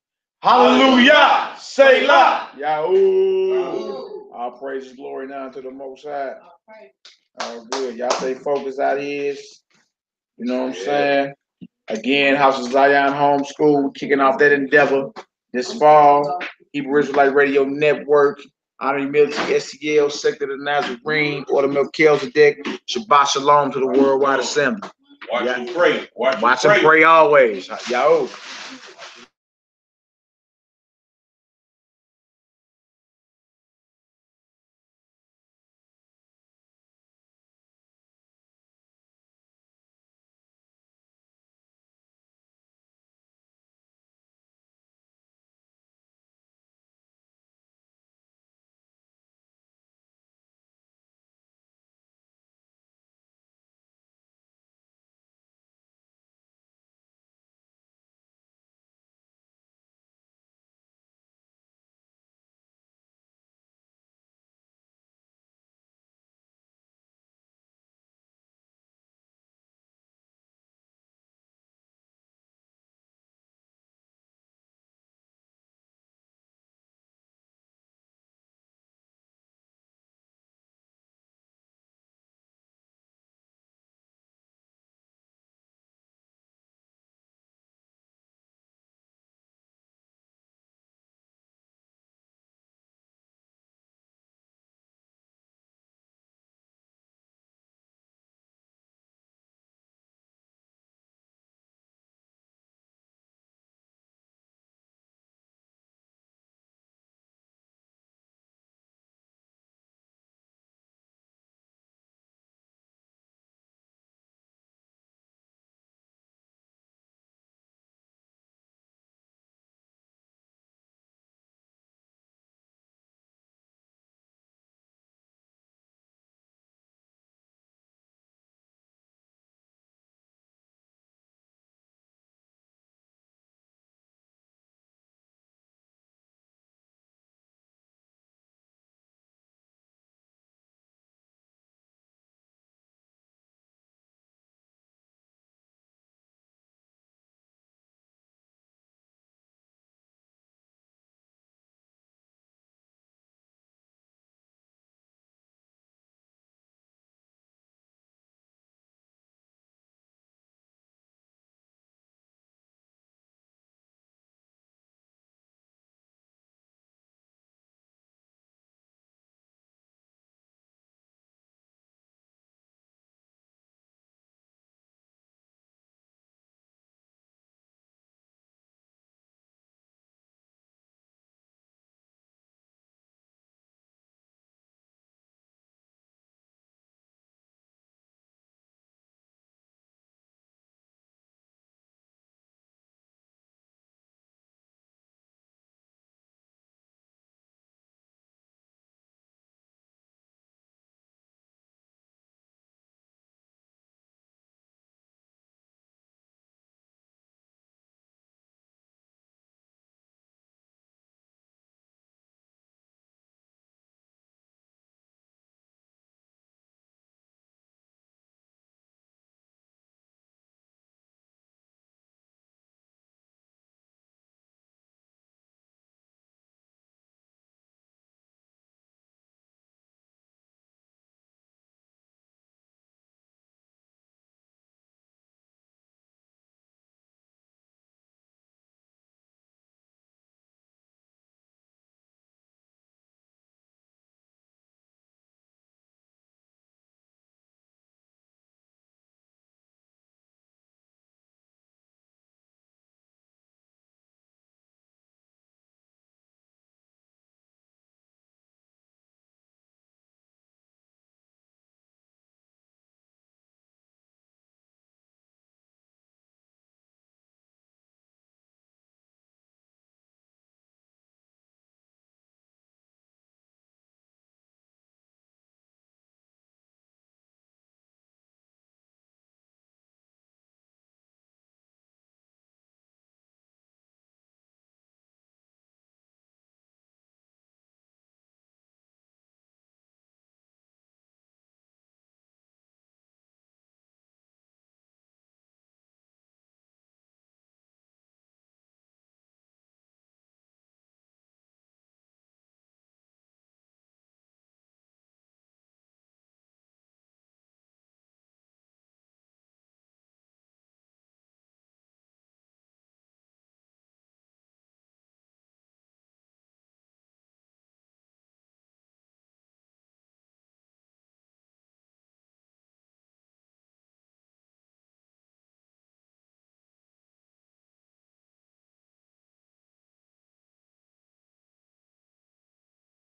Hallelujah. Selah. Yahoo. All praises, glory, now to the Most High. All good. Y'all stay focused out here. You know what I'm saying? Again, House of Zion Homeschool, kicking off that endeavor this fall. Hebrew Israelite Radio Network. Honorary Military, STL, Sector of the Nazarene, Order Melchizedek, Shabbat Shalom to the Worldwide Assembly. Watch and pray. Watch and pray always. Yo.